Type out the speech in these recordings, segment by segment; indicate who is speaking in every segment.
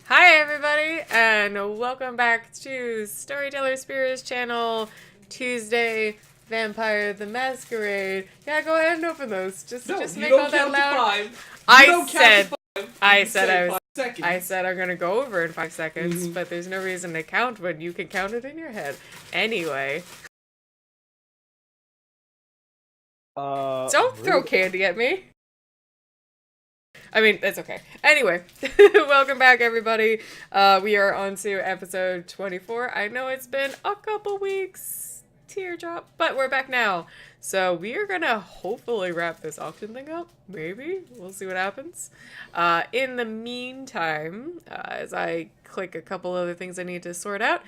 Speaker 1: Hi everybody, and welcome back to StorytellerSpira's channel, Tuesday, Vampire the Masquerade. Yeah, go ahead and open those. Just make all that loud. I said I'm gonna go over in 5 seconds, but there's no reason to count when you can count it in your head. Anyway. Don't throw candy at me. I mean, that's okay. Anyway, welcome back, everybody. We are on to episode 24. I know it's been a couple weeks, teardrop, but we're back now. So we are gonna hopefully wrap this auction thing up. Maybe. We'll see what happens. In the meantime, as I click a couple other things I need to sort out,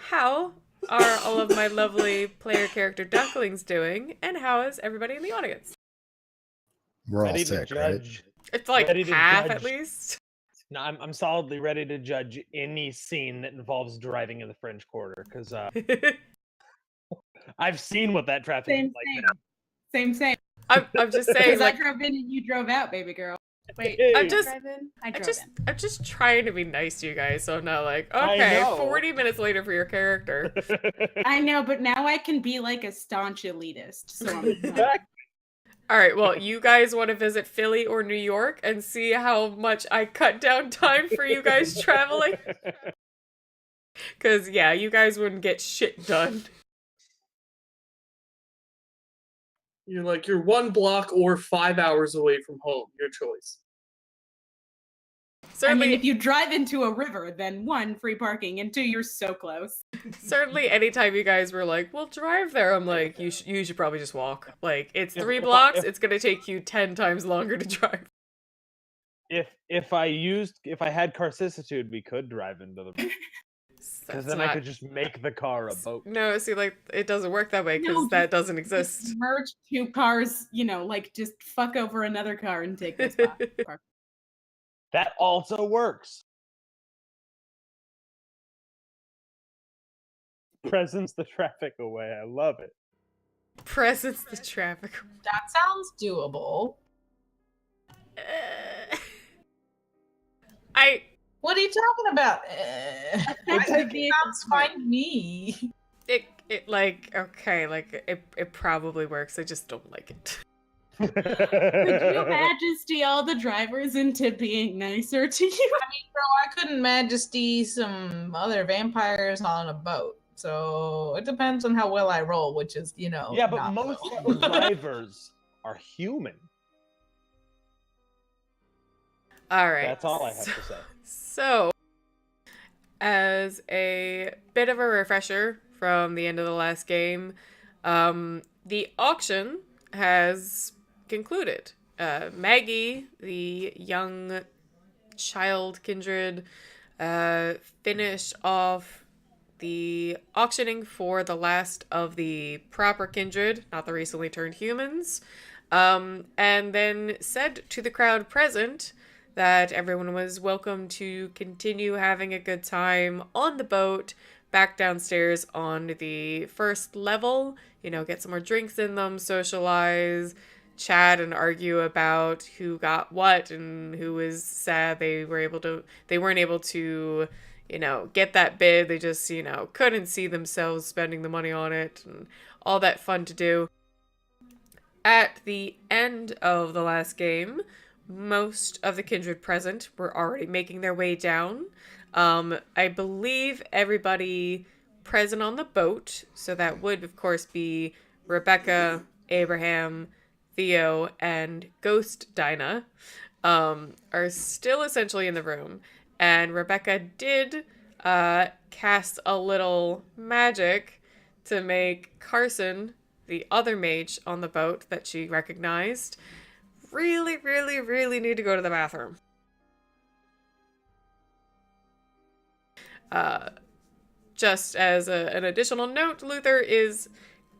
Speaker 1: how are all of my lovely player character ducklings doing, and how is everybody in the audience?
Speaker 2: We're all sick, right?
Speaker 1: It's like half at least.
Speaker 3: No, I'm solidly ready to judge any scene that involves driving in the French Quarter, because I've seen what that traffic is like now.
Speaker 4: Same.
Speaker 1: I'm just saying,
Speaker 4: because I drove in and you drove out, baby girl. Wait,
Speaker 1: I'm just
Speaker 4: I'm
Speaker 1: just trying to be nice to you guys, so I'm not like, okay, 40 minutes later for your character.
Speaker 4: I know, but now I can be like a staunch elitist. So I'm
Speaker 1: all right, well, you guys want to visit Philly or New York and see how much I cut down time for you guys traveling? Because, yeah, you guys wouldn't get shit done.
Speaker 5: You're 1 block or 5 hours away from home. Your choice.
Speaker 1: Certainly,
Speaker 4: I mean, if you drive into a river, then 1, free parking, and 2, you're so close.
Speaker 1: Certainly, anytime you guys were like, "We'll drive there," I'm like, you should probably just walk. Like, it's 3 blocks. It's gonna take you 10 times longer to drive.
Speaker 3: If I had carcissitude, we could drive into the because then I could just make the car a boat.
Speaker 1: No, see, like, it doesn't work that way because that doesn't exist.
Speaker 4: Merge 2 cars, like just fuck over another car and take this spot.
Speaker 3: That also works. Presence the traffic away. I love it.
Speaker 1: Presence the traffic.
Speaker 6: That sounds doable. What are you talking about? I think it sounds fine to me.
Speaker 1: It probably works. I just don't like it.
Speaker 4: Would you majesty all the drivers into being nicer to you?
Speaker 6: I mean, bro, I couldn't majesty some other vampires on a boat. So it depends on how well I roll, which is,
Speaker 3: Yeah, but most drivers are human.
Speaker 1: All right.
Speaker 3: That's all I have to say.
Speaker 1: So, as a bit of a refresher from the end of the last game, the auction has concluded. Maggie, the young child kindred, finished off the auctioning for the last of the proper kindred, not the recently turned humans, and then said to the crowd present that everyone was welcome to continue having a good time on the boat back downstairs on the first level, get some more drinks in them, socialize, chat and argue about who got what and who was sad they weren't able to get that bid. They just couldn't see themselves spending the money on it and all that fun to do. At the end of the last game, most of the kindred present were already making their way down. I believe everybody present on the boat, so that would of course be Rebecca, Abraham, Theo, and Ghost Dinah, are still essentially in the room. And Rebecca did cast a little magic to make Carson, the other mage on the boat that she recognized, really, really, really need to go to the bathroom. Just as an additional note, Luther is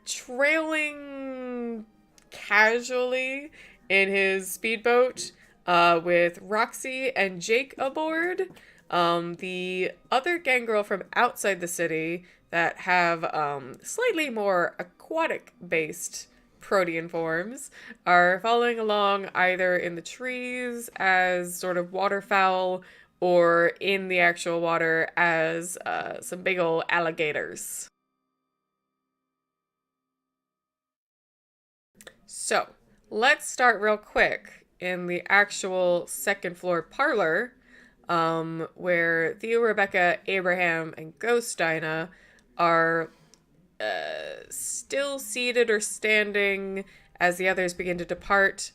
Speaker 1: trailing casually in his speedboat with Roxy and Jake aboard. The other gang girl from outside the city that have slightly more aquatic-based protean forms are following along either in the trees as sort of waterfowl or in the actual water as some big old alligators. So, let's start real quick in the actual second floor parlor, where Theo, Rebecca, Abraham, and Ghost Dinah are still seated or standing as the others begin to depart.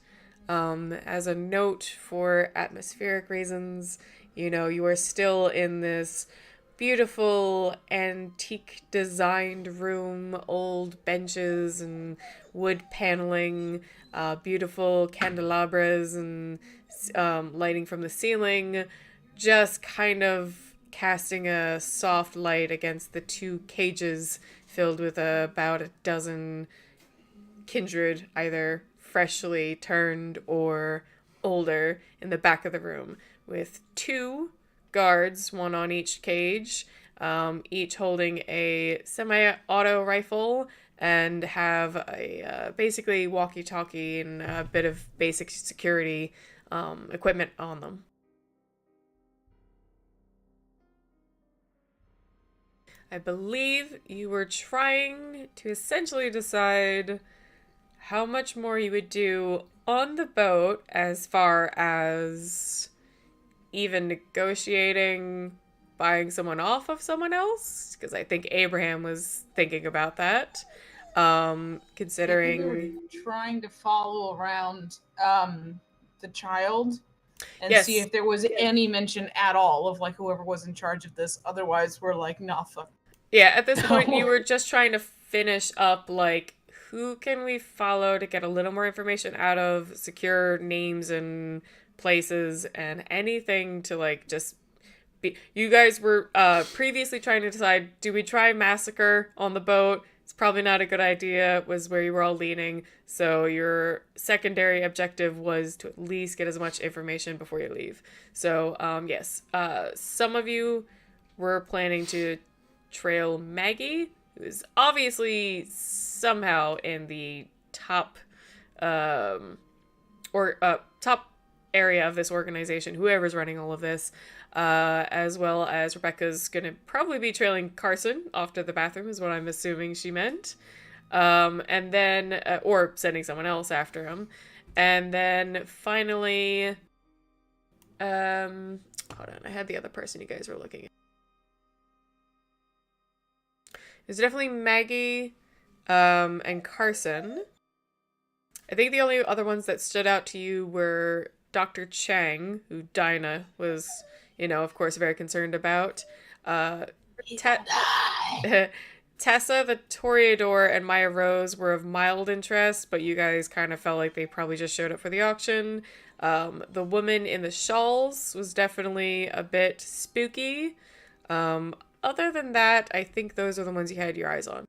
Speaker 1: As a note for atmospheric reasons, you are still in this beautiful antique designed room, old benches and wood paneling, beautiful candelabras and lighting from the ceiling, just kind of casting a soft light against the two cages filled with about a dozen kindred, either freshly turned or older, in the back of the room, with two guards, one on each cage, each holding a semi-auto rifle and have a basically walkie-talkie and a bit of basic security equipment on them. I believe you were trying to essentially decide how much more you would do on the boat as far as even negotiating buying someone off of someone else, because I think Abraham was thinking about that. Considering
Speaker 6: we were trying to follow around the child and
Speaker 1: Yes.
Speaker 6: see if there was any mention at all of like whoever was in charge of this. Otherwise, we're like, nah, fuck.
Speaker 1: Yeah, at this point you were just trying to finish up like who can we follow to get a little more information out of, secure names and places and anything to like just be. You guys were previously trying to decide, do we try massacre on the boat? It's probably not a good idea, was where you were all leaning. So your secondary objective was to at least get as much information before you leave. So yes, some of you were planning to trail Maggie, who is obviously somehow in the top top area of this organization, whoever's running all of this, as well as Rebecca's gonna probably be trailing Carson off to the bathroom, is what I'm assuming she meant, and then or sending someone else after him, and then finally hold on, I had the other person you guys were looking at. There's definitely Maggie, and Carson. I think the only other ones that stood out to you were Dr. Chang, who Dinah was, of course, very concerned about. Tessa, the Toreador, and Maya Rose were of mild interest, but you guys kind of felt like they probably just showed up for the auction. The woman in the shawls was definitely a bit spooky. Other than that, I think those are the ones you had your eyes on.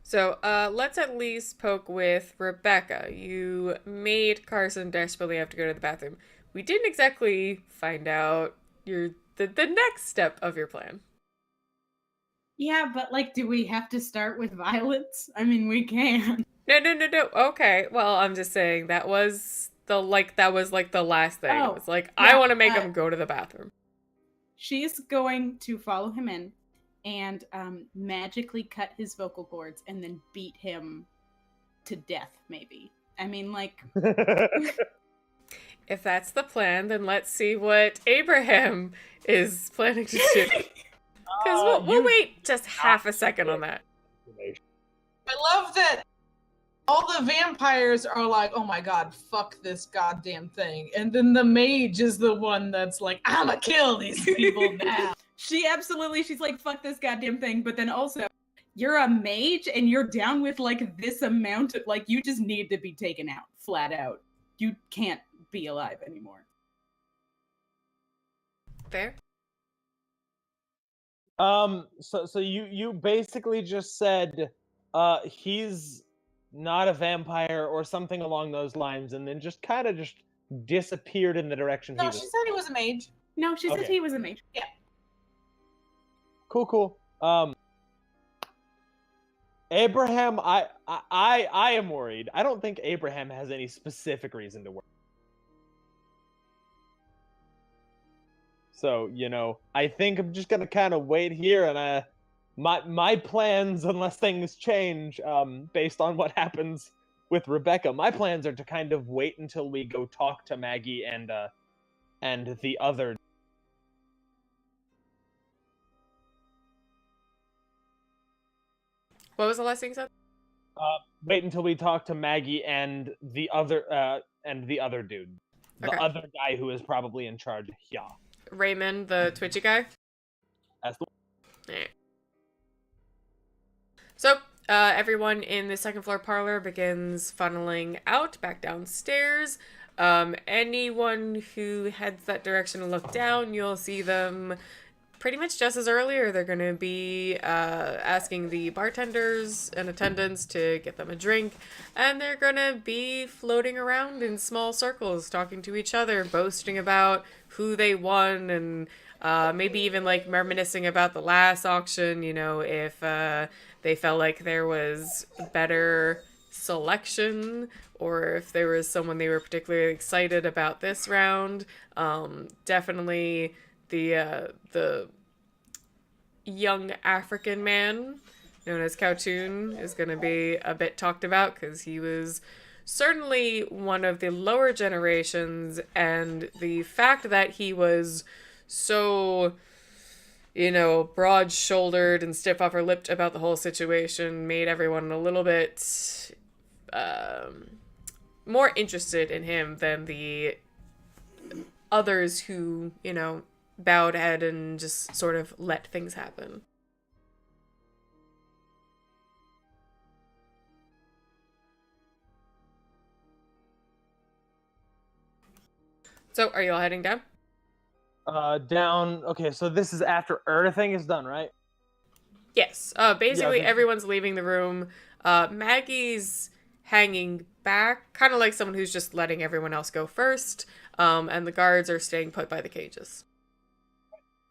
Speaker 1: So, let's at least poke with Rebecca. You made Carson desperately have to go to the bathroom. We didn't exactly find out the next step of your plan.
Speaker 4: Yeah, but like, do we have to start with violence? I mean, we can.
Speaker 1: No. Okay, well, I'm just saying that was the last thing.
Speaker 4: Oh,
Speaker 1: It was like,
Speaker 4: yeah,
Speaker 1: I want to make him go to the bathroom.
Speaker 4: She's going to follow him in and magically cut his vocal cords and then beat him to death, maybe. I mean, like...
Speaker 1: If that's the plan, then let's see what Abraham is planning to do. Because we'll wait just half a second on that.
Speaker 6: I love that all the vampires are like, oh my god, fuck this goddamn thing. And then the mage is the one that's like, I'ma kill these people now.
Speaker 4: She's like, fuck this goddamn thing. But then also, you're a mage and you're down with like this amount of, like, you just need to be taken out, flat out. You can't be alive anymore.
Speaker 1: Fair?
Speaker 3: So you basically just said he's not a vampire or something along those lines, and then just kind of just disappeared in the direction he
Speaker 6: No,
Speaker 3: was.
Speaker 6: she said he was a mage.
Speaker 4: No, she said
Speaker 3: Okay.
Speaker 4: he was a mage.
Speaker 3: Cool. Abraham, I am worried. I don't think Abraham has any specific reason to worry. So, I think I'm just gonna kind of wait here, and my plans, unless things change, based on what happens with Rebecca, my plans are to kind of wait until we go talk to Maggie and the other.
Speaker 1: What was the last thing you said?
Speaker 3: Wait until we talk to Maggie and the other dude, the
Speaker 1: Okay.
Speaker 3: other guy who is probably in charge. Yeah,
Speaker 1: Raymond, the twitchy guy.
Speaker 3: that's the.
Speaker 1: Alright. So, everyone in the second floor parlor begins funneling out back downstairs. Anyone who heads that direction and look down, you'll see them pretty much just as earlier. They're going to be asking the bartenders and attendants to get them a drink, and they're going to be floating around in small circles, talking to each other, boasting about who they won, and maybe even like reminiscing about the last auction, if they felt like there was better selection, or if there was someone they were particularly excited about this round. Definitely the young African man known as Cowtoon is going to be a bit talked about, because he was certainly one of the lower generations, and the fact that he was so, broad-shouldered and stiff upper-lipped about the whole situation made everyone a little bit more interested in him than the others who, bowed head and just sort of let things happen. So, are you all heading down?
Speaker 3: Down. Okay, so this is after everything is done, right?
Speaker 1: Yes. Basically,
Speaker 3: Yeah,
Speaker 1: everyone's leaving the room. Maggie's hanging back, kind of like someone who's just letting everyone else go first. And the guards are staying put by the cages.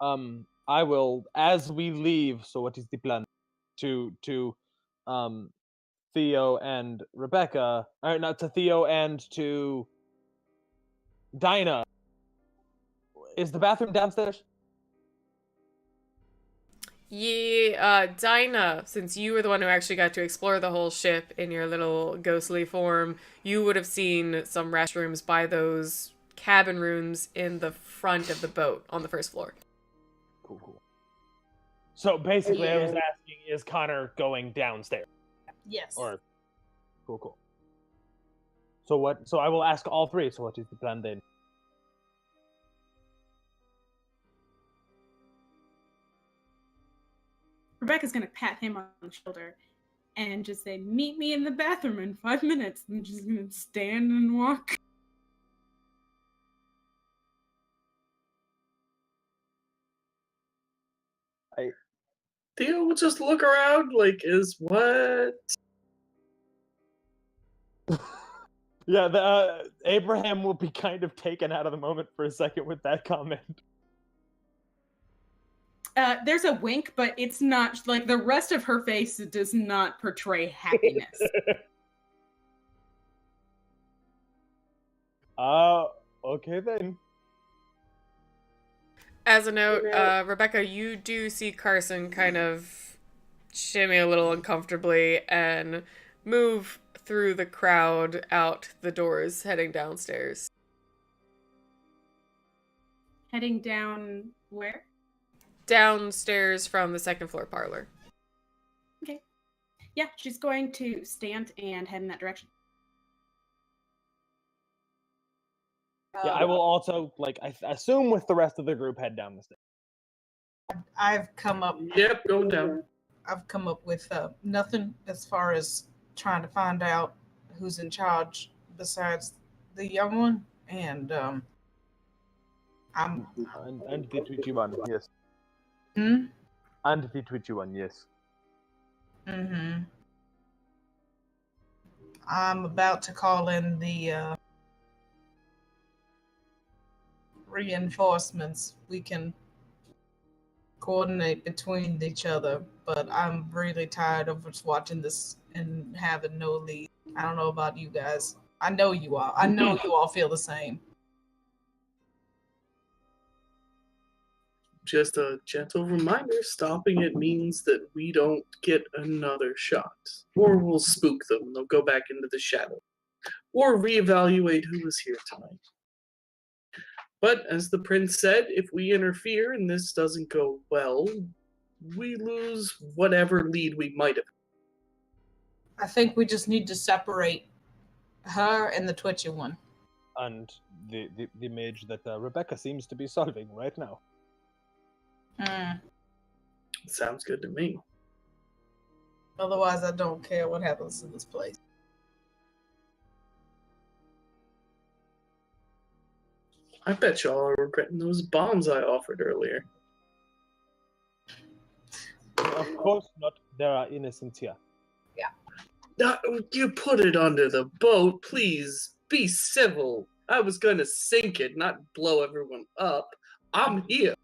Speaker 3: I will, as we leave. So, what is the plan? To Theo and Rebecca, or not to Theo and to Dinah. Is the bathroom downstairs?
Speaker 1: Yeah, Dinah, since you were the one who actually got to explore the whole ship in your little ghostly form, you would have seen some restrooms by those cabin rooms in the front of the boat on the first floor.
Speaker 3: Cool. So basically, I was asking, is Connor going downstairs?
Speaker 6: Yes.
Speaker 3: Or cool. So what? So I will ask all three. So what is the plan then?
Speaker 4: Rebecca's gonna pat him on the shoulder and just say, "Meet me in the bathroom in 5 minutes." And she's gonna stand and walk.
Speaker 5: Theo will just look around like, is what?
Speaker 3: Yeah, Abraham will be kind of taken out of the moment for a second with that comment.
Speaker 4: There's a wink, but it's not like the rest of her face does not portray happiness.
Speaker 3: Okay then.
Speaker 1: As a note, Rebecca, you do see Carson kind of shimmy a little uncomfortably and move through the crowd out the doors, heading downstairs.
Speaker 4: Heading down where?
Speaker 1: Downstairs from the second floor parlor.
Speaker 4: Okay. Yeah, she's going to stand and head in that direction.
Speaker 3: Yeah, I will also, I assume with the rest of the group, head down the stairs.
Speaker 6: I've come up.
Speaker 5: Yep, going down.
Speaker 6: I've come up with nothing as far as trying to find out who's in charge besides the young one, and I'm.
Speaker 3: And the twitchy one, yes.
Speaker 6: Hmm.
Speaker 3: And the twitchy one, yes.
Speaker 6: Mm-hmm. I'm about to call in the reinforcements, we can coordinate between each other. But I'm really tired of just watching this and having no lead. I don't know about you guys. I know you are. I know you all feel the same.
Speaker 5: Just a gentle reminder, stopping it means that we don't get another shot. Or we'll spook them, they'll go back into the shadow. Or reevaluate who was here tonight. But as the prince said, if we interfere and this doesn't go well, we lose whatever lead we might have.
Speaker 6: I think we just need to separate her and the twitchy one.
Speaker 3: And the mage that Rebecca seems to be solving right now.
Speaker 5: Sounds good to me.
Speaker 6: Otherwise, I don't care what happens in this place.
Speaker 5: I bet y'all are regretting those bombs I offered earlier.
Speaker 3: Of course not. There are innocents here.
Speaker 5: You put it under the boat, please. Be civil. I was going to sink it, not blow everyone up. I'm here.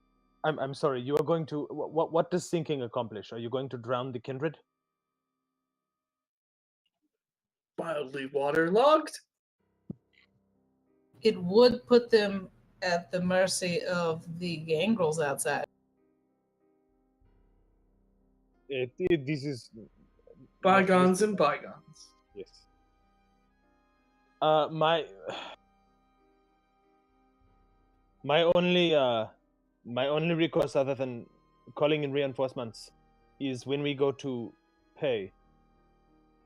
Speaker 3: I'm sorry. You are going to. What does sinking accomplish? Are you going to drown the kindred?
Speaker 5: Mildly waterlogged?
Speaker 6: It would put them at the mercy of the gangrels outside.
Speaker 3: This is
Speaker 5: Bygones and bygones.
Speaker 3: yes. My only recourse other than calling in reinforcements is when we go to pay.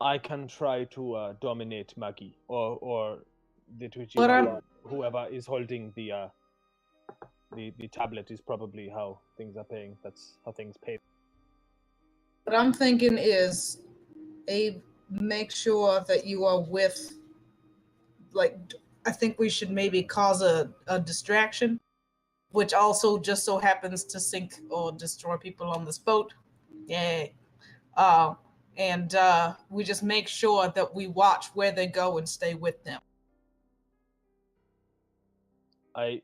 Speaker 3: I can try to dominate Maggie or the Twitchy or whoever is holding the tablet is probably how things are paying. That's how things pay.
Speaker 6: What I'm thinking is, Abe, make sure that you are with, I think we should maybe cause a distraction, which also just so happens to sink or destroy people on this boat. Yay. And we just make sure that we watch where they go and stay with them.
Speaker 3: I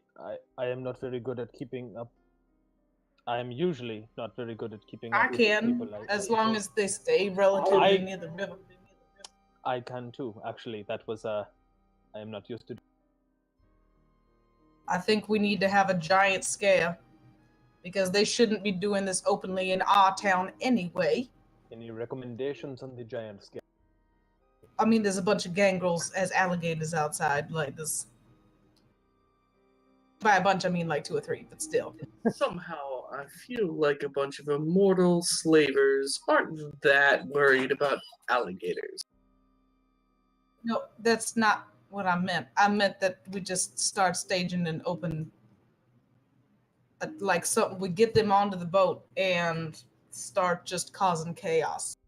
Speaker 3: am not very good at keeping up. I am usually not very good at keeping
Speaker 6: I
Speaker 3: up with
Speaker 6: can,
Speaker 3: people.
Speaker 6: as long as they stay relatively near the river.
Speaker 3: I can too. Actually, that was I am not used to.
Speaker 6: I think we need to have a giant scare, because they shouldn't be doing this openly in our town anyway.
Speaker 3: Any recommendations on the giant scale?
Speaker 6: I mean, there's a bunch of gangrels as alligators outside, like this. By a bunch, I mean like 2 or 3, but still.
Speaker 5: Somehow, I feel like a bunch of immortal slavers aren't that worried about alligators.
Speaker 6: No, that's not what I meant. I meant that we just start staging an open, we get them onto the boat and start just causing chaos,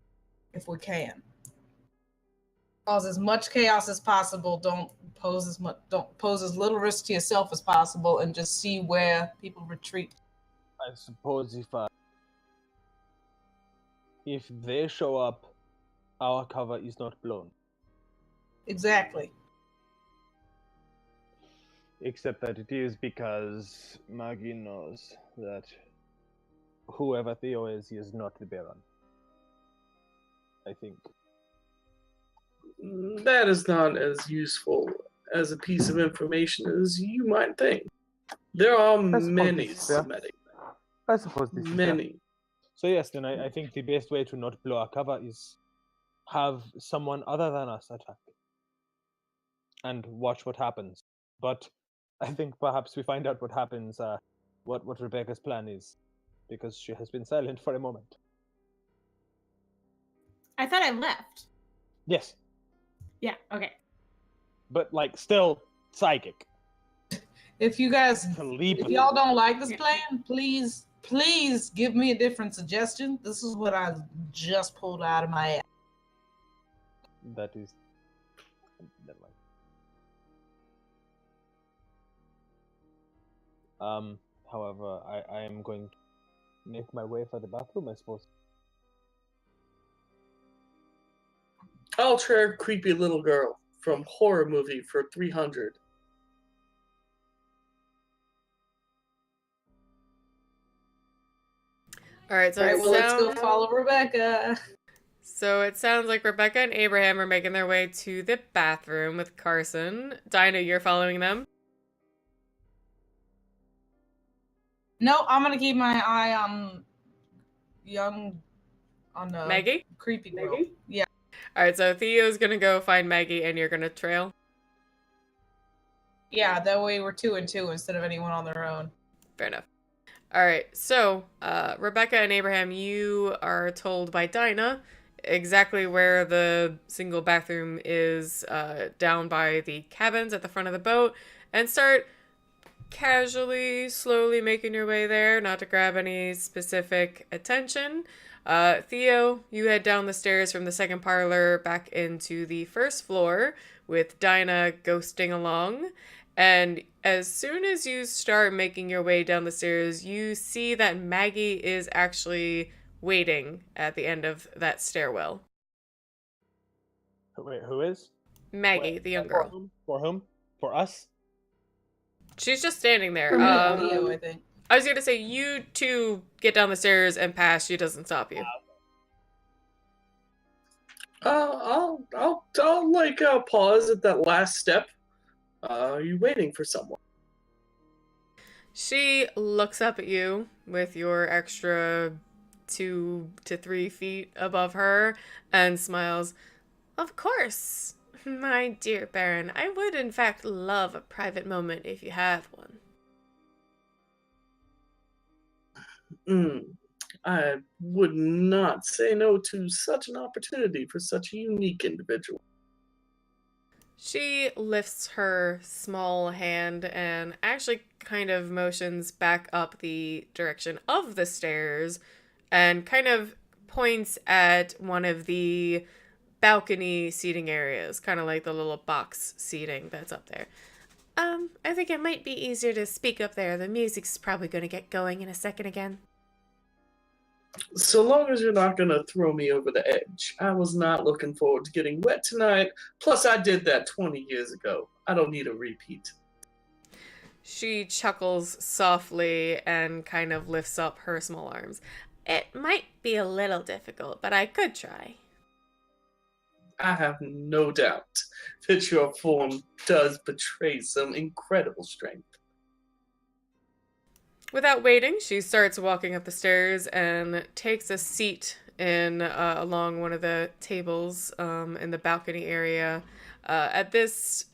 Speaker 6: if we can. Cause as much chaos as possible. Don't pose as little risk to yourself as possible, and just see where people retreat.
Speaker 3: I suppose if they show up, our cover is not blown.
Speaker 6: Exactly.
Speaker 3: Except that it is because Maggie knows that whoever Theo is, he is not the Baron. I think.
Speaker 5: That is not as useful as a piece of information as you might think. There are many Semitic.
Speaker 3: I suppose this is
Speaker 5: many.
Speaker 3: So yes, then I think the best way to not blow our cover is have someone other than us attack. And watch what happens. But I think perhaps we find out what happens, what Rebecca's plan is. Because she has been silent for a moment.
Speaker 4: I thought I left.
Speaker 3: Yes.
Speaker 4: Yeah, okay.
Speaker 3: But still psychic.
Speaker 6: If y'all don't like this plan, please give me a different suggestion. This is what I just pulled out of my ass.
Speaker 3: That is. Never mind. However, I am going to make my way for the bathroom, I suppose.
Speaker 5: I'll trade a creepy little girl from horror movie for 300.
Speaker 1: All right, so
Speaker 6: All right,
Speaker 1: it
Speaker 6: well, let's go
Speaker 1: sounds
Speaker 6: follow Rebecca.
Speaker 1: so it sounds like Rebecca and Abraham are making their way to the bathroom with Carson. Dinah, you're following them.
Speaker 6: No, I'm gonna keep my eye on the
Speaker 1: Maggie?
Speaker 6: creepy girl. Yeah.
Speaker 1: All right, so Theo's gonna go find Maggie, and you're gonna trail.
Speaker 6: Yeah, that way we're 2 and 2 instead of anyone on their own.
Speaker 1: Fair enough. All right, so Rebecca and Abraham, you are told by Dinah exactly where the single bathroom is, down by the cabins at the front of the boat, and start casually, slowly making your way there, not to grab any specific attention. Theo, you head down the stairs from the second parlor back into the first floor with Dinah ghosting along. And as soon as you start making your way down the stairs, you see that Maggie is actually waiting at the end of that stairwell.
Speaker 3: Wait, who is?
Speaker 1: Maggie, the young girl.
Speaker 3: For whom? For us?
Speaker 1: She's just standing there.
Speaker 4: For me,
Speaker 6: Theo, I think.
Speaker 1: I was gonna say, you two get down the stairs and pass. She doesn't stop you.
Speaker 5: I'll like pause at that last step. Are you waiting for someone?
Speaker 1: She looks up at you with your extra 2 to 3 feet above her and smiles. Of course, my dear Baron. I would in fact love a private moment if you have one.
Speaker 5: I would not say no to such an opportunity for such a unique individual.
Speaker 1: She lifts her small hand and actually kind of motions back up the direction of the stairs and kind of points at one of the balcony seating areas, kind of like the little box seating that's up there. I think it might be easier to speak up there. The music's probably going to get going in a second again.
Speaker 5: So long as you're not going to throw me over the edge. I was not looking forward to getting wet tonight. Plus, I did that 20 years ago. I don't need a repeat.
Speaker 1: She chuckles softly and kind of lifts up her small arms. It might be a little difficult, but I could try.
Speaker 5: I have no doubt that your form does betray some incredible strength.
Speaker 1: Without waiting, she starts walking up the stairs and takes a seat in along one of the tables in the balcony area. At this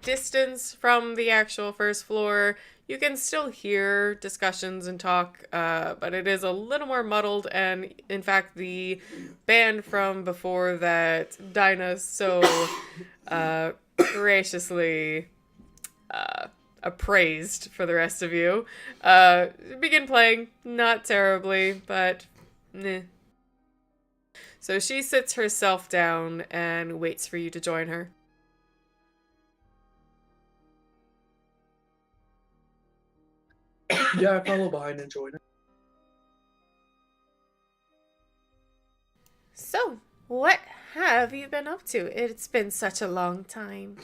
Speaker 1: distance from the actual first floor, you can still hear discussions and talk, but it is a little more muddled, and in fact, the band from before that Dinah so graciously appraised for the rest of you begin playing. Not terribly, but meh. So she sits herself down and waits for you to join her.
Speaker 5: Yeah, I follow behind and join it.
Speaker 1: So, what have you been up to? It's been such a long time.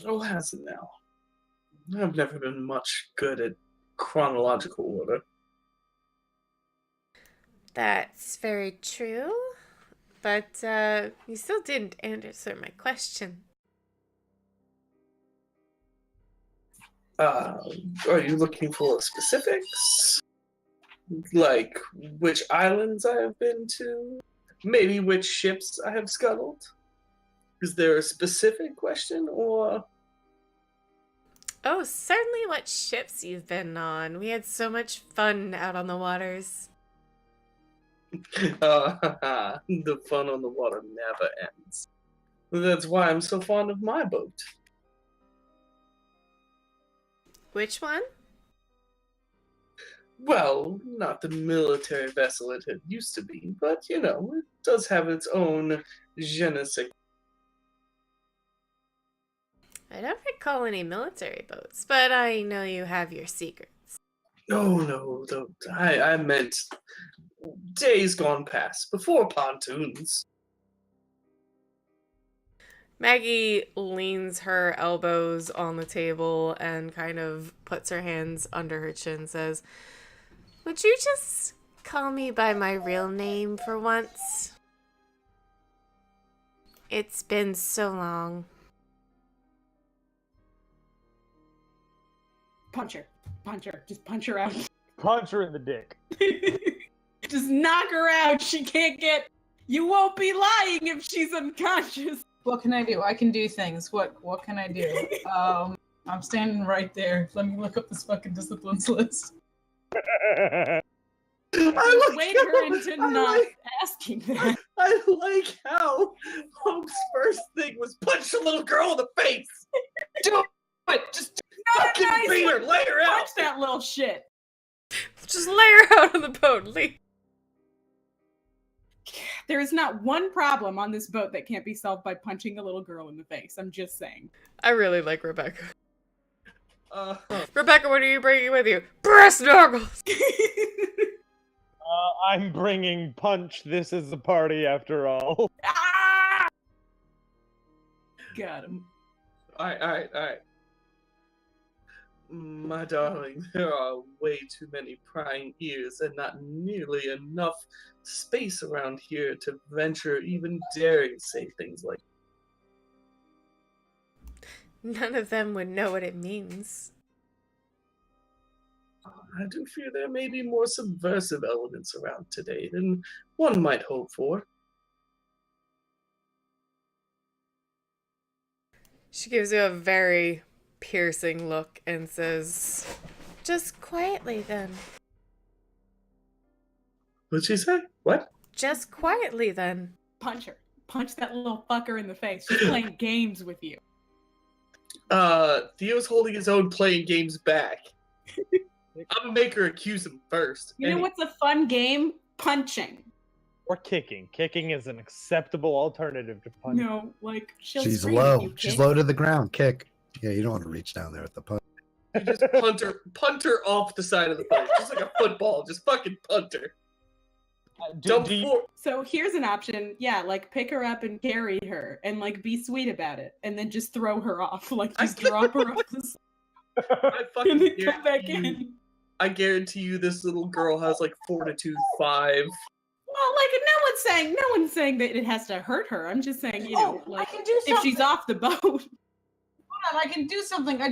Speaker 5: Oh, has it now? I've never been much good at chronological order.
Speaker 1: That's very true, but you still didn't answer my question.
Speaker 5: Are you looking for specifics? Like which islands I have been to? Maybe which ships I have scuttled? Is there a specific question, or?
Speaker 1: Oh, certainly what ships you've been on. We had so much fun out on the waters.
Speaker 5: The fun on the water never ends. That's why I'm so fond of my boat.
Speaker 1: Which one?
Speaker 5: Well, not the military vessel it had used to be, but, you know, it does have its own je ne sais.
Speaker 1: I don't recall any military boats, but I know you have your secrets.
Speaker 5: No, I meant days gone past, before pontoons.
Speaker 1: Maggie leans her elbows on the table and kind of puts her hands under her chin and says, Would you just call me by my real name for once? It's been so long.
Speaker 4: Punch her. Punch her. Just punch her out.
Speaker 3: Punch her in the dick.
Speaker 4: Just knock her out. She can't get... You won't be lying if she's unconscious.
Speaker 6: What can I do? I can do things. What can I do? I'm standing right there. Let me look up this fucking disciplines list.
Speaker 5: I
Speaker 4: Wait her into not asking that.
Speaker 5: I like how Hope's first thing was punch the little girl in the face.
Speaker 6: Do it! Just
Speaker 5: Fucking beat her, lay her out.
Speaker 4: Punch that little shit.
Speaker 1: Just lay her out on the boat. Leave.
Speaker 4: There is not one problem on this boat that can't be solved by punching a little girl in the face. I'm just saying.
Speaker 1: I really like Rebecca. Rebecca, what are you bringing with you? Breast knuckles!
Speaker 3: I'm bringing Punch. This is a party after all.
Speaker 4: Ah! Got him.
Speaker 5: Alright. My darling, there are way too many prying ears and not nearly enough space around here to venture even daring say things like
Speaker 1: None of them would know what it means.
Speaker 5: I do fear there may be more subversive elements around today than one might hope for.
Speaker 1: She gives you a very piercing look and says, just quietly then.
Speaker 5: What'd she say? What?
Speaker 1: Just quietly then.
Speaker 4: Punch her. Punch that little fucker in the face. She's playing games with you.
Speaker 5: Theo's holding his own playing games back. I'm gonna make her accuse him first.
Speaker 4: You know what's a fun game? Punching.
Speaker 3: Or kicking. Kicking is an acceptable alternative to punching.
Speaker 4: No, like she'll
Speaker 2: She's
Speaker 4: scream if
Speaker 2: low.
Speaker 4: you
Speaker 2: She's
Speaker 4: kick.
Speaker 2: low to the ground. Kick. Yeah, you don't want to reach down there with the punch.
Speaker 5: Just punt her off the side of the boat. Just like a football. Just fucking punt her. Dump for
Speaker 4: So here's an option. Yeah, like pick her up and carry her and like be sweet about it and then just throw her off. Like just drop her off the side
Speaker 5: I fucking
Speaker 4: and then come back
Speaker 5: guarantee you-
Speaker 4: in.
Speaker 5: I guarantee you this little girl has like fortitude 5.
Speaker 4: Well, like no one's saying that it has to hurt her. I'm just saying, you know, like
Speaker 6: I can do
Speaker 4: if
Speaker 6: something.
Speaker 4: she's off the boat.
Speaker 6: Hold on, I can do something. I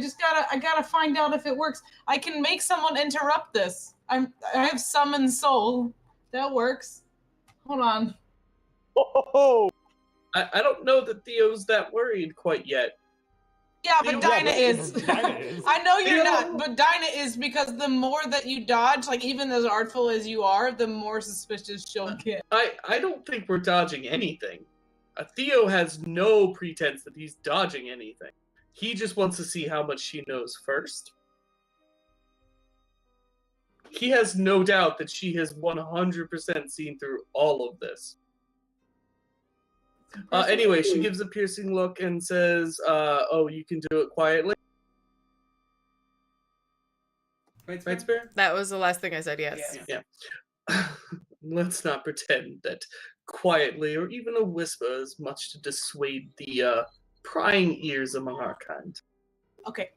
Speaker 6: gotta find out if it works. I can make someone interrupt this. I have summon soul. That works. Hold on.
Speaker 3: Oh,
Speaker 5: I don't know that Theo's that worried quite yet.
Speaker 6: Yeah, but Dinah is.
Speaker 3: Dinah is.
Speaker 6: I know you're
Speaker 5: Theo-
Speaker 6: not, but Dinah is because the more that you dodge, like even as artful as you are, the more suspicious she'll get.
Speaker 5: I don't think we're dodging anything. Theo has no pretense that he's dodging anything. He just wants to see how much she knows first. He has no doubt that she has 100% seen through all of this. Anyway, she gives a piercing look and says, oh, you can do it quietly? Right, Spear?
Speaker 1: That was the last thing I said, yes.
Speaker 5: Yeah. Let's not pretend that quietly or even a whisper is much to dissuade the prying ears among our kind.
Speaker 6: Okay.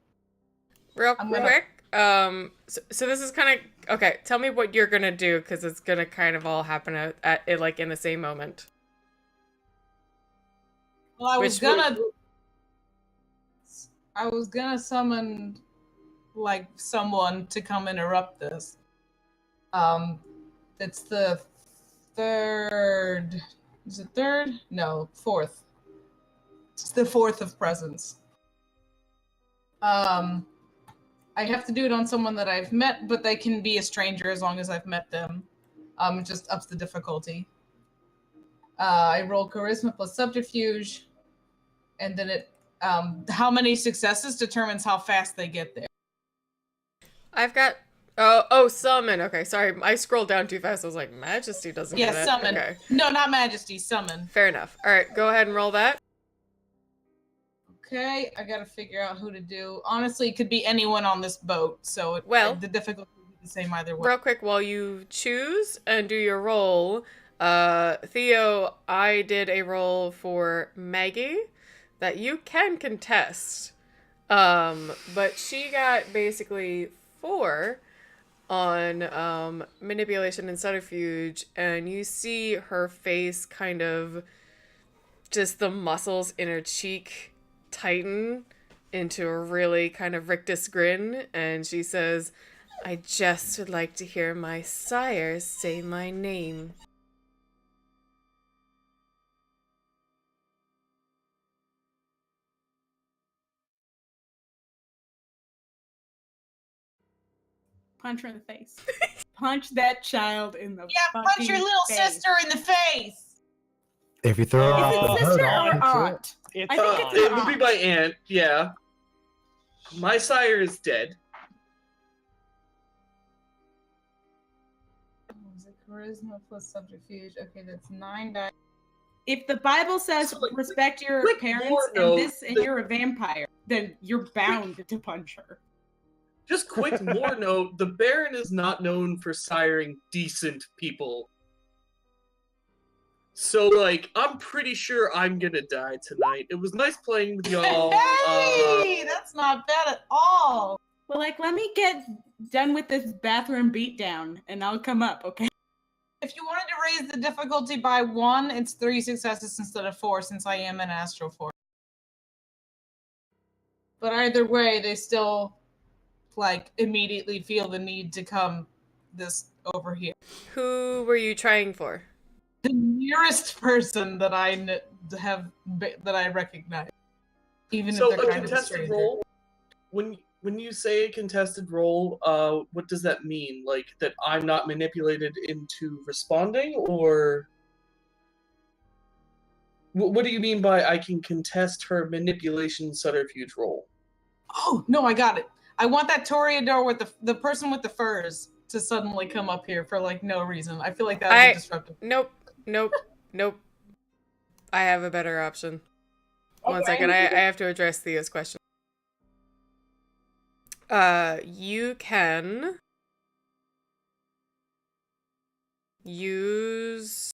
Speaker 1: Real
Speaker 6: I'm gonna-
Speaker 1: quick, so this is kind of, okay, tell me what you're gonna do, because it's gonna kind of all happen at like, in the same moment.
Speaker 6: Well, I was
Speaker 1: Which
Speaker 6: gonna summon like someone to come interrupt this. It's the third. Is it third? No, fourth. It's the fourth of presents. I have to do it on someone that I've met, but they can be a stranger as long as I've met them. It just ups the difficulty. I roll charisma plus subterfuge, and then it how many successes determines how fast they get there.
Speaker 1: I've got, oh, summon, okay, sorry, I scrolled down too fast, I was like, Majesty doesn't
Speaker 6: Yeah,
Speaker 1: get it.
Speaker 6: summon.
Speaker 1: Okay,
Speaker 6: No, not Majesty, summon.
Speaker 1: fair enough. Alright, go ahead and roll that.
Speaker 6: Okay, I gotta figure out who to do. Honestly, it could be anyone on this boat, so the difficulty would be the same either way.
Speaker 1: Real quick, while you choose and do your roll, Theo, I did a roll for Maggie that you can contest. But she got basically 4. on manipulation and subterfuge, and you see her face kind of just the muscles in her cheek tighten into a really kind of rictus grin, and she says, "I just would like to hear my sire say my name."
Speaker 4: Punch her in the face. Punch that child in the
Speaker 6: Yeah,
Speaker 4: fucking
Speaker 6: punch your little
Speaker 4: face.
Speaker 6: sister in the face.
Speaker 2: If you throw
Speaker 3: Is
Speaker 2: her
Speaker 3: it
Speaker 2: off the
Speaker 4: Sister
Speaker 2: boat,
Speaker 4: or
Speaker 2: it's
Speaker 4: aunt?
Speaker 3: It's
Speaker 4: I think it's
Speaker 5: It
Speaker 4: an
Speaker 5: would be
Speaker 4: aunt.
Speaker 5: my aunt, yeah. My sire is dead.
Speaker 6: Was it charisma plus subterfuge? Okay, that's 9 dice.
Speaker 4: If the Bible says
Speaker 5: So, like,
Speaker 4: respect your
Speaker 5: quick
Speaker 4: parents
Speaker 5: more
Speaker 4: and
Speaker 5: note
Speaker 4: this and
Speaker 5: that-
Speaker 4: you're a vampire, then you're bound to punch her.
Speaker 5: Just quick more note, the Baron is not known for siring decent people. So, like, I'm pretty sure I'm gonna die tonight. It was nice playing with y'all.
Speaker 6: Hey, that's not bad at all.
Speaker 4: Well, like, let me get done with this bathroom beatdown and I'll come up, okay?
Speaker 6: If you wanted to raise the difficulty by 1, it's 3 successes instead of 4, since I am an astral force. But either way, they still like immediately feel the need to come this over here.
Speaker 1: Who were you trying for?
Speaker 6: The nearest person that I that I recognize, even
Speaker 5: So
Speaker 6: if
Speaker 5: a
Speaker 6: they're kind of a
Speaker 5: contested
Speaker 6: stranger.
Speaker 5: roll, when you say a contested roll, what does that mean? Like that I'm not manipulated into responding, or what do you mean by I can contest her manipulation subterfuge roll?
Speaker 6: Oh no, I got it. I want that Toreador with the person with the furs to suddenly come up here for like no reason. I feel like that would be disruptive.
Speaker 1: Nope. I have a better option. One
Speaker 6: Okay.
Speaker 1: second, I have to address Thea's question. You can use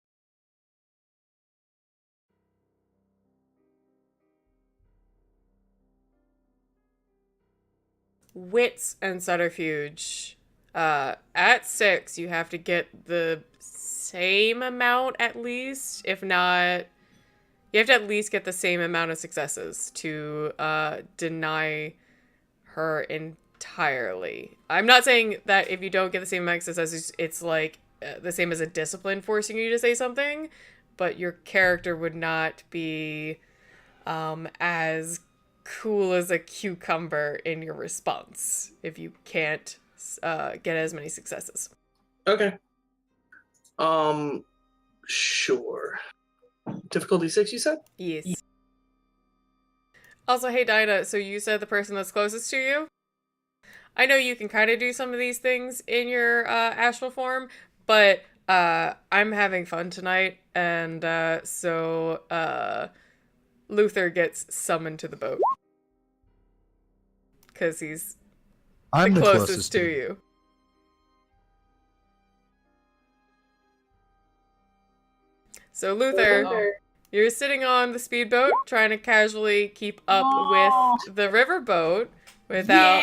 Speaker 1: wits and subterfuge. At 6, you have to get the same amount at least. If not, you have to at least get the same amount of successes to deny her entirely. I'm not saying that if you don't get the same amount of successes, it's like the same as a discipline forcing you to say something, but your character would not be as cool as a cucumber in your response if you can't get as many successes.
Speaker 5: Okay. Sure. Difficulty 6, you said?
Speaker 1: Yes. Also, hey Dinah, so you said the person that's closest to you? I know you can kind of do some of these things in your astral form, but I'm having fun tonight, and so Luther gets summoned to the boat. Because he's
Speaker 2: I'm
Speaker 1: the closest to
Speaker 2: you.
Speaker 1: you. So Luther, you're sitting on the speedboat trying to casually keep up with the riverboat without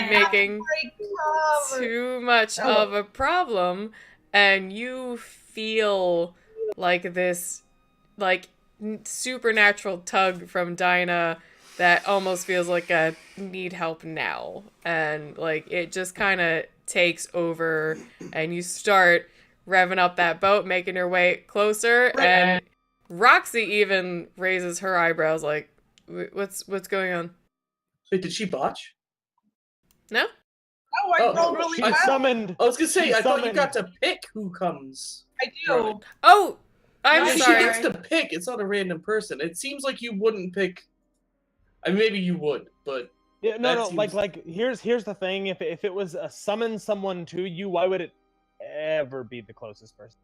Speaker 1: making too much of a problem, and you feel like this like supernatural tug from Dinah that almost feels like a need help now, and like it just kind of takes over, and you start revving up that boat, making your way closer, and Roxy even raises her eyebrows like, what's going on?
Speaker 5: Wait, did she botch?
Speaker 1: No?
Speaker 6: Oh, I rolled really
Speaker 3: She
Speaker 6: well.
Speaker 3: summoned.
Speaker 5: I was gonna say,
Speaker 3: She
Speaker 5: I thought you
Speaker 3: summoned.
Speaker 5: got to pick who comes.
Speaker 6: I do.
Speaker 5: Right.
Speaker 1: Oh, I'm
Speaker 5: Yeah,
Speaker 1: sorry.
Speaker 5: She gets to pick. It's not a random person. It seems like you wouldn't pick. I mean, maybe you would, but
Speaker 3: Yeah, no,
Speaker 5: that
Speaker 3: no.
Speaker 5: seems-
Speaker 3: Like here's the thing. If it was a summon someone to you, why would it ever be the closest person?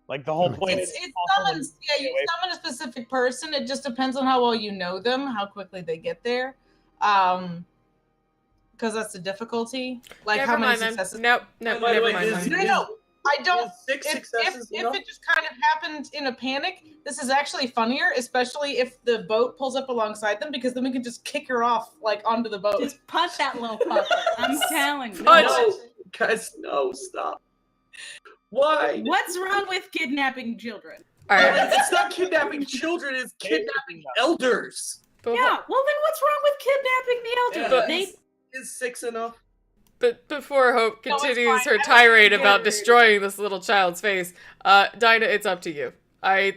Speaker 3: Like the whole point is
Speaker 6: It summons, yeah, you summon a specific person. It just depends on how well you know them, how quickly they get there. Because that's the difficulty. Like
Speaker 1: Never
Speaker 6: how many
Speaker 1: mind then.
Speaker 6: successes.
Speaker 1: Nope,
Speaker 5: By the
Speaker 1: never
Speaker 5: way,
Speaker 1: mind.
Speaker 5: is-
Speaker 1: then.
Speaker 6: No, I don't.
Speaker 5: is 6
Speaker 6: If
Speaker 5: successes enough?
Speaker 6: it just kind of happened in a panic, this is actually funnier, especially if the boat pulls up alongside them, because then we can just kick her off like onto the boat.
Speaker 4: Just punch that little fucker. I'm telling you.
Speaker 1: Punch.
Speaker 5: No, Guys, no, stop. Why?
Speaker 4: What's wrong with kidnapping children?
Speaker 1: All right.
Speaker 5: It's not kidnapping children, it's kidnapping elders.
Speaker 1: But,
Speaker 4: Yeah, well then what's wrong with kidnapping the elderly?
Speaker 5: Yeah,
Speaker 4: They
Speaker 5: is 6 enough?
Speaker 1: But before Hope
Speaker 6: No, it's
Speaker 1: continues
Speaker 6: fine.
Speaker 1: her
Speaker 6: I don't
Speaker 1: tirade
Speaker 6: think
Speaker 1: about
Speaker 6: you're-
Speaker 1: destroying this little child's face, Dinah, it's up to you. Do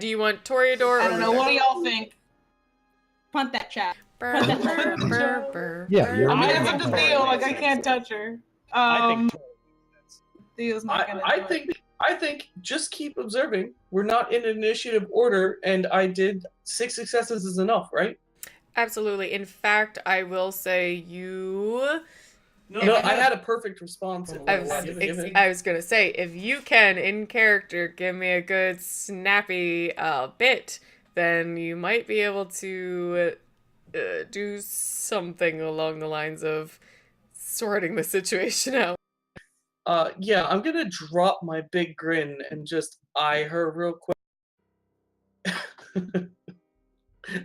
Speaker 1: you want Toreador or
Speaker 6: I don't know. What do y'all think?
Speaker 4: punt that child.
Speaker 2: Yeah, you're
Speaker 6: I'm
Speaker 2: amazing.
Speaker 6: gonna have to Theo. Like I can't touch her.
Speaker 3: I think
Speaker 6: Theo's not gonna.
Speaker 5: I
Speaker 6: do it.
Speaker 5: think just keep observing. We're not in initiative order, and I did 6 successes is enough, right?
Speaker 1: Absolutely. In fact, I will say you...
Speaker 5: No, I had a perfect response.
Speaker 1: I was gonna say, if you can, in character, give me a good snappy bit, then you might be able to do something along the lines of sorting the situation out.
Speaker 5: Yeah, I'm gonna drop my big grin and just eye her real quick.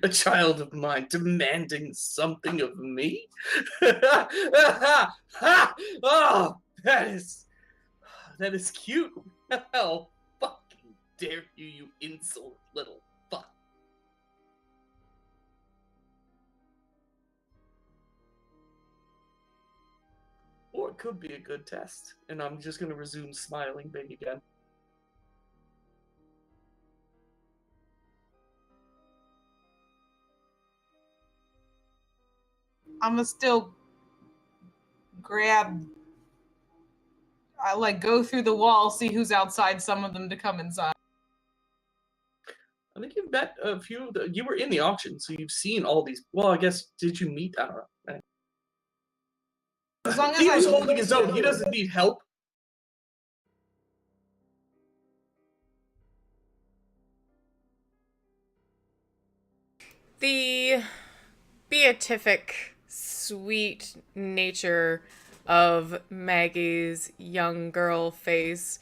Speaker 5: A child of mine demanding something of me? Oh, that is cute. How fucking dare you, you insolent little fuck. Or it could be a good test, and I'm just gonna resume smiling big again.
Speaker 6: I'm gonna still grab. I like go through the wall, see who's outside. Some of them to come inside.
Speaker 5: I think you've met a few. You were in the auction, so you've seen all these. Well, I guess did you meet? I don't know.
Speaker 6: As long as
Speaker 5: He was
Speaker 6: I-
Speaker 5: holding his own. He doesn't need help.
Speaker 1: The beatific, sweet nature of Maggie's young girl face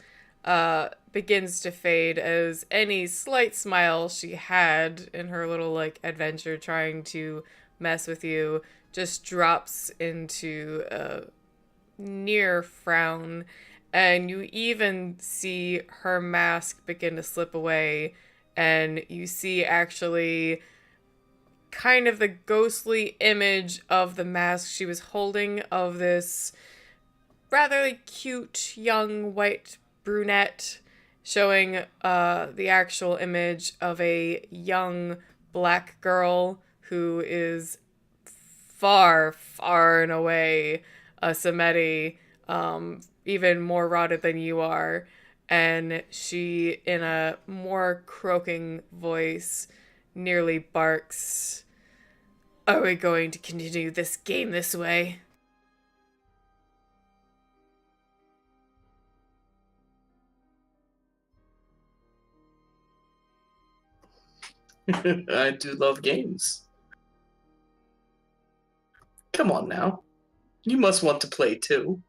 Speaker 1: begins to fade as any slight smile she had in her little like adventure trying to mess with you just drops into a near frown, and you even see her mask begin to slip away, and you see actually kind of the ghostly image of the mask she was holding of this rather cute young white brunette, showing the actual image of a young black girl who is far, far and away a Samedi, even more rotted than you are. And she, in a more croaking voice, nearly barks, "Are we going to continue this game this way?"
Speaker 5: I do love games. Come on now. You must want to play too.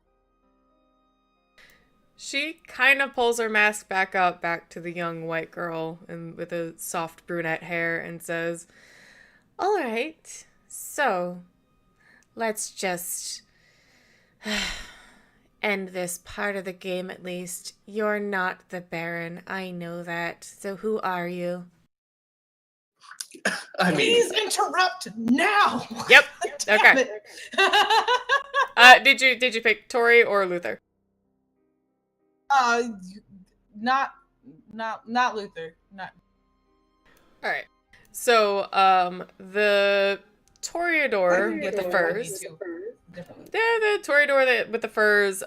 Speaker 1: She kind of pulls her mask back up, back to the young white girl and with the soft brunette hair, and says, "All right, so let's just end this part of the game at least. You're not the Baron, I know that. So who are you?"
Speaker 5: I mean,
Speaker 6: Please interrupt now.
Speaker 1: Yep.
Speaker 6: Damn
Speaker 1: Okay.
Speaker 6: it.
Speaker 1: Did you pick Tori or Luther?
Speaker 6: Not Luther. Not.
Speaker 1: All right. So, the Toreador with the furs. The Toreador with the furs,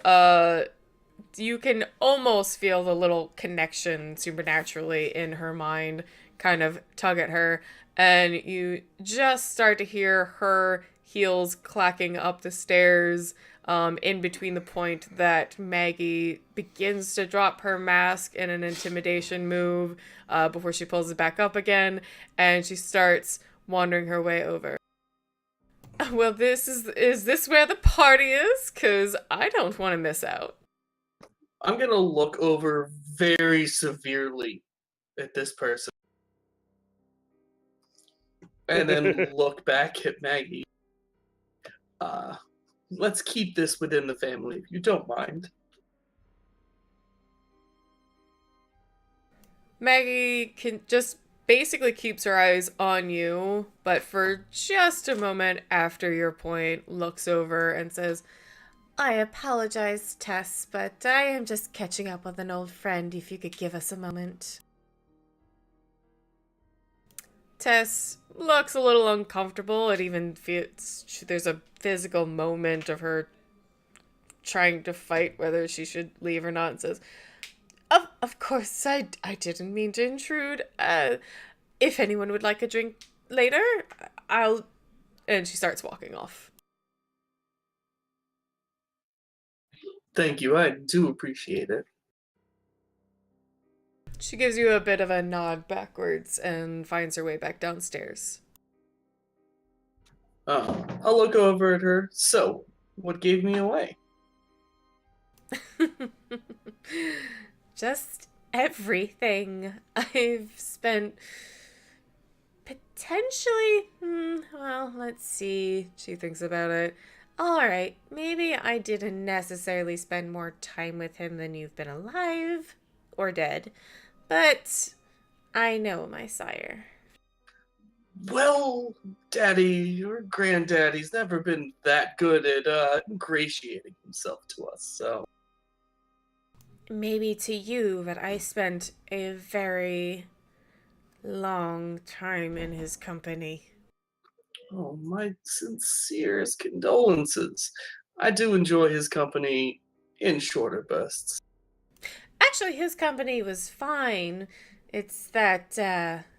Speaker 1: you can almost feel the little connection supernaturally in her mind kind of tug at her, and you just start to hear her heels clacking up the stairs, in between the point that Maggie begins to drop her mask in an intimidation move, before she pulls it back up again, and she starts wandering her way over. "Well, is this where the party is? 'Cause I don't want to miss out."
Speaker 5: I'm gonna look over very severely at this person. And then look back at Maggie. let's keep this within the family, if you don't mind.
Speaker 1: Maggie can just basically keeps her eyes on you, but for just a moment after your point, looks over and says, I apologize, Tess, but I am just catching up with an old friend. If you could give us a moment. Tess looks a little uncomfortable. It even feels there's a physical moment of her trying to fight whether she should leave or not, and says, Of course, I didn't mean to intrude. If anyone would like a drink later, I'll... And she starts walking off.
Speaker 5: Thank you, I do appreciate it.
Speaker 1: She gives you a bit of a nod backwards and finds her way back downstairs.
Speaker 5: I'll look over at her. So, what gave me away?
Speaker 1: Just everything. I've spent potentially, well, let's see. She thinks about it. All right, maybe I didn't necessarily spend more time with him than you've been alive or dead, but I know my sire.
Speaker 5: Well, Daddy, your granddaddy's never been that good at ingratiating himself to us, so...
Speaker 1: Maybe to you, but I spent a very long time in his company.
Speaker 5: Oh, my sincerest condolences. I do enjoy his company in shorter bursts.
Speaker 1: Actually, his company was fine. It's that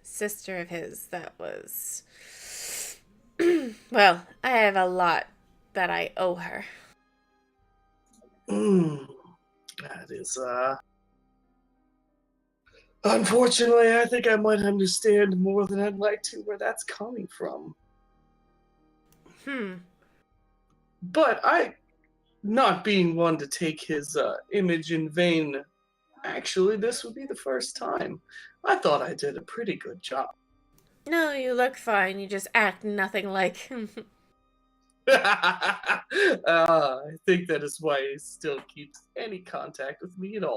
Speaker 1: sister of his that was... Well, I have a lot that I owe her.
Speaker 5: That is, unfortunately, I think I might understand more than I'd like to where that's coming from. But not being one to take his image in vain, actually, this would be the first time. I thought I did a pretty good job.
Speaker 1: No, you look fine. You just act nothing like...
Speaker 5: I think that is why he still keeps any contact with me at all.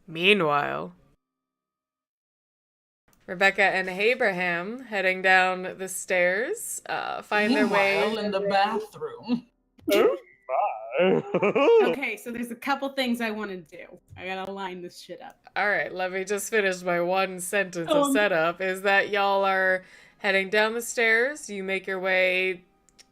Speaker 1: Meanwhile, Rebecca and Abraham, heading down the stairs, find their way...
Speaker 6: in the bathroom.
Speaker 4: Okay, so there's a couple things I want to do. I gotta line this shit up.
Speaker 1: All right, let me just finish my one sentence of setup, is that y'all are heading down the stairs. You make your way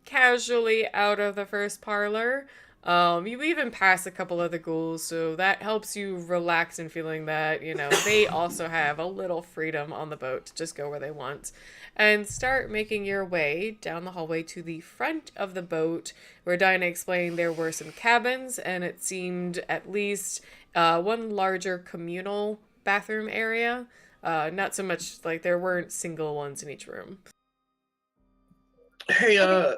Speaker 1: casually out of the first parlor. You even pass a couple of the ghouls, so that helps you relax in feeling that, you know, they also have a little freedom on the boat to just go where they want. And start making your way down the hallway to the front of the boat, where Dinah explained there were some cabins, and it seemed at least one larger communal bathroom area. Not so much, like, there weren't single ones in each room.
Speaker 5: Hey,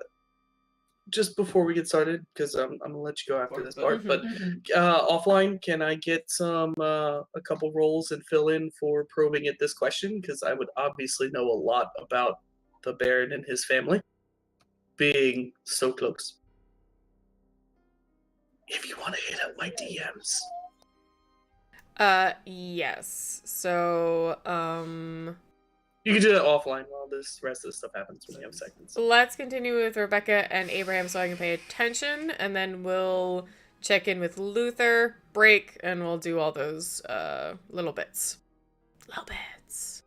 Speaker 5: just before we get started, because I'm gonna let you go after this part, but offline, can I get some a couple rolls and fill in for probing at this question? Because I would obviously know a lot about the Baron and his family, being so close. If you want to hit up my DMs.
Speaker 1: Yes. So,
Speaker 5: You can do that offline while this rest of the stuff happens when you have seconds.
Speaker 1: let's continue with Rebecca and Abraham so I can pay attention, and then we'll check in with Luther, break, and we'll do all those little bits. Little bits.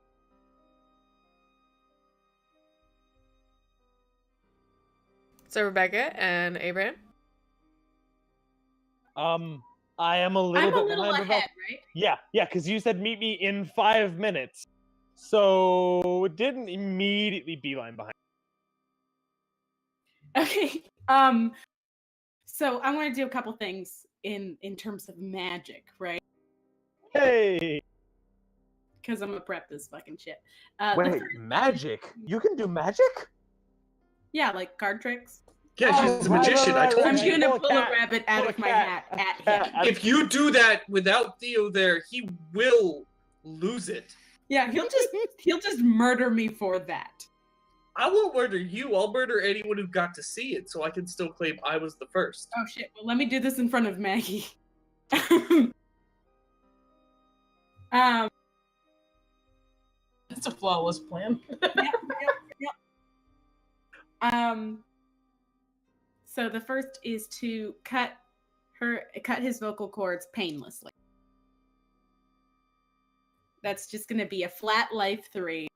Speaker 1: So Rebecca and Abraham?
Speaker 3: I am a little
Speaker 4: I'm a
Speaker 3: bit
Speaker 4: little
Speaker 3: behind
Speaker 4: ahead, right?
Speaker 3: Yeah, because you said meet me in 5 minutes. So it didn't immediately beeline behind.
Speaker 4: Okay. So I want to do a couple things in terms of magic, right?
Speaker 3: Hey!
Speaker 4: Because I'm gonna prep this fucking shit.
Speaker 3: Wait, magic? You can do magic?
Speaker 4: Yeah, like card tricks.
Speaker 5: Yeah, she's a magician, I told
Speaker 4: I'm
Speaker 5: you.
Speaker 4: gonna pull a rabbit out of my hat at him.
Speaker 5: If you do that without Theo there, he will lose it.
Speaker 4: Yeah, he'll just murder me for that.
Speaker 5: I won't murder you. I'll murder anyone who got to see it, so I can still claim I was the first.
Speaker 4: Oh shit! Well, let me do this in front of Maggie.
Speaker 6: That's a flawless plan.
Speaker 4: Yep. So the first is to cut his vocal cords painlessly. That's just going to be a flat life 3.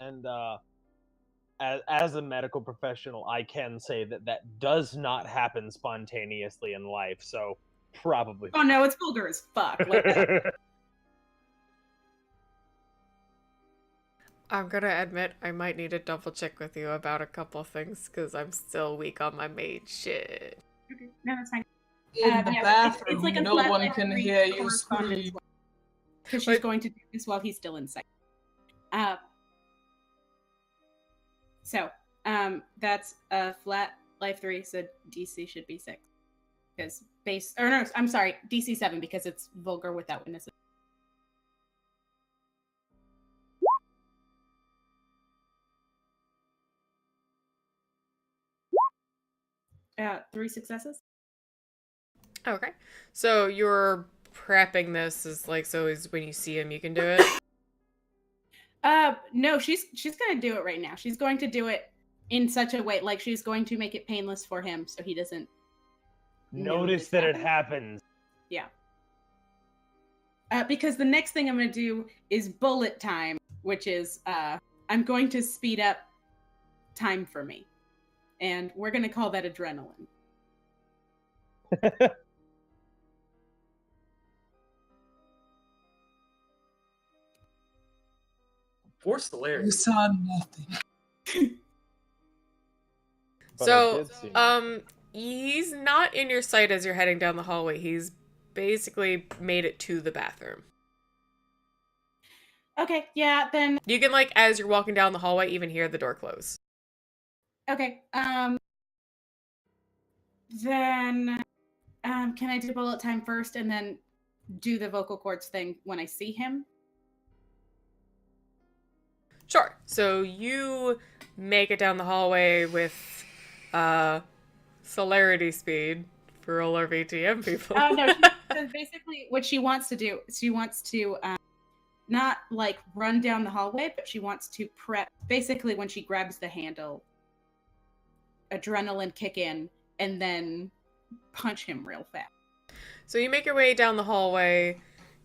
Speaker 3: And as a medical professional, I can say that that does not happen spontaneously in life. So probably.
Speaker 4: Oh no, it's vulgar as fuck. Like,
Speaker 1: I'm gonna admit I might need to double check with you about a couple things because I'm still weak on my mage shit.
Speaker 4: okay, no, that's fine.
Speaker 6: In the
Speaker 4: Yeah,
Speaker 6: bathroom,
Speaker 4: it's like a
Speaker 6: no
Speaker 4: flat
Speaker 6: one
Speaker 4: life
Speaker 6: can
Speaker 4: 3
Speaker 6: hear you
Speaker 4: correspondence
Speaker 6: scream.
Speaker 4: one. Because she's
Speaker 1: Wait.
Speaker 4: going to do this while he's still in sight. So, that's a flat life 3, so DC should be 6. Because I'm sorry, DC 7 because it's vulgar without witnesses. Three successes.
Speaker 1: Okay. So you're prepping this is like so is when you see him you can do it?
Speaker 4: No, she's gonna do it right now. She's going to do it in such a way, like she's going to make it painless for him so he doesn't
Speaker 3: Notice that it happens.
Speaker 4: Yeah. Because the next thing I'm gonna do is bullet time, which is I'm going to speed up time for me. And we're gonna call that adrenaline.
Speaker 5: Forced
Speaker 6: You
Speaker 5: hilarious.
Speaker 6: saw nothing.
Speaker 3: But I
Speaker 1: So,
Speaker 3: did see
Speaker 1: he's not in your sight as you're heading down the hallway. He's basically made it to the bathroom.
Speaker 4: Okay, yeah, then
Speaker 1: You can like as you're walking down the hallway even hear the door close.
Speaker 4: okay. Then can I do bullet time first and then do the vocal cords thing when I see him?
Speaker 1: Sure. So you make it down the hallway with celerity speed for all our VTM people.
Speaker 4: Oh no, so basically what she wants to do, she wants to not like run down the hallway, but she wants to prep. Basically, when she grabs the handle, adrenaline kick in, and then punch him real fast.
Speaker 1: So you make your way down the hallway.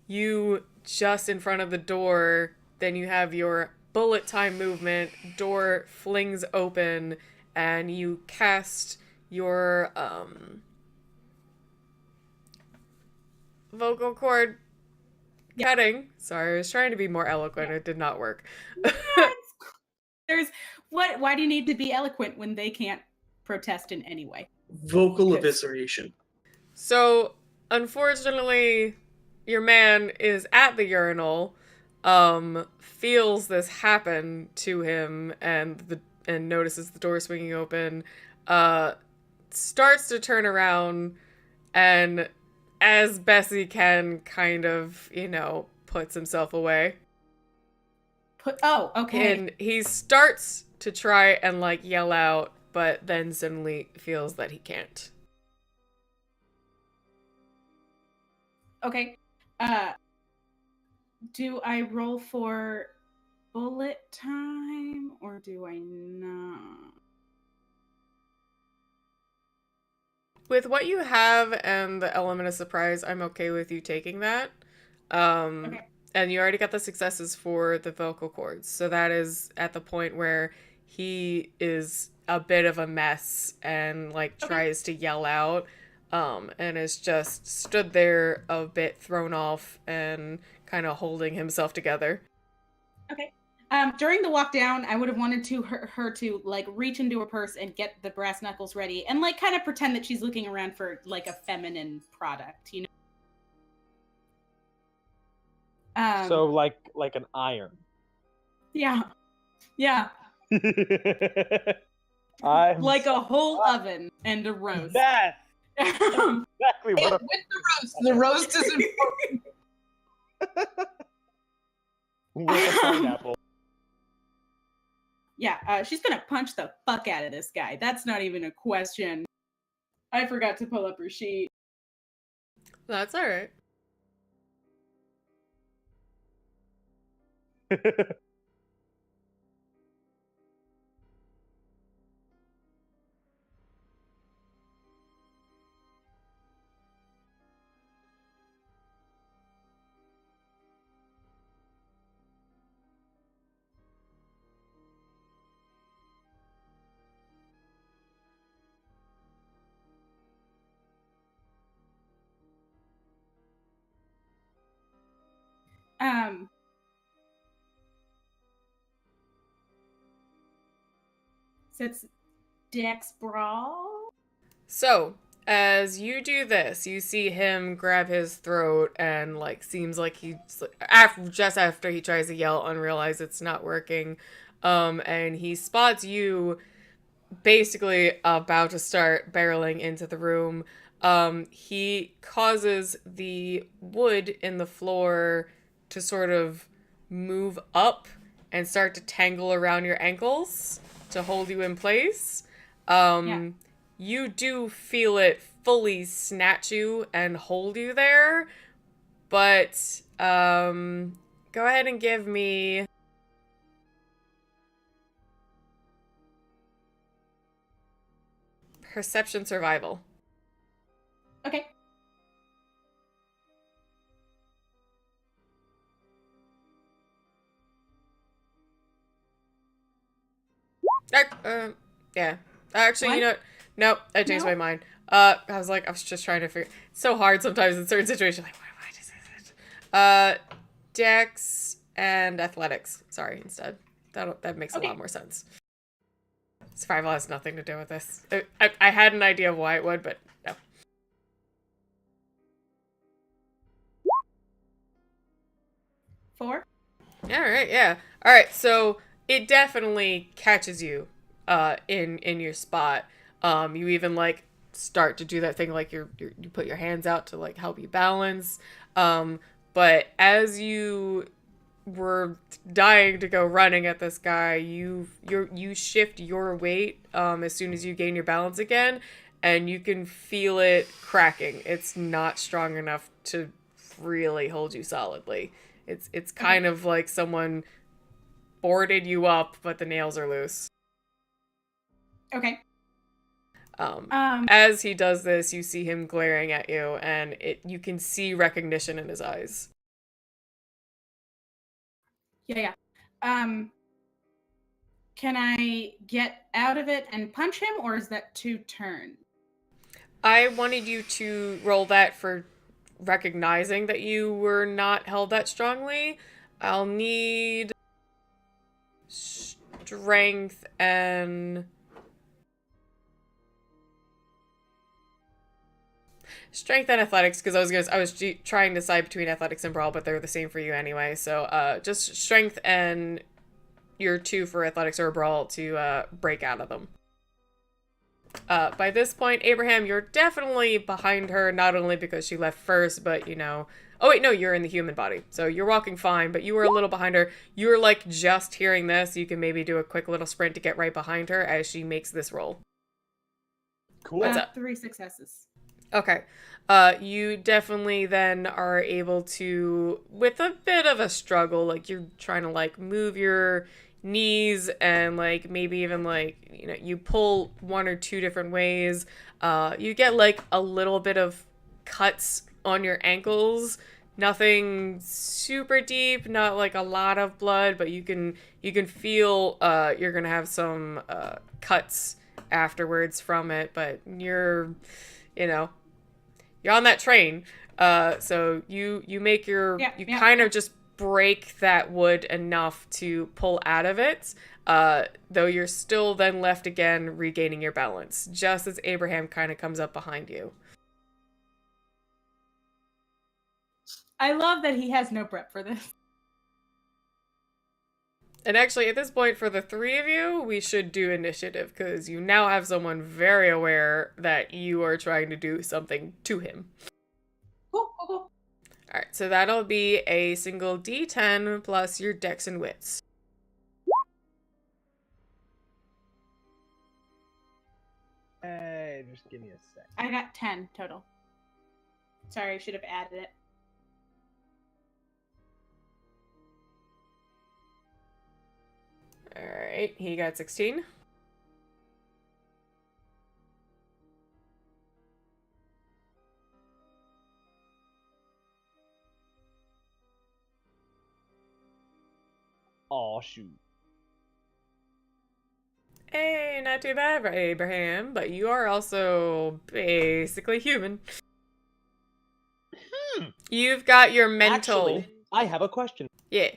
Speaker 1: You just in front of the door. Then you have your bullet time movement. Door flings open, and you cast your vocal cord cutting. Sorry, I was trying to be more eloquent. It did not work.
Speaker 4: There's what? Why do you need to be eloquent when they can't protest in any way?
Speaker 5: Vocal evisceration.
Speaker 1: So, unfortunately, your man is at the urinal, feels this happen to him, and notices the door swinging open, starts to turn around, and as best he can, kind of, puts himself away.
Speaker 4: Oh, okay.
Speaker 1: And he starts to try and, yell out, but then suddenly feels that he can't.
Speaker 4: Okay. Do I roll for bullet time or do I not?
Speaker 1: With what you have and the element of surprise, I'm okay with you taking that.
Speaker 4: Okay.
Speaker 1: And you already got the successes for the vocal cords. So that is at the point where he is a bit of a mess and tries to yell out. And is just stood there a bit thrown off and kind of holding himself together.
Speaker 4: Okay. During the walk down, I would have wanted her to reach into her purse and get the brass knuckles ready and kind of pretend that she's looking around for a feminine product, you know?
Speaker 3: so like an iron.
Speaker 4: Yeah. Yeah.
Speaker 3: I'm
Speaker 4: Like a whole oven and a roast.
Speaker 3: That exactly
Speaker 6: With
Speaker 3: what
Speaker 6: the roast. The roast is important.
Speaker 3: with a pineapple.
Speaker 4: Yeah, she's gonna punch the fuck out of this guy. That's not even a question. I forgot to pull up her sheet.
Speaker 1: That's all right.
Speaker 4: So it's Dex Brawl.
Speaker 1: So, as you do this, you see him grab his throat and, like, seems like he's, just after he tries to yell and realize it's not working, and he spots you basically about to start barreling into the room. He causes the wood in the floor to sort of move up and start to tangle around your ankles to hold you in place.
Speaker 4: Yeah.
Speaker 1: You do feel it fully snatch you and hold you there, but go ahead and give me perception survival.
Speaker 4: Okay.
Speaker 1: Yeah. Actually, you know, nope, I changed
Speaker 4: No?
Speaker 1: my mind. I was just trying to figure. It's so hard sometimes in certain situations. Like, why just is it? Dex and athletics. Sorry, instead. That makes a lot more sense. Survival has nothing to do with this. I had an idea of why it would, but no.
Speaker 4: Four.
Speaker 1: All right, yeah. All right, so it definitely catches you in your spot. You even like start to do that thing like you put your hands out to like help you balance. But as you were dying to go running at this guy, you shift your weight as soon as you gain your balance again, and you can feel it cracking. It's not strong enough to really hold you solidly. It's kind of like someone boarded you up, but the nails are loose.
Speaker 4: Okay.
Speaker 1: As he does this, you see him glaring at you, and you can see recognition in his eyes.
Speaker 4: Yeah. Can I get out of it and punch him, or is that 2 turns?
Speaker 1: I wanted you to roll that for recognizing that you were not held that strongly. I'll need strength and athletics, because I was trying to decide between athletics and brawl, but they're the same for you anyway. So just strength and your 2 for athletics or brawl to break out of them. By this point, Abraham, you're definitely behind her, not only because she left first, but, you know... Oh, wait, no, you're in the human body. So you're walking fine, but you were a little behind her. You were, like, just hearing this. You can maybe do a quick little sprint to get right behind her as she makes this roll.
Speaker 3: Cool.
Speaker 1: What's up?
Speaker 4: 3 successes.
Speaker 1: Okay. You definitely then are able to, with a bit of a struggle, like, you're trying to, like, move your knees and like maybe even like, you know, you pull 1 or 2 different ways. You get like a little bit of cuts on your ankles, nothing super deep, not like a lot of blood, but you can feel you're gonna have some cuts afterwards from it, but you're on that train. So you make your kind of just break that wood enough to pull out of it, though you're still then left again regaining your balance, just as Abraham kind of comes up behind you.
Speaker 4: I love that he has no prep for this.
Speaker 1: And actually, at this point, for the three of you, we should do initiative, because you now have someone very aware that you are trying to do something to him.
Speaker 4: Cool, cool, cool.
Speaker 1: Alright, so that'll be a single d10 plus your dex and wits.
Speaker 3: Hey, just give me a sec.
Speaker 4: I got 10 total. Sorry, I should have added it.
Speaker 1: Alright, he got 16.
Speaker 3: Aw, shoot.
Speaker 1: Hey, not too bad, Abraham, but you are also basically human. You've got your mental.
Speaker 3: Actually, I have a question.
Speaker 1: Yeah.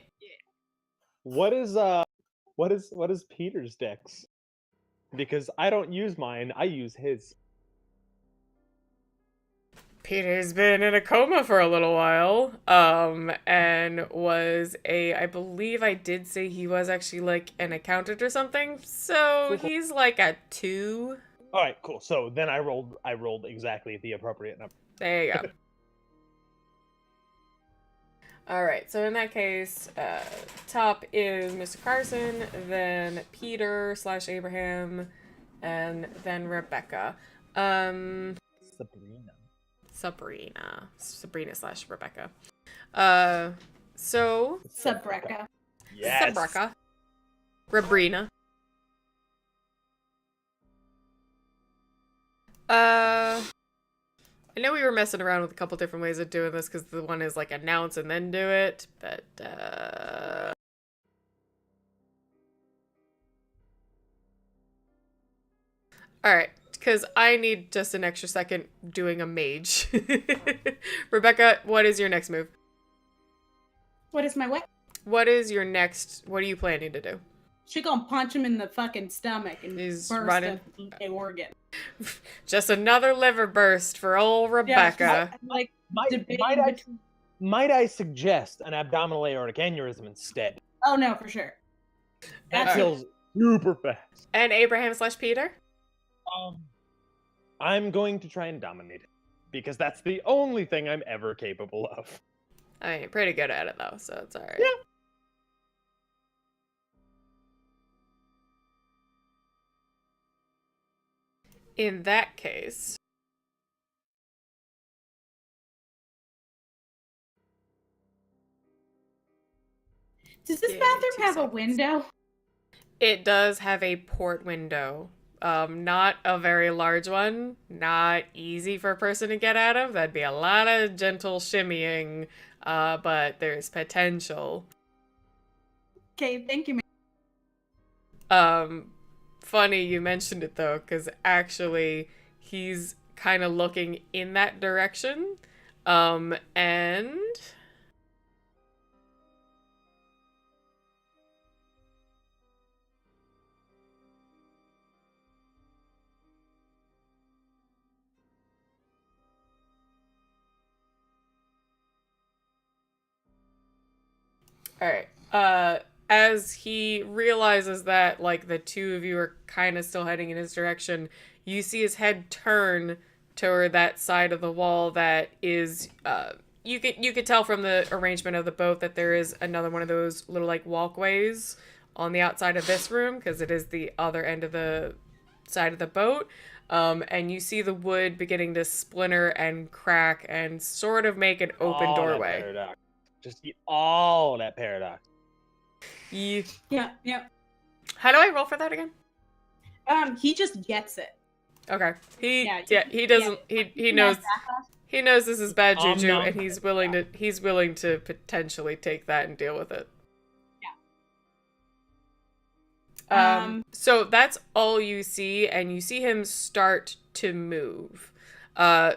Speaker 3: What is Peter's dex? Because I don't use mine, I use his.
Speaker 1: Peter's been in a coma for a little while, and was I believe I did say he was actually, like, an accountant or something, so
Speaker 3: Cool.
Speaker 1: he's, like, a 2.
Speaker 3: Alright, cool. So then I rolled exactly the appropriate number.
Speaker 1: There you go. Alright, so in that case, top is Mr. Carson, then Peter / Abraham, and then Rebecca. Sabrina / Rebecca. So
Speaker 4: Subreka.
Speaker 3: Yes.
Speaker 1: Sabrina. Rebrina. I know we were messing around with a couple different ways of doing this, because the one is like announce and then do it, but alright, because I need just an extra second doing a mage. Rebecca, what is your next move?
Speaker 4: What is my what?
Speaker 1: What is your next, what are you planning to do?
Speaker 4: She gonna punch him in the fucking stomach and
Speaker 1: He's
Speaker 4: burst
Speaker 1: running.
Speaker 4: an organ.
Speaker 1: Just another liver burst for old Rebecca.
Speaker 4: Yeah, like
Speaker 3: Might I suggest an abdominal aortic aneurysm instead?
Speaker 4: oh no, for sure.
Speaker 3: That
Speaker 1: Alright.
Speaker 3: feels super fast.
Speaker 1: And Abraham / Peter?
Speaker 3: I'm going to try and dominate it, because that's the only thing I'm ever capable of.
Speaker 1: I mean, pretty good at it though, so it's alright.
Speaker 3: Yeah.
Speaker 1: In that case,
Speaker 4: Does this
Speaker 1: Yeah,
Speaker 4: bathroom
Speaker 1: 2
Speaker 4: have a
Speaker 1: seconds.
Speaker 4: window?
Speaker 1: it does have a port window. Not a very large one, not easy for a person to get out of. That'd be a lot of gentle shimmying, but there's potential.
Speaker 4: Okay, thank you,
Speaker 1: Funny you mentioned it though, because actually he's kind of looking in that direction, and alright, as he realizes that, like, the two of you are kind of still heading in his direction, you see his head turn toward that side of the wall that is, you could tell from the arrangement of the boat that there is another one of those little, like, walkways on the outside of this room, because it is the other end of the side of the boat. And you see the wood beginning to splinter and crack and sort of make an open
Speaker 3: All that
Speaker 1: doorway.
Speaker 3: paradox. Just eat all that paradox.
Speaker 1: You,
Speaker 4: Yeah.
Speaker 1: how do I roll for that again?
Speaker 4: He just gets it.
Speaker 1: Okay. He
Speaker 4: Yeah,
Speaker 1: he doesn't he knows this is bad juju,
Speaker 3: nom.
Speaker 1: and he's willing to potentially take that and deal with it. So that's all you see, and you see him start to move.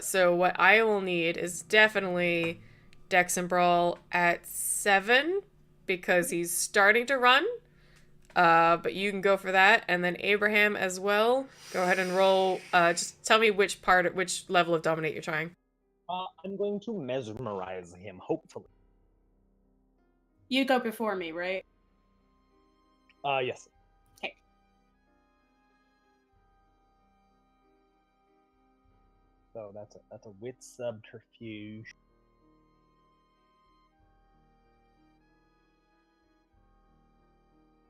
Speaker 1: So what I will need is definitely Dex and Brawl at 7, because he's starting to run. But you can go for that, and then Abraham as well. Go ahead and roll. Just tell me which level of dominate you're trying.
Speaker 3: I'm going to mesmerize him, hopefully.
Speaker 4: You go before me, right?
Speaker 3: Yes.
Speaker 4: Okay.
Speaker 3: So that's a wit subterfuge.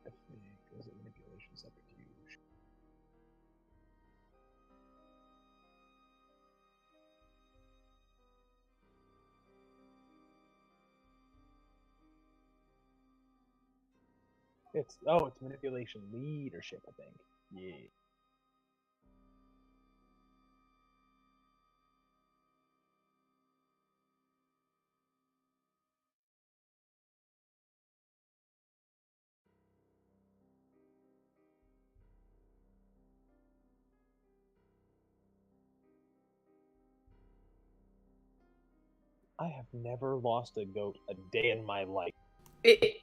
Speaker 3: I think it was a manipulation subterfuge. It's manipulation leadership, I think. Yeah. I have never lost a goat a day in my life.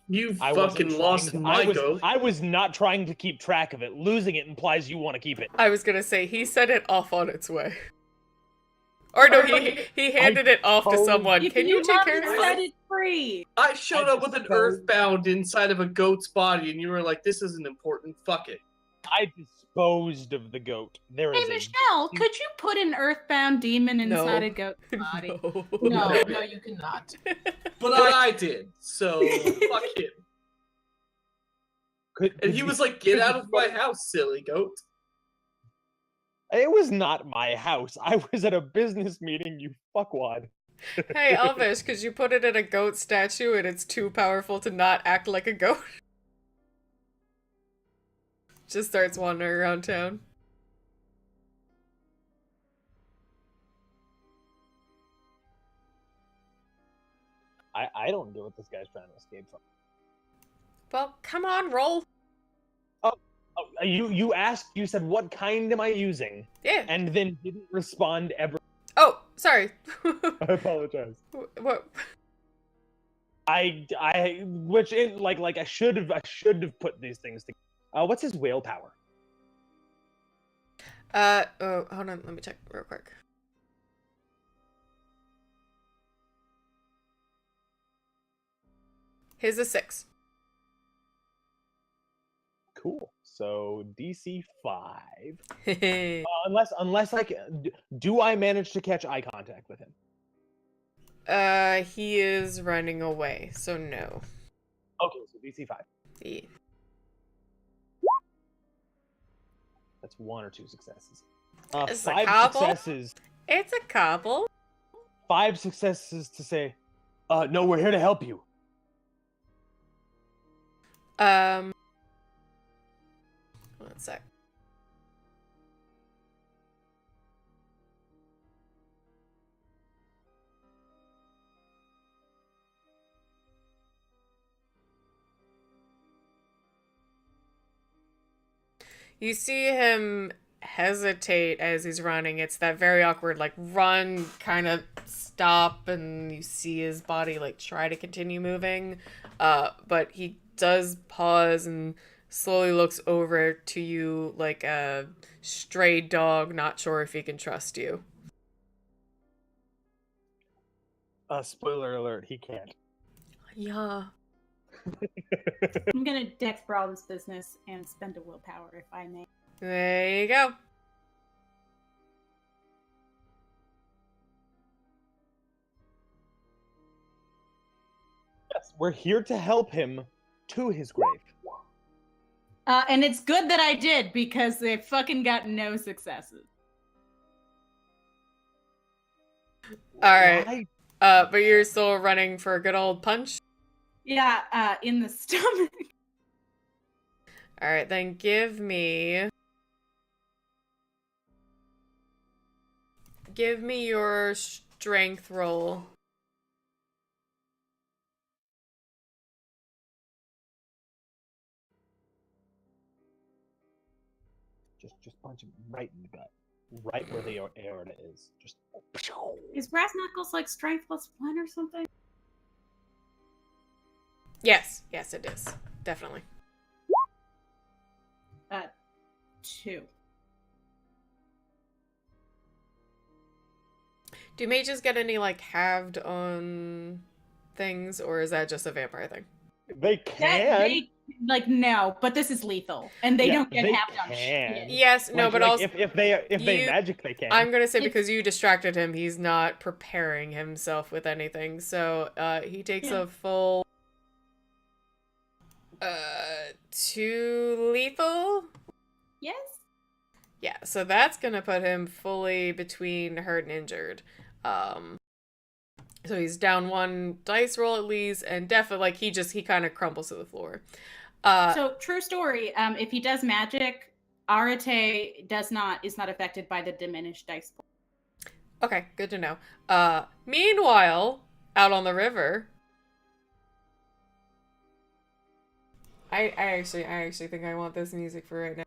Speaker 5: You
Speaker 3: I wasn't
Speaker 5: fucking lost
Speaker 3: trying to-
Speaker 5: my goat.
Speaker 3: I was not trying to keep track of it. Losing it implies you want to keep it.
Speaker 1: I was gonna say, he sent it off on its way. Or no, he handed it off to someone.
Speaker 4: If
Speaker 1: Can you take care of
Speaker 4: wanted
Speaker 1: this?
Speaker 4: set it free.
Speaker 5: I showed
Speaker 3: I
Speaker 5: up with an
Speaker 3: just
Speaker 5: earthbound inside of a goat's body, and you were like, "This isn't important. Fuck it."
Speaker 3: I disposed of the goat. There
Speaker 4: Hey
Speaker 3: is a
Speaker 4: Michelle, could you put an earthbound demon
Speaker 1: No.
Speaker 4: inside a goat's body?
Speaker 1: No.
Speaker 6: No, you cannot.
Speaker 5: But I did, so fuck him. And he was like, "Get out of my house, silly goat."
Speaker 3: It was not my house. I was at a business meeting, you fuckwad.
Speaker 1: Hey, Elvish, could you put it in a goat statue and it's too powerful to not act like a goat? Just starts wandering around town.
Speaker 3: I don't get what this guy's trying to escape from.
Speaker 1: Well, come on, roll.
Speaker 3: You asked, you said, what kind am I using?
Speaker 1: Yeah.
Speaker 3: And then didn't respond ever.
Speaker 1: Oh, sorry.
Speaker 3: I apologize.
Speaker 1: What?
Speaker 3: I should have put these things together. What's his whale power?
Speaker 1: Oh, hold on, let me check real quick. His is 6.
Speaker 3: Cool. So DC 5.
Speaker 1: Okay,
Speaker 3: Unless I can, do I manage to catch eye contact with him?
Speaker 1: he is running away, so no.
Speaker 3: Okay, so DC 5.
Speaker 1: Yeah.
Speaker 3: That's 1 or 2 successes.
Speaker 1: It's a
Speaker 3: 5
Speaker 1: couple?
Speaker 3: successes.
Speaker 1: It's a couple.
Speaker 3: 5 successes to say, no, we're here to help you.
Speaker 1: One sec. You see him hesitate as he's running. It's that very awkward, like, run, kind of stop, and you see his body, like, try to continue moving. But he does pause and slowly looks over to you like a stray dog, not sure if he can trust you.
Speaker 3: Spoiler alert, he can't.
Speaker 1: Yeah.
Speaker 4: I'm gonna dex brawl this business and spend a willpower if I may.
Speaker 1: There you go.
Speaker 3: Yes, we're here to help him to his grave.
Speaker 4: And it's good that I did because they fucking got no successes.
Speaker 1: Alright.
Speaker 3: Why?
Speaker 1: But you're still running for a good old punch?
Speaker 4: Yeah, in the stomach.
Speaker 1: Alright, then give me your strength roll.
Speaker 3: Just punch him right in the gut. Right where the aorta is. Just.
Speaker 4: Is brass knuckles like strength +1 or something?
Speaker 1: Yes, it is. Definitely.
Speaker 4: 2.
Speaker 1: Do mages get any, like, halved on things, or is that just a vampire thing?
Speaker 3: They can.
Speaker 4: They Like, no, but this is lethal, and they
Speaker 3: Yeah,
Speaker 4: don't get
Speaker 3: they
Speaker 4: half on
Speaker 3: can.
Speaker 4: shit.
Speaker 1: Yes, no, but also
Speaker 3: if they
Speaker 1: you-
Speaker 3: magic, they can.
Speaker 1: I'm gonna say
Speaker 4: It's-
Speaker 1: because you distracted him, he's not preparing himself with anything. So he takes
Speaker 4: Yeah.
Speaker 1: a full 2 lethal.
Speaker 4: Yes.
Speaker 1: Yeah, so that's gonna put him fully between hurt and injured. So he's down 1 dice roll at least, and definitely like he kind of crumbles to the floor.
Speaker 4: So true story. If he does magic, Arate is not affected by the diminished dice pool.
Speaker 1: Okay, good to know. Meanwhile, out on the river, I actually think I want this music for right now.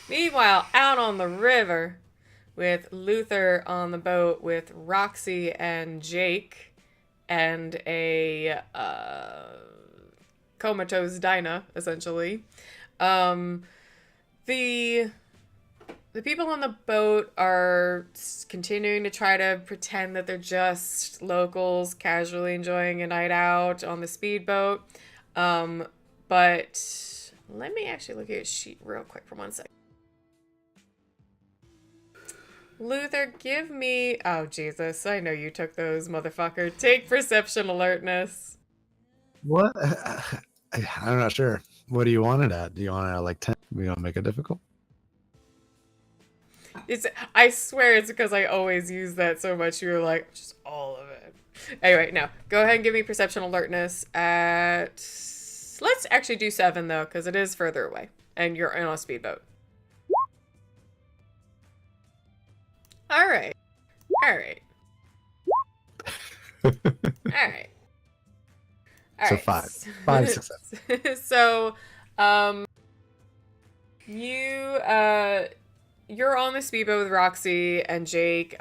Speaker 1: Meanwhile, out on the river, with Luther on the boat with Roxy and Jake, and a comatose Dinah, essentially. The people on the boat are continuing to try to pretend that they're just locals casually enjoying a night out on the speedboat. But let me actually look at your sheet real quick for 1 second. Luther, give me... Oh, Jesus. I know you took those, motherfucker. Take perception alertness.
Speaker 2: What? I'm not sure. What do you want it at? Do you want it at like 10? We don't make it difficult.
Speaker 1: I swear it's because I always use that so much. You're like, just all of it. Anyway, no. Go ahead and give me perception alertness at... Let's actually do 7, though, because it is further away. And you're on a speedboat. Alright. Alright. Alright.
Speaker 2: So 5. 5 success.
Speaker 1: So, you're on the speedboat with Roxy and Jake.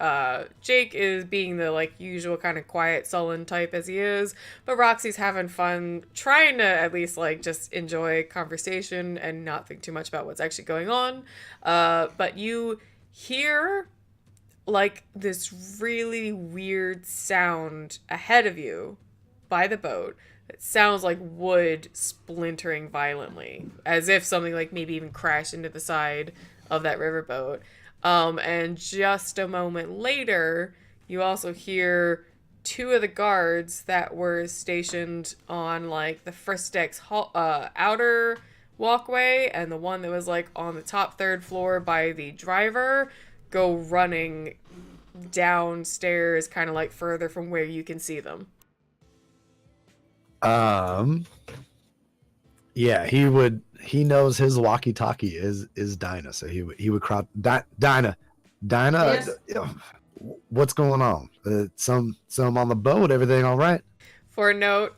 Speaker 1: Jake is being the like usual kind of quiet, sullen type as he is, but Roxy's having fun, trying to at least like just enjoy conversation and not think too much about what's actually going on. But you hear like this really weird sound ahead of you by the boat. It sounds like wood splintering violently, as if something like maybe even crashed into the side of that riverboat. And just a moment later, you also hear 2 of the guards that were stationed on like the first deck's outer walkway and the one that was like on the top 3rd floor by the driver go running downstairs, kind of like further from where you can see them.
Speaker 2: Yeah, he knows his walkie-talkie is Dinah, so he would crowd Dinah.
Speaker 6: Yes.
Speaker 2: What's going on? Some on the boat, everything all right?
Speaker 1: For a note,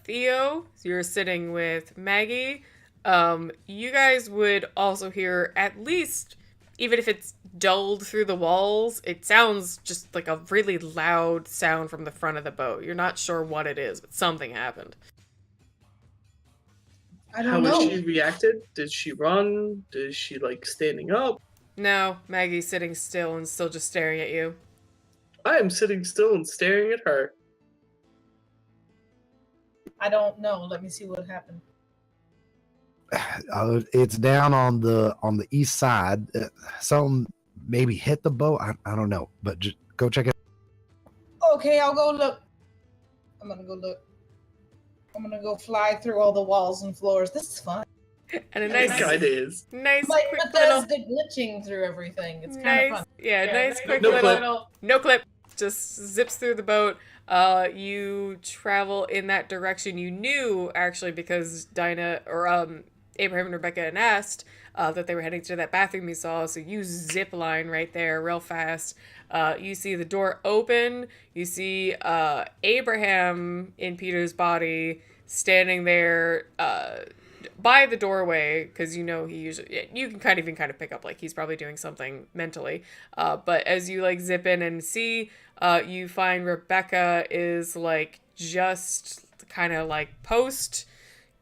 Speaker 1: Theo, you're sitting with Maggie. You guys would also hear at least, even if it's dulled through the walls, it sounds just like a really loud sound from the front of the boat. You're not sure what it is, but something happened.
Speaker 6: I
Speaker 5: How
Speaker 6: don't know.
Speaker 5: has she reacted? Did she run? Is she like standing up?
Speaker 1: No, Maggie's sitting still and still just staring at you.
Speaker 5: I am sitting still and staring at her.
Speaker 6: I don't know. Let me see what happened.
Speaker 2: It's down on the east side. Some maybe hit the boat. I don't know, but just go check it.
Speaker 6: Okay, I'll go look. I'm gonna go look. I'm gonna go fly through all the walls and floors. This is fun.
Speaker 1: And a
Speaker 5: It
Speaker 1: nice,
Speaker 5: kind of is.
Speaker 1: nice,
Speaker 6: Like
Speaker 1: quick little,
Speaker 6: Bethesda glitching through everything. It's kind
Speaker 1: nice,
Speaker 6: of fun.
Speaker 1: yeah, nice, quick
Speaker 5: No
Speaker 1: little,
Speaker 5: clip.
Speaker 1: no clip, just zips through the boat. You travel in that direction. You knew actually because Dinah or Abraham and Rebecca had asked that they were heading to that bathroom you saw. So you zip line right there, real fast. You see the door open. You see Abraham in Peter's body standing there by the doorway, because you know he usually, you can kind of pick up like he's probably doing something mentally. But as you like zip in and see, you find Rebecca is like just kind of like post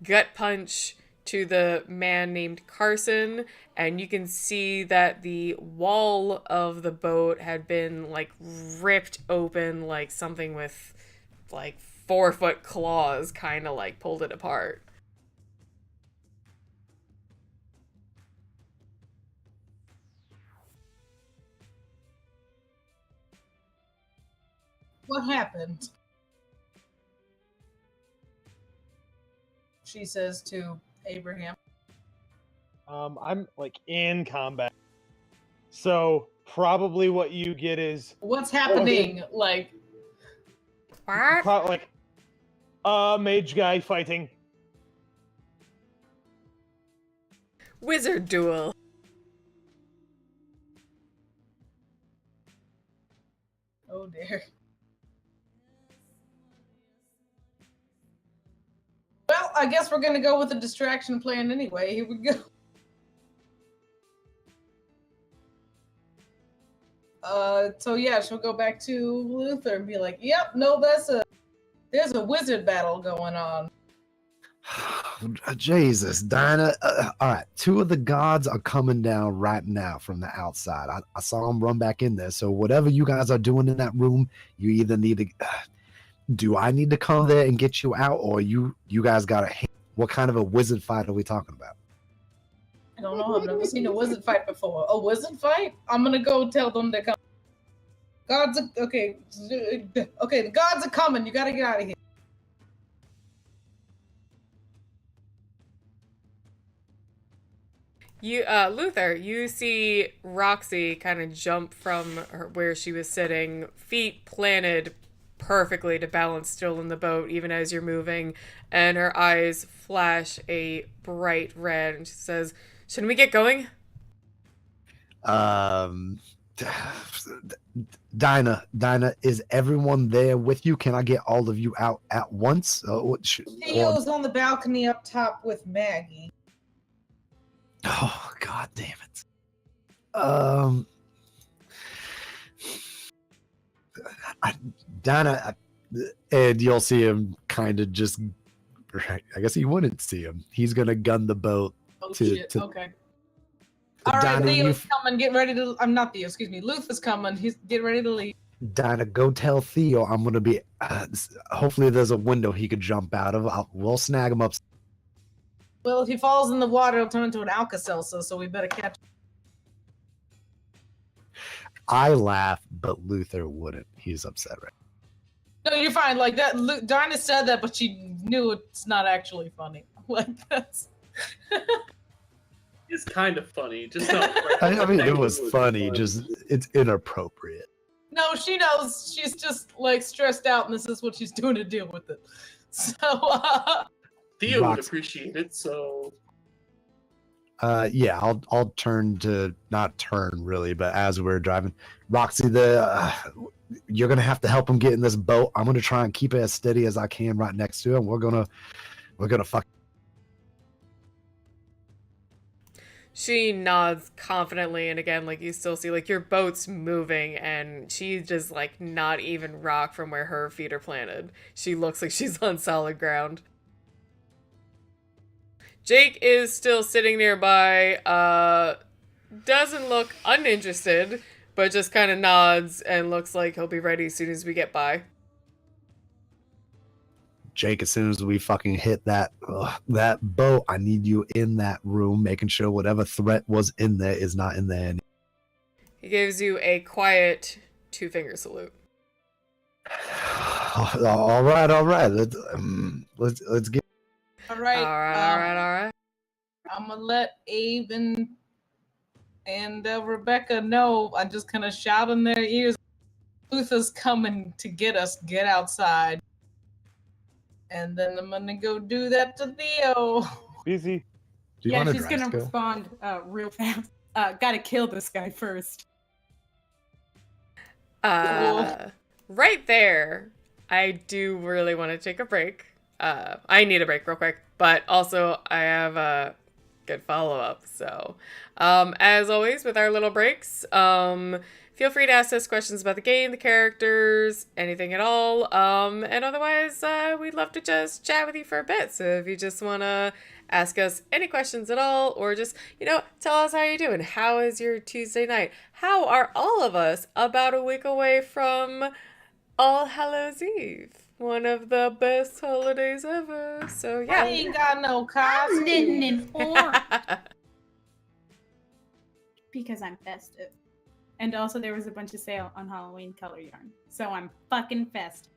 Speaker 1: gut punch to the man named Carson, and you can see that the wall of the boat had been like ripped open, like something with like 4-foot claws kind of like pulled it apart.
Speaker 6: What happened? She says to Abraham.
Speaker 3: I'm like in combat, so probably what you get is
Speaker 6: What's happening? Like,
Speaker 1: What?
Speaker 3: like mage guy fighting.
Speaker 1: Wizard duel.
Speaker 6: oh dear. Well, I guess we're gonna go with the distraction plan anyway. Here we go. So yeah, she'll go back to Luther and be like, "Yep, no, there's a wizard battle going on."
Speaker 2: Jesus, Dinah. All right, 2 of the gods are coming down right now from the outside. I saw them run back in there. So whatever you guys are doing in that room, you either need to. Do I need to come there and get you out, or you guys got to? What kind of a wizard fight are we talking about?
Speaker 6: I don't know. I've never seen a wizard fight before. A wizard fight? I'm gonna go tell them to come. Gods are okay. Okay, the gods are coming. You gotta get out of here.
Speaker 1: You, Luther, you see Roxy kind of jump from where she was sitting, feet planted perfectly to balance still in the boat, even as you're moving, and her eyes flash a bright red, and she says, "Shouldn't we get going?"
Speaker 2: Dinah, is everyone there with you? Can I get all of you out at once?
Speaker 6: Theo's on the balcony up top with Maggie.
Speaker 2: Oh, God damn it. Dinah, and you'll see him kind of just, I guess he wouldn't see him. He's going to gun the boat.
Speaker 6: Oh, shit. Okay. All right,
Speaker 2: Dinah,
Speaker 6: Theo's coming. Get ready to. I'm not Theo. Excuse me. Luther's coming. He's get ready to leave.
Speaker 2: Dinah, go tell Theo I'm going to be. Hopefully, there's a window he could jump out of. We'll snag him up.
Speaker 6: Well, if he falls in the water, he'll turn into an Alka-Seltzer, so we better catch him.
Speaker 2: I laugh, but Luther wouldn't. He's upset right
Speaker 6: No, you're fine. Like that. Dinah said that, but she knew it's not actually funny. Like that's.
Speaker 5: It's kind of funny, just not.
Speaker 2: I mean, it was funny. Just it's inappropriate.
Speaker 6: No, she knows. She's just like stressed out, and this is what she's doing to deal with it. So.
Speaker 5: Theo would
Speaker 2: Rox-
Speaker 5: appreciate it, so
Speaker 2: yeah, I'll turn to not turn really, but as we're driving, Roxy, you're gonna have to help him get in this boat. I'm gonna try and keep it as steady as I can right next to him. We're gonna fuck.
Speaker 1: She nods confidently, and again, like you still see like your boat's moving, and she's just like not even rock from where her feet are planted. She looks like she's on solid ground. Jake is still sitting nearby, doesn't look uninterested, but just kind of nods and looks like he'll be ready as soon as we get by.
Speaker 2: Jake, as soon as we fucking hit that boat, I need you in that room, making sure whatever threat was in there is not in there.
Speaker 1: He gives you a quiet 2-finger salute.
Speaker 2: All right. Let's get.
Speaker 6: All right.
Speaker 1: All right.
Speaker 6: I'm gonna let Abe and Rebecca know. I just kind of shout in their ears, "Luther's coming to get us. Get outside." And then I'm gonna go do that to Theo.
Speaker 3: Busy.
Speaker 2: Do you
Speaker 4: Yeah,
Speaker 2: want to
Speaker 4: she's gonna respond real fast. Gotta kill this guy first.
Speaker 1: Right there, I do really want to take a break. I need a break real quick, but also I have good follow-up. So, as always with our little breaks, feel free to ask us questions about the game, the characters, anything at all. And otherwise, we'd love to just chat with you for a bit. So if you just want to ask us any questions at all, or just, tell us how you're doing. How is your Tuesday night? How are all of us about a week away from All Hallows Eve? One of the best holidays ever. So yeah.
Speaker 6: I ain't got no
Speaker 4: I'm
Speaker 6: costume.
Speaker 4: knitting in orange because I'm festive. And also there was a bunch of sale on Halloween color yarn. So I'm fucking festive.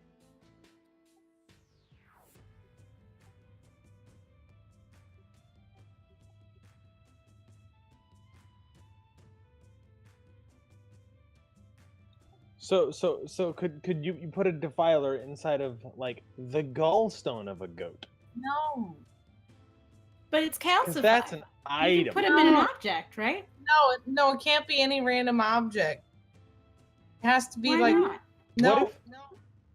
Speaker 3: So could you put a defiler inside of like the gallstone of a goat?
Speaker 6: No.
Speaker 4: But it's
Speaker 3: Because
Speaker 4: calcified.
Speaker 3: that's an
Speaker 4: You
Speaker 3: item.
Speaker 4: can put them in an object, right?
Speaker 6: No, it can't be any random object. It has to be
Speaker 4: Why
Speaker 6: like
Speaker 4: not?
Speaker 6: no.
Speaker 3: What if-
Speaker 6: no.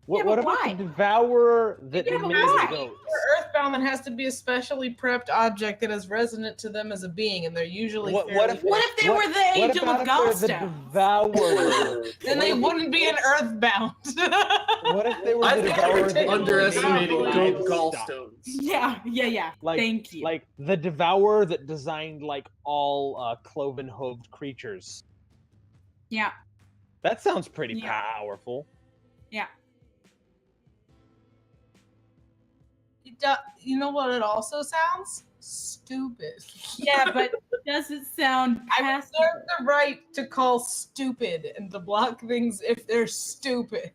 Speaker 3: What
Speaker 4: but
Speaker 3: about
Speaker 4: why?
Speaker 3: the devourer that
Speaker 4: Yeah, but
Speaker 3: made
Speaker 4: why?
Speaker 3: goats?
Speaker 6: For Earthbound, it has to be a specially prepped object that is resonant to them as a being, and they're usually
Speaker 3: What
Speaker 6: fairly
Speaker 3: if-
Speaker 6: big.
Speaker 4: What if they were the
Speaker 3: What
Speaker 4: angel
Speaker 3: about
Speaker 4: of
Speaker 3: if they're the
Speaker 4: gallstones?
Speaker 3: devourer?
Speaker 6: Then they wouldn't be in Earthbound.
Speaker 3: What if they were
Speaker 5: I
Speaker 3: the
Speaker 5: think
Speaker 3: devourer?
Speaker 5: you're
Speaker 3: that
Speaker 5: underestimating
Speaker 3: made
Speaker 5: goat
Speaker 3: livestock?
Speaker 5: gallstones.
Speaker 4: Yeah.
Speaker 3: Like,
Speaker 4: Thank you.
Speaker 3: Like the devourer that designed like all cloven-hooved creatures.
Speaker 4: Yeah.
Speaker 3: That sounds pretty
Speaker 4: Yeah.
Speaker 3: powerful.
Speaker 6: You know what it also sounds? Stupid.
Speaker 4: Yeah, but does it sound
Speaker 6: I
Speaker 4: past?
Speaker 6: reserve the right to call stupid and to block things if they're stupid.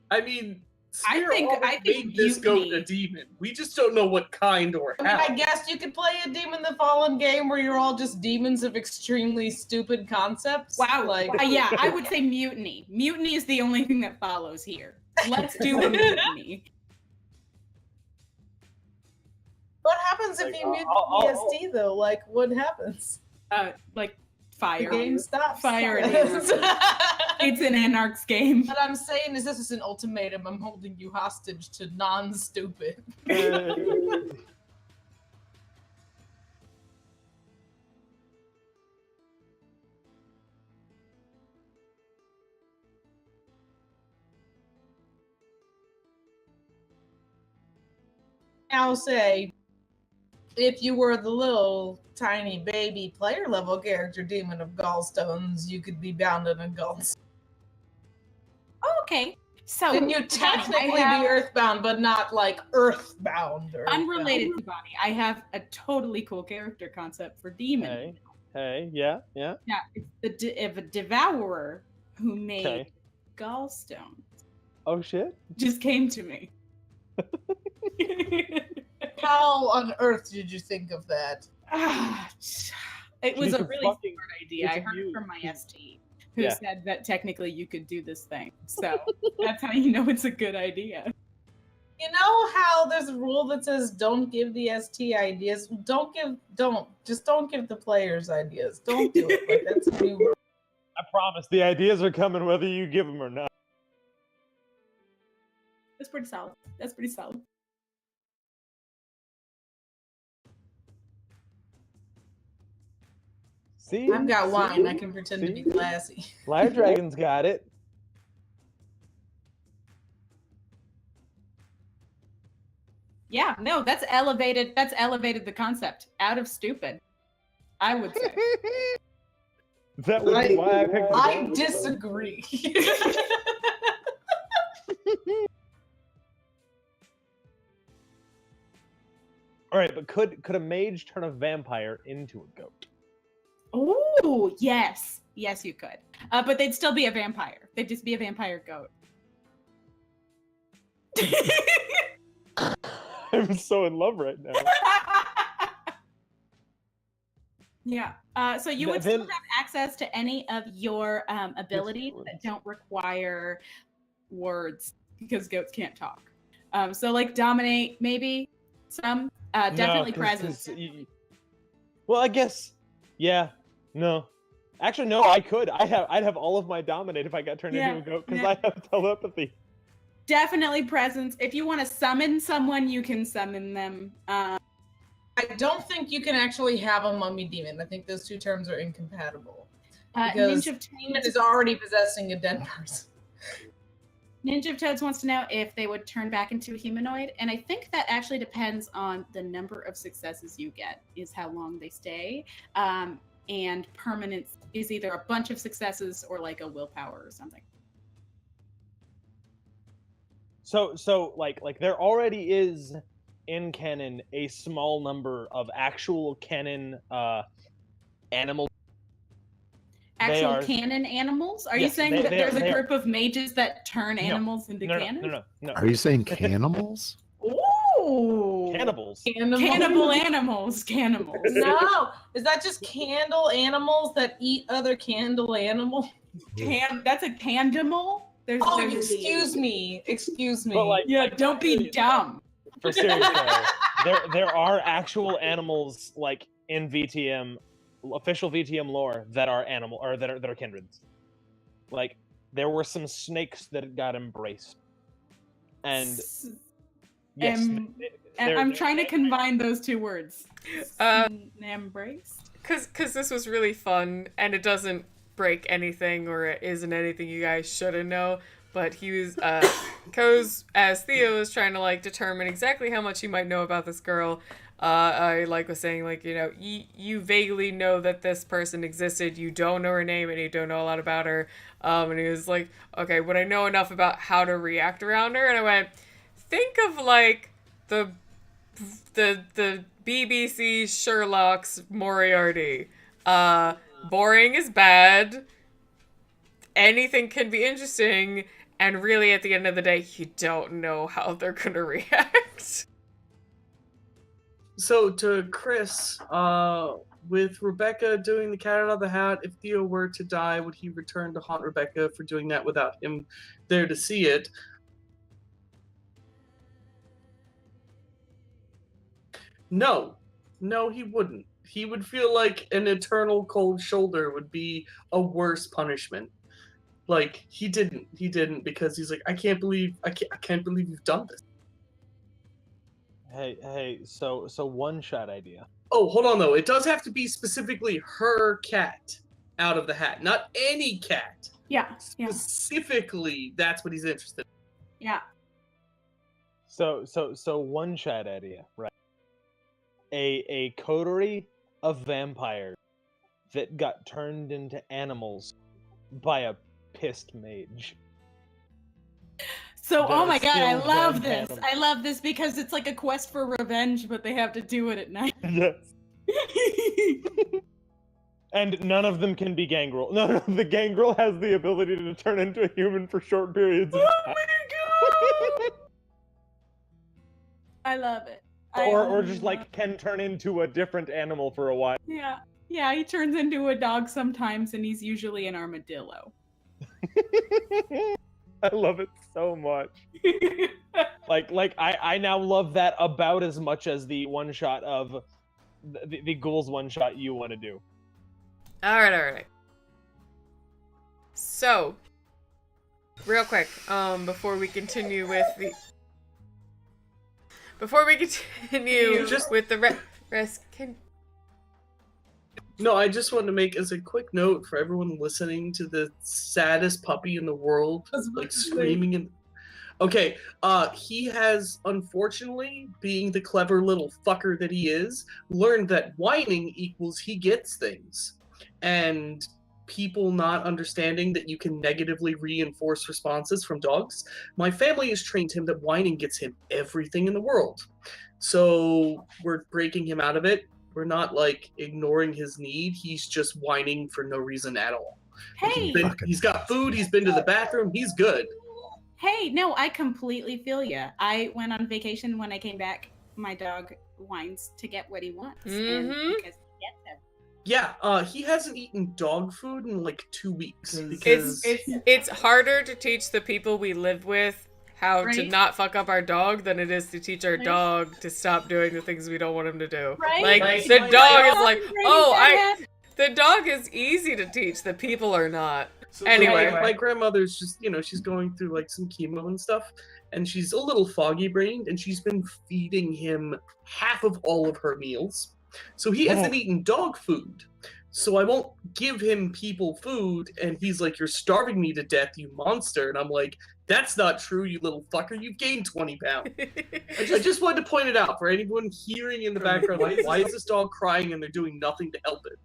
Speaker 5: I mean,
Speaker 4: I
Speaker 5: Spira
Speaker 4: think-
Speaker 5: already
Speaker 4: I think
Speaker 5: made this goat
Speaker 4: mutiny-
Speaker 5: a demon. We just don't know what kind or
Speaker 6: I mean,
Speaker 5: how.
Speaker 6: I guess you could play a Demon the Fallen game where you're all just demons of extremely stupid concepts.
Speaker 4: Wow.
Speaker 6: Like,
Speaker 4: Yeah, I would say mutiny. Mutiny is the only thing that follows here. Let's do a mutiny.
Speaker 6: what happens if
Speaker 3: Like,
Speaker 6: you mute
Speaker 3: I'll-
Speaker 6: PST though? Like, what happens?
Speaker 4: Like
Speaker 6: The
Speaker 4: fire.
Speaker 6: game stops.
Speaker 4: Fire it is. It's an Anarch's game.
Speaker 6: What I'm saying is, this is an ultimatum. I'm holding you hostage to non-stupid. Now say, if you were the little tiny baby player level character demon of gallstones, you could be bound in a gallstone.
Speaker 4: Oh, okay. So
Speaker 6: Then you
Speaker 4: Bonnie,
Speaker 6: technically
Speaker 4: I have-
Speaker 6: be earthbound, but not like earthbound. Or
Speaker 4: unrelated to Bonnie, I have a totally cool character concept for demon.
Speaker 3: Hey, yeah.
Speaker 4: Yeah, it's of a devourer who made
Speaker 3: Okay.
Speaker 4: gallstones.
Speaker 3: Oh shit.
Speaker 4: Just came to me.
Speaker 6: How on earth did you think of that?
Speaker 4: It was
Speaker 3: She's
Speaker 4: a
Speaker 3: a
Speaker 4: really
Speaker 3: fucking-
Speaker 4: smart idea.
Speaker 3: it's
Speaker 4: I
Speaker 3: a
Speaker 4: heard it
Speaker 3: mute.
Speaker 4: from my ST, who
Speaker 3: Yeah.
Speaker 4: said that technically you could do this thing. So that's how you know it's a good idea.
Speaker 6: You know how there's a rule that says don't give the ST ideas? Just don't give the players ideas. Don't do it. Like, that's a new rule.
Speaker 3: I promise the ideas are coming whether you give them or not.
Speaker 4: That's pretty solid. That's pretty solid.
Speaker 3: See?
Speaker 6: I've got wine.
Speaker 3: See?
Speaker 6: I can pretend to be
Speaker 3: See?
Speaker 6: classy.
Speaker 3: Liar Dragon's got it.
Speaker 4: Yeah, no, that's elevated. That's elevated the concept out of stupid. I would say.
Speaker 3: That would be why I picked the
Speaker 6: I
Speaker 3: game.
Speaker 6: disagree.
Speaker 3: All right, but could a mage turn a vampire into a goat?
Speaker 4: Oh, yes. Yes, you could. But they'd still be a vampire. They'd just be a vampire goat.
Speaker 3: I'm so in love right now.
Speaker 4: Yeah. So you would still have access to any of your abilities that don't require words because goats can't talk. So like dominate, maybe some. Definitely
Speaker 3: No,
Speaker 4: presence.
Speaker 3: Well, I guess. Yeah. No. Actually, no. I could. I'd have all of my dominate if I got turned into a goat because
Speaker 4: yeah.
Speaker 3: I have telepathy.
Speaker 4: Definitely presence. If you want to summon someone, you can summon them.
Speaker 6: I don't think you can actually have a mummy demon. I think those two terms are incompatible. Because
Speaker 4: Ninja of
Speaker 6: demon is already possessing a dead person.
Speaker 4: Ninja of Toads wants to know if they would turn back into a humanoid, and I think that actually depends on the number of successes you get, is how long they stay. And permanence is either a bunch of successes or like a willpower or something.
Speaker 3: So like there already is in canon a small number of actual canon animal.
Speaker 4: Actual canon animals? Are you saying that there's a group of mages that turn animals into canon?
Speaker 3: No.
Speaker 2: Are you saying cannibals?
Speaker 4: Ooh.
Speaker 3: Cannibals.
Speaker 4: Cannibal animals. Cannibals.
Speaker 6: No, is that just candle animals that eat other candle animals?
Speaker 4: That's a candimal?
Speaker 6: Excuse me.
Speaker 3: But like,
Speaker 4: don't be dumb.
Speaker 3: For serious though, there are actual animals like in VTM, official VTM lore that are animal or that are kindreds. Like there were some snakes that got embraced, and yes,
Speaker 4: I'm trying to combine those two words. Embraced.
Speaker 1: Because this was really fun, and it doesn't break anything, or it isn't anything you guys shouldn't know. But he was, Coz, as Theo was trying to like determine exactly how much he might know about this girl. I was saying, like, you know, you vaguely know that this person existed. You don't know her name, and you don't know a lot about her. And he was like, okay, would I know enough about how to react around her? And I went, think of like the BBC Sherlock's Moriarty. Boring is bad. Anything can be interesting, and really at the end of the day, you don't know how they're gonna react.
Speaker 5: So to Chris, with Rebecca doing the cat out of the hat, if Theo were to die, would he return to haunt Rebecca for doing that without him there to see it? No, he wouldn't. He would feel like an eternal cold shoulder would be a worse punishment. Like he didn't because he's like, I can't believe you've done this.
Speaker 3: Hey, so one shot idea.
Speaker 5: Oh, hold on though. It does have to be specifically her cat out of the hat, not any cat.
Speaker 4: Yeah.
Speaker 5: Specifically, that's what he's interested in.
Speaker 4: Yeah.
Speaker 3: So one shot idea, right? A coterie of vampires that got turned into animals by a pissed mage.
Speaker 4: So, oh my god, I love this. I love this because it's like a quest for revenge, but they have to do it at night.
Speaker 3: Yes. And none of them can be gangrel. No, the gangrel has the ability to turn into a human for short periods of time.
Speaker 4: Oh my god! I love it.
Speaker 3: Or just like can turn into a different animal for a while.
Speaker 4: Yeah, he turns into a dog sometimes, and he's usually an armadillo.
Speaker 3: I love it so much. I now love that about as much as the one shot of the ghouls one shot you want to do.
Speaker 1: All right. So, real quick, before we continue with the rest,
Speaker 5: No, I just wanted to make as a quick note for everyone listening to the saddest puppy in the world, like screaming in. Okay, he has, unfortunately, being the clever little fucker that he is, learned that whining equals he gets things. And people not understanding that you can negatively reinforce responses from dogs. My family has trained him that whining gets him everything in the world. So we're breaking him out of it. We're not like ignoring his need. He's just whining for no reason at all.
Speaker 4: Hey,
Speaker 5: He's got food. He's been to the bathroom. He's good.
Speaker 4: Hey, no, I completely feel you. I went on vacation. When I came back, my dog whines to get what he wants. And because he gets it.
Speaker 5: Yeah, he hasn't eaten dog food in like 2 weeks. Because
Speaker 1: it's harder to teach the people we live with how to not fuck up our dog than it is to teach our dog to stop doing the things we don't want him to do.
Speaker 4: Right?
Speaker 1: The dog is like, the dog is easy to teach, the people are not.
Speaker 5: So
Speaker 1: Anyway.
Speaker 5: my grandmother's just, she's going through like some chemo and stuff, and she's a little foggy brained, and she's been feeding him half of all of her meals. So he hasn't eaten dog food. So I won't give him people food, and he's like, "You're starving me to death, you monster." And I'm like, "That's not true, you little fucker. You've gained 20 pounds." I just wanted to point it out for anyone hearing in the background, like, why is this dog crying and they're doing nothing to help it?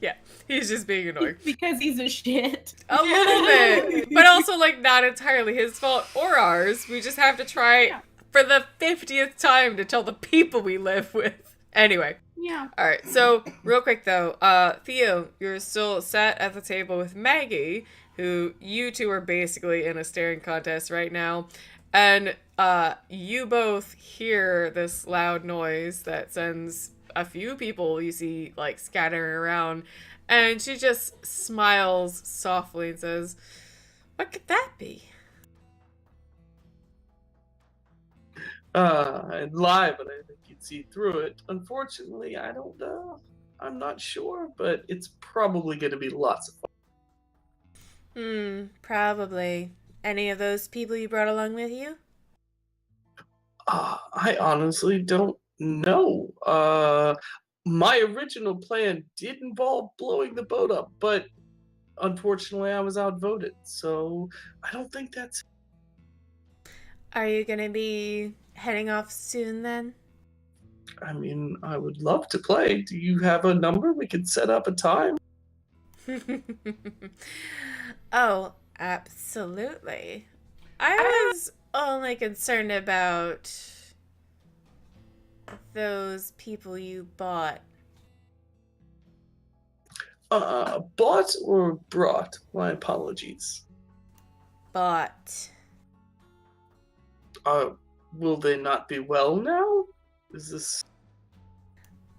Speaker 1: Yeah, he's just being annoying.
Speaker 4: Because he's a shit.
Speaker 1: A little bit. But also, like, not entirely his fault or ours. We just have to try for the 50th time to tell the people we live with. Anyway.
Speaker 4: Yeah.
Speaker 1: All right. So, real quick though, Theo, you're still sat at the table with Maggie, who you two are basically in a staring contest right now, and you both hear this loud noise that sends a few people you see like scattering around, and she just smiles softly and says, "What could that be?"
Speaker 5: I'd lie, but I think you'd see through it. Unfortunately, I don't know. I'm not sure, but it's probably going to be lots of fun.
Speaker 1: Probably. Any of those people you brought along with you?
Speaker 5: I honestly don't know. My original plan did involve blowing the boat up, but unfortunately I was outvoted, so I don't think that's...
Speaker 1: Are you gonna be heading off soon then?
Speaker 5: I mean, I would love to play. Do you have a number? We could set up a time.
Speaker 1: Oh, absolutely. I was only concerned about those people you bought.
Speaker 5: Bought or brought? My apologies.
Speaker 1: Bought.
Speaker 5: Will they not be well now? Is this...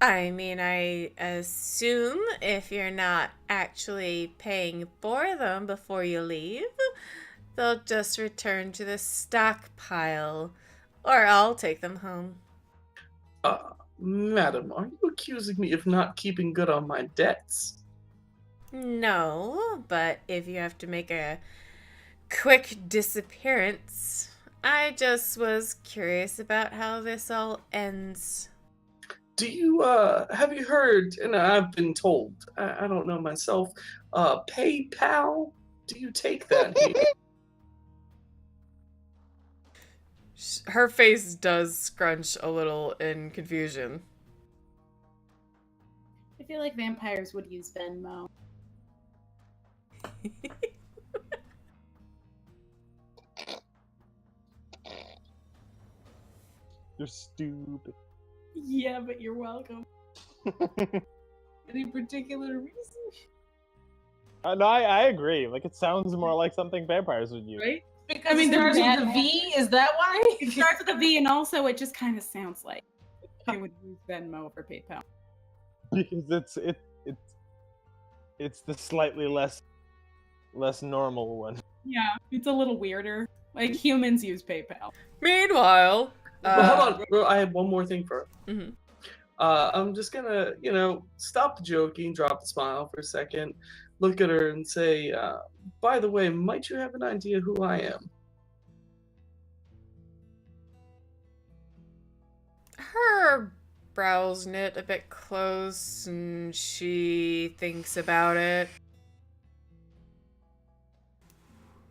Speaker 1: I mean, I assume if you're not actually paying for them before you leave, they'll just return to the stockpile, or I'll take them home.
Speaker 5: Madam, are you accusing me of not keeping good on my debts?
Speaker 1: No, but if you have to make a quick disappearance, I just was curious about how this all ends.
Speaker 5: Do you, have you heard, and I've been told, I don't know myself, PayPal? Do you take that here?
Speaker 1: Her face does scrunch a little in confusion.
Speaker 4: I feel like vampires would use Venmo.
Speaker 3: You're stupid.
Speaker 4: Yeah, but you're welcome. Any particular reason?
Speaker 3: No, I agree. Like, it sounds more like something vampires would use.
Speaker 4: Right?
Speaker 6: Because
Speaker 4: I mean,
Speaker 6: it
Speaker 4: they're
Speaker 6: starts
Speaker 4: bad
Speaker 6: with a
Speaker 4: at
Speaker 6: V. Is that why?
Speaker 4: It starts with a V, and also it just kind of sounds like I would use Venmo over PayPal.
Speaker 3: Because it's the slightly less normal one.
Speaker 4: Yeah, it's a little weirder. Like, humans use PayPal.
Speaker 1: Meanwhile,
Speaker 5: Well, hold on, bro, I have one more thing for her.
Speaker 1: Mhm.
Speaker 5: I'm just gonna, stop the joking, drop the smile for a second, look at her and say, by the way, might you have an idea who I am?
Speaker 1: Her brows knit a bit close, and she thinks about it.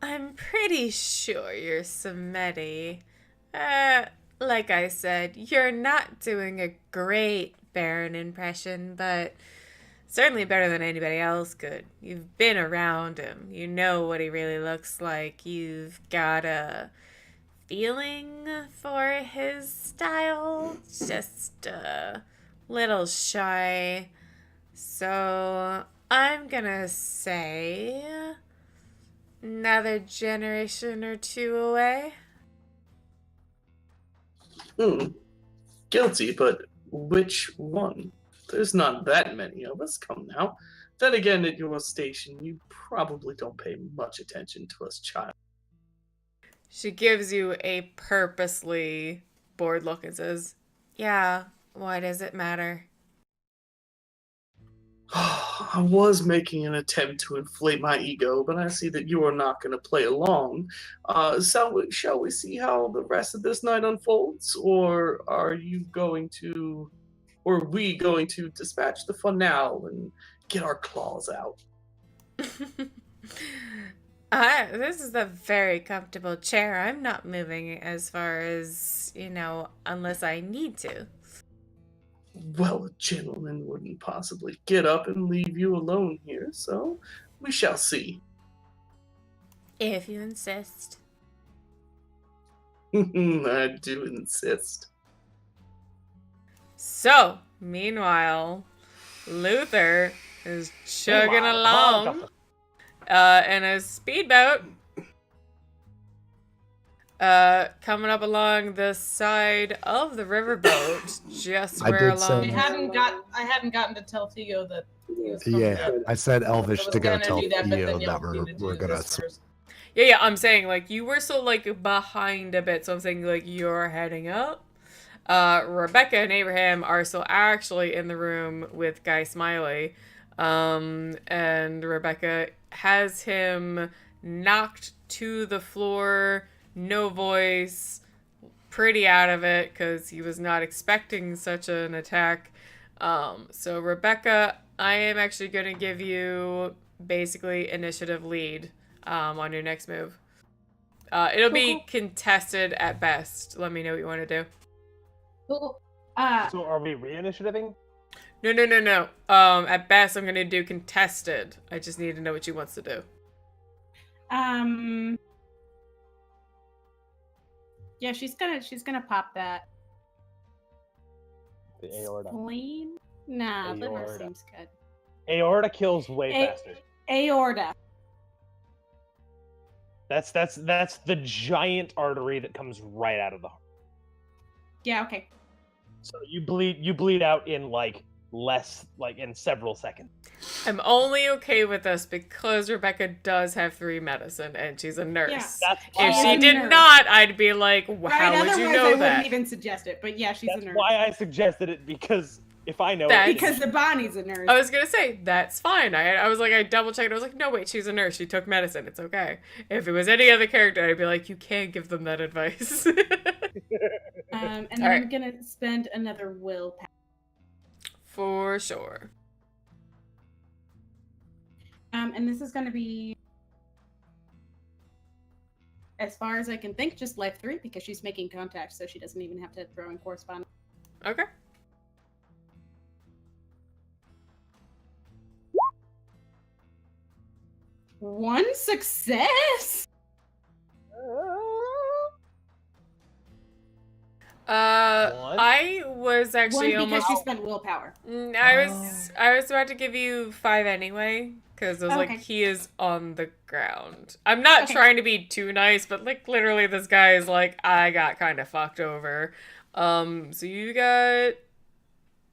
Speaker 1: I'm pretty sure you're Samedi. Like I said, you're not doing a great Baron impression, but certainly better than anybody else could. You've been around him. You know what he really looks like. You've got a feeling for his style. Just a little shy. So I'm gonna say another generation or two away.
Speaker 5: Guilty, but which one? There's not that many of us. Come now. Then again, at your station, you probably don't pay much attention to us, child.
Speaker 1: She gives you a purposely bored look and says, "Yeah, why does it matter?"
Speaker 5: I was making an attempt to inflate my ego, but I see that you are not going to play along. Shall we see how the rest of this night unfolds, or are we going to dispatch the fun now and get our claws out?
Speaker 1: This is a very comfortable chair. I'm not moving as far as, unless I need to.
Speaker 5: Well, a gentleman wouldn't possibly get up and leave you alone here, so we shall see.
Speaker 1: If you insist.
Speaker 5: I do insist.
Speaker 1: So, meanwhile, Luther is chugging along in a speedboat, coming up along the side of the riverboat, just
Speaker 2: I
Speaker 1: where
Speaker 2: did say-
Speaker 1: along.
Speaker 6: I hadn't gotten to tell Theo that he was coming
Speaker 2: Yeah,
Speaker 6: up.
Speaker 2: I said
Speaker 6: I
Speaker 2: Elvish
Speaker 6: was
Speaker 2: to go
Speaker 6: gonna
Speaker 2: tell
Speaker 6: do that, but
Speaker 2: Theo
Speaker 6: then
Speaker 2: that
Speaker 6: y'all
Speaker 2: we're
Speaker 6: needed to do
Speaker 2: gonna.
Speaker 6: this first.
Speaker 1: Yeah, I'm saying, like, you were so, like, behind a bit, so I'm saying, like, you're heading up. Rebecca and Abraham are still actually in the room with Guy Smiley. And Rebecca has him knocked to the floor, no voice, pretty out of it, because he was not expecting such an attack. So Rebecca, I am actually going to give you basically initiative lead on your next move. It'll be contested at best. Let me know what you want to do.
Speaker 4: Cool.
Speaker 3: So are we re-initiating?
Speaker 1: No. At best, I'm gonna do contested. I just need to know what she wants to do.
Speaker 4: Yeah, she's gonna pop that.
Speaker 3: The aorta.
Speaker 4: Spleen? Nah, liver
Speaker 3: Aorta.
Speaker 4: seems good.
Speaker 3: Aorta kills way faster.
Speaker 4: Aorta.
Speaker 3: That's the giant artery that comes right out of the heart.
Speaker 4: Yeah, okay.
Speaker 3: So you bleed out in in several seconds.
Speaker 1: I'm only okay with this because Rebecca does have 3 medicine and she's a nurse.
Speaker 4: Yeah.
Speaker 3: That's
Speaker 1: If
Speaker 3: why
Speaker 1: she
Speaker 4: a
Speaker 1: did
Speaker 4: nurse.
Speaker 1: not, I'd be like, how
Speaker 4: Right,
Speaker 1: would you
Speaker 4: otherwise
Speaker 1: know
Speaker 4: I
Speaker 1: that?
Speaker 4: wouldn't even suggest it, but yeah, she's
Speaker 3: That's
Speaker 4: a nurse.
Speaker 3: why I suggested it, because if I know
Speaker 1: That-
Speaker 3: it,
Speaker 4: Because the Bonnie's a nurse.
Speaker 1: I was gonna say, that's fine. I was like, I double checked. I was like, no, wait, she's a nurse. She took medicine. It's okay. If it was any other character, I'd be like, you can't give them that advice.
Speaker 4: And then
Speaker 1: Alright.
Speaker 4: I'm gonna spend another willpower.
Speaker 1: For sure.
Speaker 4: And this is gonna be, as far as I can think, just life 3 because she's making contact, so she doesn't even have to throw in correspondence.
Speaker 1: Okay.
Speaker 4: One success.
Speaker 3: One?
Speaker 1: I was actually
Speaker 4: One because
Speaker 1: almost.
Speaker 4: she spent willpower.
Speaker 1: I was about to give you 5 anyway, because I was
Speaker 4: Okay.
Speaker 1: like, he is on the ground. I'm not
Speaker 4: Okay.
Speaker 1: trying to be too nice, but like literally this guy is like, I got kind of fucked over. So you got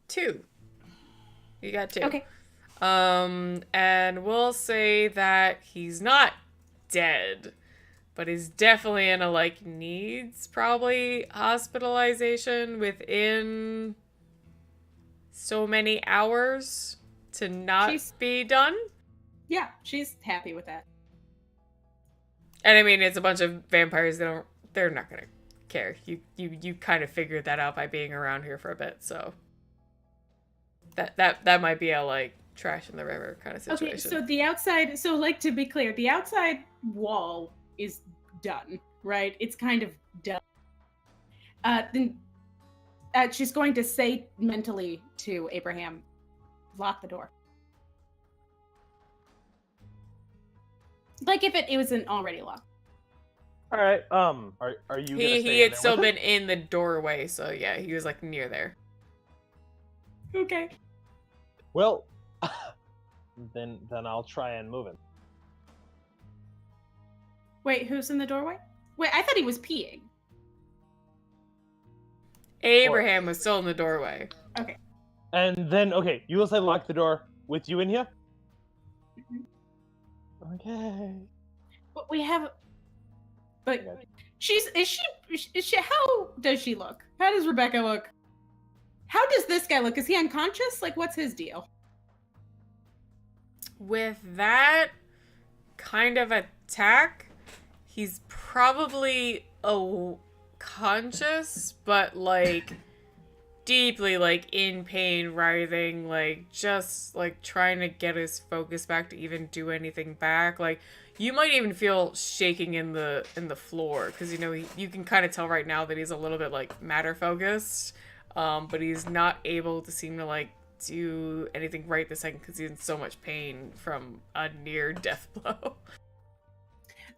Speaker 1: 2. You got 2.
Speaker 4: Okay.
Speaker 1: And we'll say that he's not dead, but he's definitely in a needs probably hospitalization within so many hours to not be done.
Speaker 4: Yeah, she's happy with that.
Speaker 1: And I mean, it's a bunch of vampires they're not gonna care. You kind of figured that out by being around here for a bit, so that might be a trash in the river kind of situation.
Speaker 4: Okay, so the outside, to be clear, the outside wall is done, right? It's kind of done. Then she's going to say mentally to Abraham, lock the door. Like if it wasn't already locked.
Speaker 3: All right. Are you? Gonna
Speaker 1: He
Speaker 3: stay in
Speaker 1: had
Speaker 3: there
Speaker 1: still
Speaker 3: with
Speaker 1: been in the doorway, so yeah, he was near there.
Speaker 4: Okay.
Speaker 3: it? Well, then I'll try and move him.
Speaker 4: Wait, who's in the doorway? Wait, I thought he was peeing.
Speaker 1: Abraham was still in the doorway.
Speaker 4: Okay.
Speaker 3: And then you will say lock the door with you in here. Okay.
Speaker 4: But we have. But
Speaker 3: Okay.
Speaker 4: is she? How does she look? How does Rebecca look? How does this guy look? Is he unconscious? What's his deal?
Speaker 1: with that kind of attack, he's probably conscious, but like deeply like in pain, writhing, like just like trying to get his focus back to even do anything back. Like you might even feel shaking in the floor because you can kind of tell right now that he's a little bit like matter focused, but he's not able to seem to like do anything right this second because he's in so much pain from a near death blow.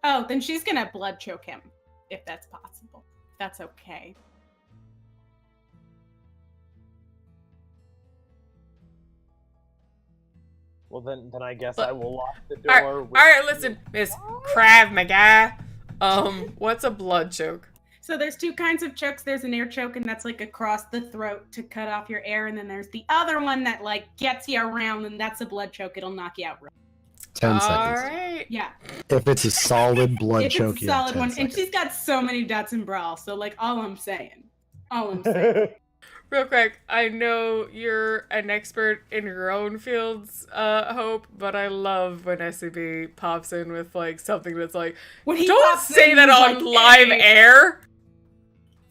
Speaker 4: Oh, then she's gonna blood choke him if that's possible. If that's okay.
Speaker 3: Well, then I guess I will lock the door.
Speaker 1: All right, listen, Miss Krav Maga. What's a blood choke?
Speaker 4: So there's two kinds of chokes. There's an air choke, and that's like across the throat to cut off your air. And then there's the other one that like gets you around, and that's a blood choke. It'll knock you out.
Speaker 2: 10 seconds.
Speaker 1: All right.
Speaker 4: Yeah.
Speaker 2: If it's a solid blood
Speaker 4: If
Speaker 2: choke,
Speaker 4: it's a solid one,
Speaker 2: seconds.
Speaker 4: and she's got so many dots in Brawl. So like, all I'm saying.
Speaker 1: Real quick, I know you're an expert in your own fields, Hope, but I love when SCB pops in with like something that's like,
Speaker 4: When he
Speaker 1: don't
Speaker 4: pops
Speaker 1: say
Speaker 4: in,
Speaker 1: that
Speaker 4: he's
Speaker 1: on
Speaker 4: like,
Speaker 1: live
Speaker 4: "Hey."
Speaker 1: air.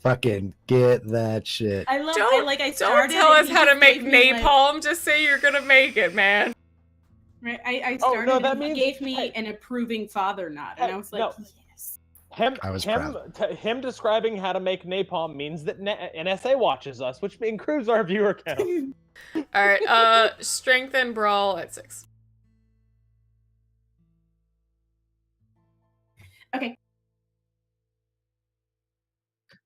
Speaker 2: Fucking get that shit.
Speaker 4: I love.
Speaker 1: Don't,
Speaker 4: I
Speaker 1: don't
Speaker 4: started.
Speaker 1: tell
Speaker 4: and
Speaker 1: us
Speaker 4: he
Speaker 1: how to
Speaker 4: just
Speaker 1: make
Speaker 4: gave me,
Speaker 1: napalm. Just say you're gonna make it, man.
Speaker 4: Right. I
Speaker 3: Oh,
Speaker 4: started.
Speaker 3: no, that
Speaker 4: and he
Speaker 3: means-
Speaker 4: gave me
Speaker 3: hey.
Speaker 4: an approving father nod, and
Speaker 3: Hey,
Speaker 4: I was like,
Speaker 3: no.
Speaker 4: yes.
Speaker 2: I was proud.
Speaker 3: Him describing how to make napalm means that NSA watches us, which improves our viewer count.
Speaker 1: All right. Strength and brawl at 6.
Speaker 4: Okay.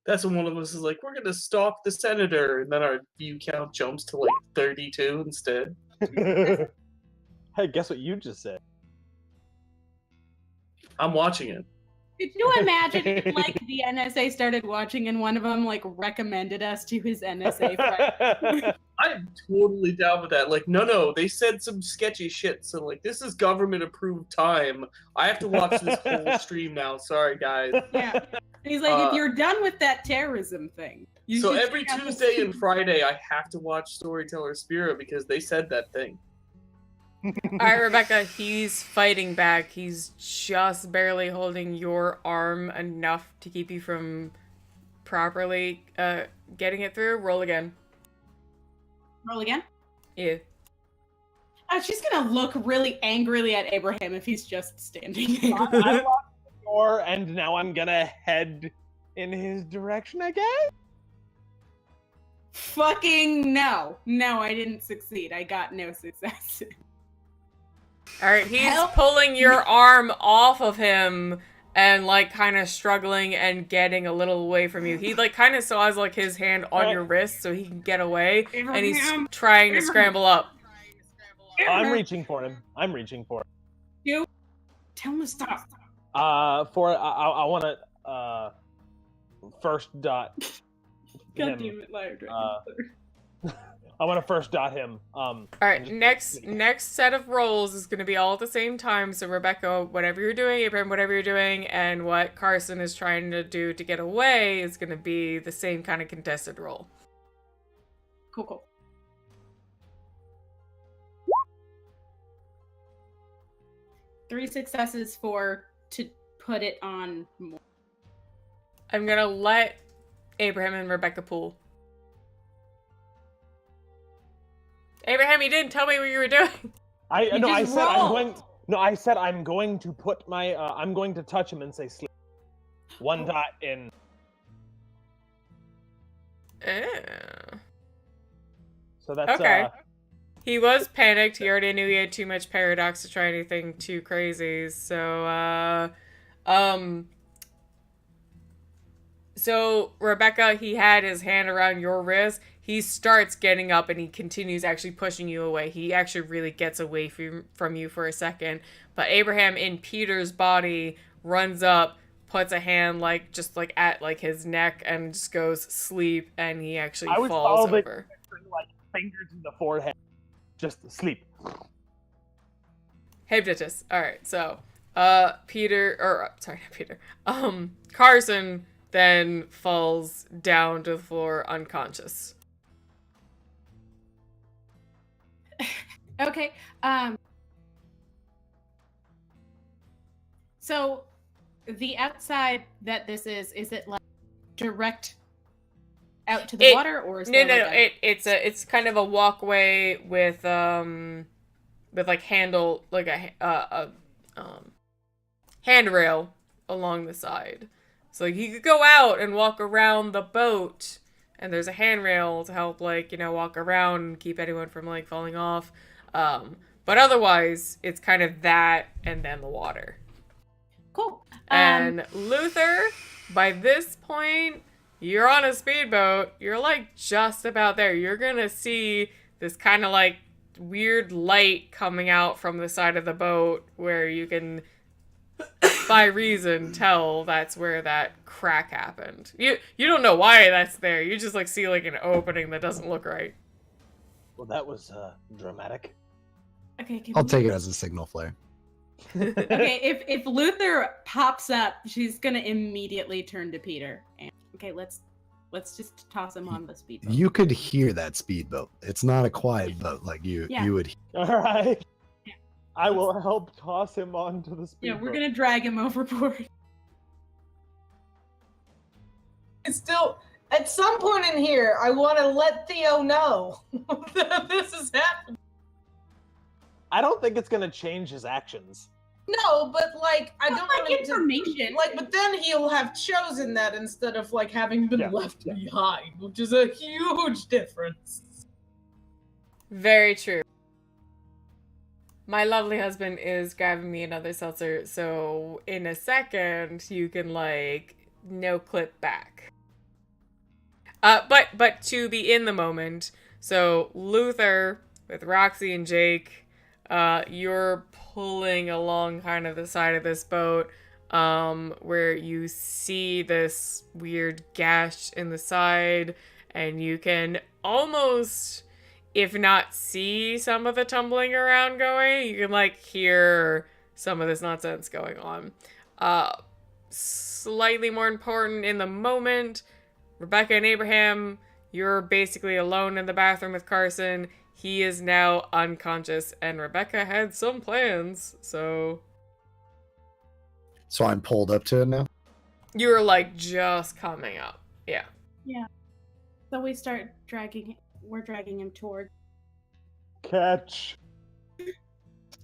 Speaker 5: That's when one of us is like, we're gonna stalk the senator, and then our view count jumps to like 32 instead.
Speaker 3: Hey, guess what you just said?
Speaker 5: I'm watching it.
Speaker 4: Could you imagine if, like, the NSA started watching and one of them, like, recommended us to his NSA friend?
Speaker 5: I'm totally down with that. Like, no, they said some sketchy shit, so like, this is government approved time. I have to watch this whole stream now. Sorry, guys.
Speaker 4: Yeah. And he's like, if you're done with that terrorism thing. You
Speaker 5: So
Speaker 4: should
Speaker 5: every
Speaker 4: check out this
Speaker 5: Tuesday and
Speaker 4: stream."
Speaker 5: Friday, I have to watch StorytellerSpira because they said that thing.
Speaker 1: All right, Rebecca, he's fighting back. He's just barely holding your arm enough to keep you from properly getting it through. Roll again.
Speaker 4: Roll again.
Speaker 1: Yeah.
Speaker 4: She's gonna look really angrily at Abraham if he's just standing there.
Speaker 3: I locked the door, and now I'm gonna head in his direction again.
Speaker 4: Fucking no. No, I didn't succeed. I got no success.
Speaker 1: All right, he's
Speaker 4: Help
Speaker 1: pulling your arm off of him and like kind of struggling and getting a little away from you. He like kind of still has like his hand on your wrist so he can get away, and he's
Speaker 4: Abraham.
Speaker 1: trying to scramble up.
Speaker 3: I'm reaching for him. I'm reaching for him.
Speaker 4: You tell him to stop.
Speaker 3: I want to first dot
Speaker 4: God
Speaker 3: him.
Speaker 4: damn it, liar.
Speaker 3: I want to first dot him.
Speaker 1: All right, next set of rolls is going to be all at the same time. So Rebecca, whatever you're doing, Abraham, whatever you're doing, and what Carson is trying to do to get away is going to be the same kind of contested roll.
Speaker 4: Cool. 3 successes to put it on more.
Speaker 1: I'm going to let Abraham and Rebecca pool. Abraham, you didn't tell me what you were doing.
Speaker 3: I said I'm going.
Speaker 4: rolled.
Speaker 3: No, I said I'm going to put my. I'm going to touch him and say sleep. 1 dot in. So that's
Speaker 1: Okay. He was panicked. He already knew he had too much paradox to try anything too crazy. So, So Rebecca, he had his hand around your wrist. He starts getting up and he continues actually pushing you away. He actually really gets away from you for a second. But Abraham in Peter's body runs up, puts a hand just at his neck and just goes sleep, and he actually
Speaker 3: I was
Speaker 1: falls
Speaker 3: probably
Speaker 1: over.
Speaker 3: like finger to the forehead, just sleep.
Speaker 1: Hypnotist. All right. So, Carson then falls down to the floor unconscious.
Speaker 4: Okay. So, the outside that this is it like direct out to the water, or is
Speaker 1: no,
Speaker 4: there
Speaker 1: no,
Speaker 4: like
Speaker 1: no. It's kind of a walkway with like handle like a handrail along the side, so you could go out and walk around the boat, and there's a handrail to help like walk around and keep anyone from like falling off. But otherwise, it's kind of that and then the water.
Speaker 4: cool?
Speaker 1: And Luther, by this point, you're on a speedboat. You're like just about there. You're gonna see this kind of like weird light coming out from the side of the boat where you can, by reason, tell that's where that crack happened. You don't know why that's there. You just like see like an opening that doesn't look right.
Speaker 3: Well, that was dramatic.
Speaker 4: Okay,
Speaker 2: I'll take it as a signal flare.
Speaker 4: Okay, if Luther pops up, she's gonna immediately turn to Peter. And, okay, let's just toss him on the speedboat.
Speaker 2: You could hear that speedboat. It's not a quiet boat like you would.
Speaker 3: All right.
Speaker 4: Yeah.
Speaker 3: I will help toss him onto the
Speaker 4: Yeah,
Speaker 3: speedboat.
Speaker 4: we're gonna drag him overboard.
Speaker 6: It's still at some point in here, I want to let Theo know that this is happening.
Speaker 3: I don't think it's gonna change his actions.
Speaker 6: No, but like I don't want him
Speaker 4: information.
Speaker 6: but then he'll have chosen that instead of like having been left behind, which is a huge difference.
Speaker 1: Very true. My lovely husband is grabbing me another seltzer, so in a second you can like no clip back. But to be in the moment, so Luther with Roxy and Jake, you're pulling along kind of the side of this boat, where you see this weird gash in the side, and you can almost, if not see some of the tumbling around going, you can like hear some of this nonsense going on. Slightly more important in the moment, Rebecca and Abraham, you're basically alone in the bathroom with Carson. He is now unconscious, and Rebecca had some plans, so...
Speaker 2: So I'm pulled up to it now?
Speaker 1: You're, like, just coming up. Yeah.
Speaker 4: Yeah. So we start we're dragging him toward...
Speaker 3: Catch.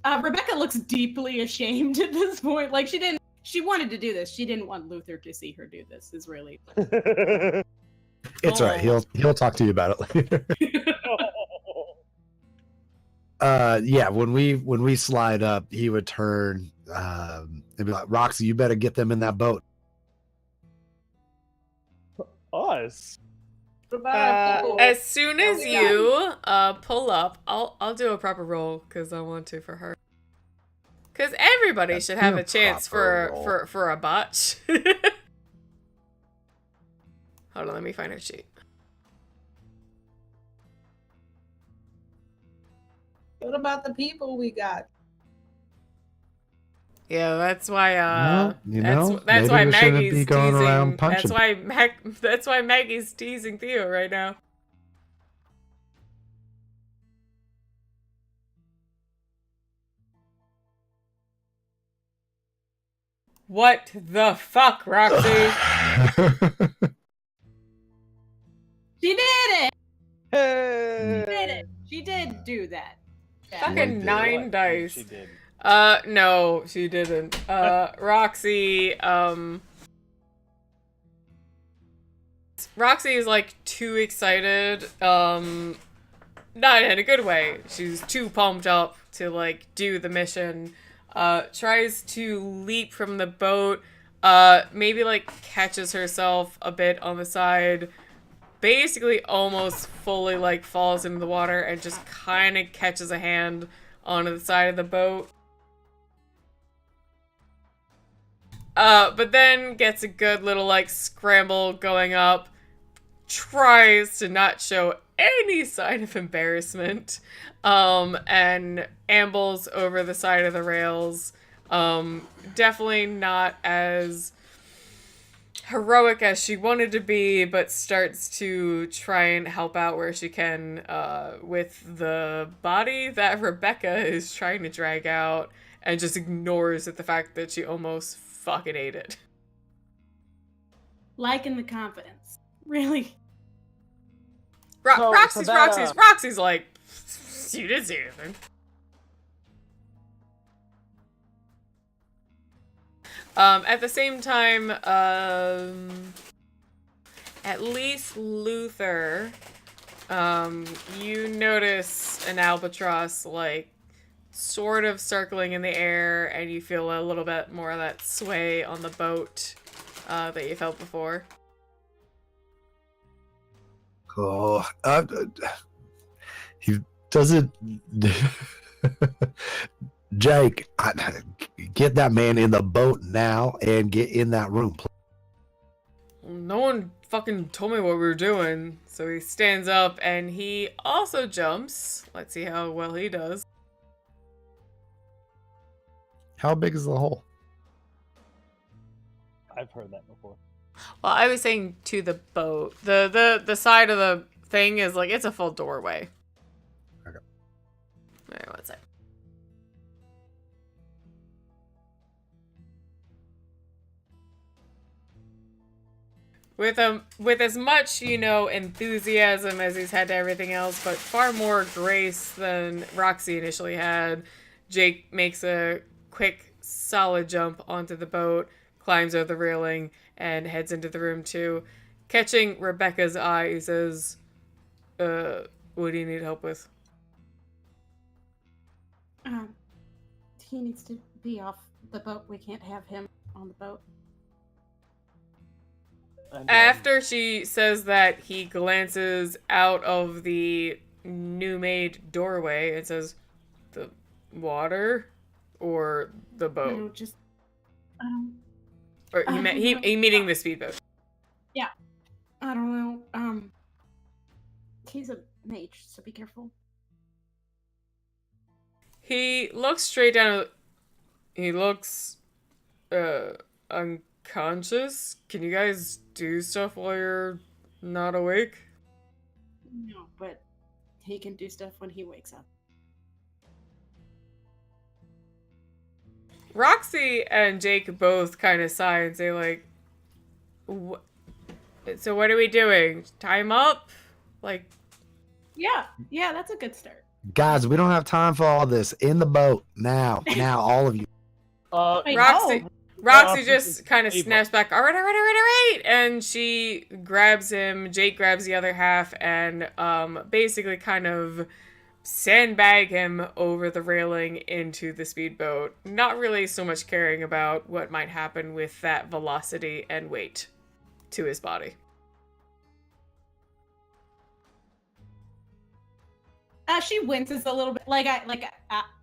Speaker 4: Rebecca looks deeply ashamed at this point. Like, she wanted to do this. She didn't want Luther to see her do this, is really...
Speaker 2: It's all right. He'll talk to you about it later. Yeah, when we slide up, he would turn and be like, Roxy, you better get them in that boat.
Speaker 3: Us?
Speaker 1: As soon as you pull up, I'll do a proper roll, because I want to for her. Because everybody should have a chance for a botch. Hold on, let me find her sheet.
Speaker 6: What about the people we got?
Speaker 1: Yeah, that's why.
Speaker 2: Well,
Speaker 1: that's why Maggie's
Speaker 2: be going
Speaker 1: teasing.
Speaker 2: around punching.
Speaker 1: That's why Maggie's teasing Theo right now. What the fuck, Roxy?
Speaker 4: She did it!
Speaker 3: Hey!
Speaker 4: She did it! She did do that.
Speaker 1: Fucking 9 dice.
Speaker 3: She did.
Speaker 1: No, she didn't. Roxy, Roxy is like too excited, not in a good way. She's too pumped up to like do the mission. Tries to leap from the boat, maybe like catches herself a bit on the side, basically almost fully like falls into the water and just kind of catches a hand onto the side of the boat. But then gets a good little like scramble going up, tries to not show any sign of embarrassment, and ambles over the side of the rails. Definitely not as heroic as she wanted to be, but starts to try and help out where she can with the body that Rebecca is trying to drag out, and just ignores the fact that she almost fucking ate it.
Speaker 4: Liking the confidence. Really?
Speaker 1: Roxy's like, you didn't see anything. At the same time, at least Luther, you notice an albatross, like, sort of circling in the air, and you feel a little bit more of that sway on the boat that you felt before.
Speaker 2: Oh, he doesn't. Jake, get that man in the boat now and get in that room.
Speaker 1: No one fucking told me what we were doing. So he stands up and he also jumps. Let's see how well he does.
Speaker 2: How big is the hole?
Speaker 3: I've heard that before.
Speaker 1: Well, I was saying to the boat. The side of the thing is like, it's a full doorway.
Speaker 2: Okay.
Speaker 1: Alright, one sec. With as much, enthusiasm as he's had to everything else, but far more grace than Roxy initially had, Jake makes a quick, solid jump onto the boat, climbs over the railing, and heads into the room too. Catching Rebecca's eye, he says, what do you need help with?
Speaker 4: He needs to be off the boat. We can't have him on the boat.
Speaker 1: After she says that, he glances out of the new-made doorway and says, the water or the boat?
Speaker 4: No, just,
Speaker 1: or he meaning the speedboat.
Speaker 4: Yeah. I don't know. He's a mage, so be careful.
Speaker 1: He looks straight down. He looks, unconscious. Can you guys do stuff while you're not awake?
Speaker 4: No, but he can do stuff when he wakes up.
Speaker 1: Roxy and Jake both kind of sigh and say, like, so what are we doing? Time up? Like...
Speaker 4: Yeah, that's a good start.
Speaker 2: Guys, we don't have time for all this. In the boat. Now, all of you.
Speaker 1: Roxy just kind of snaps back, all right, and she grabs him, Jake grabs the other half, and basically kind of sandbag him over the railing into the speedboat, not really so much caring about what might happen with that velocity and weight to his body.
Speaker 4: She winces a little bit,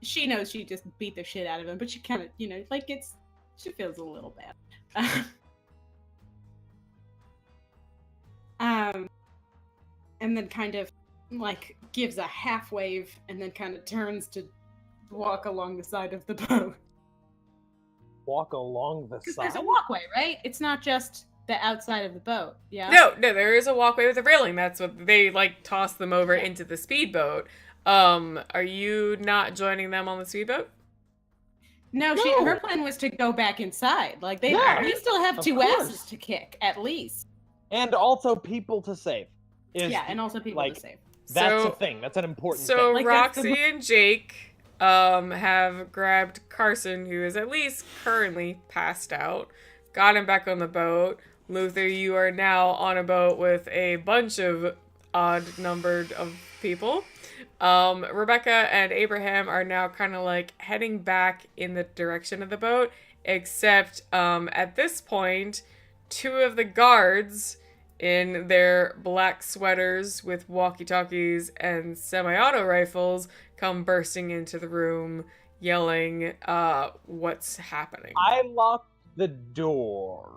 Speaker 4: she knows she just beat the shit out of him, but she kind of, she feels a little bad. And then kind of, gives a half wave, and then kind of turns to walk along the side of the boat.
Speaker 3: Walk along the side?
Speaker 4: There's a walkway, right? It's not just the outside of the boat, yeah?
Speaker 1: No, there is a walkway with a railing. That's what they, toss them over into the speedboat. Are you not joining them on the speedboat?
Speaker 4: No, her plan was to go back inside. We still have two asses to kick, at least.
Speaker 3: And also people to save.
Speaker 4: And also people to save.
Speaker 3: That's a thing. That's an important thing.
Speaker 1: So Roxy and Jake have grabbed Carson, who is at least currently passed out, got him back on the boat. Luther, you are now on a boat with a bunch of odd-numbered of people. Rebecca and Abraham are now kind of heading back in the direction of the boat, except at this point, two of the guards in their black sweaters with walkie-talkies and semi-auto rifles come bursting into the room, yelling, what's happening?
Speaker 3: I locked the door.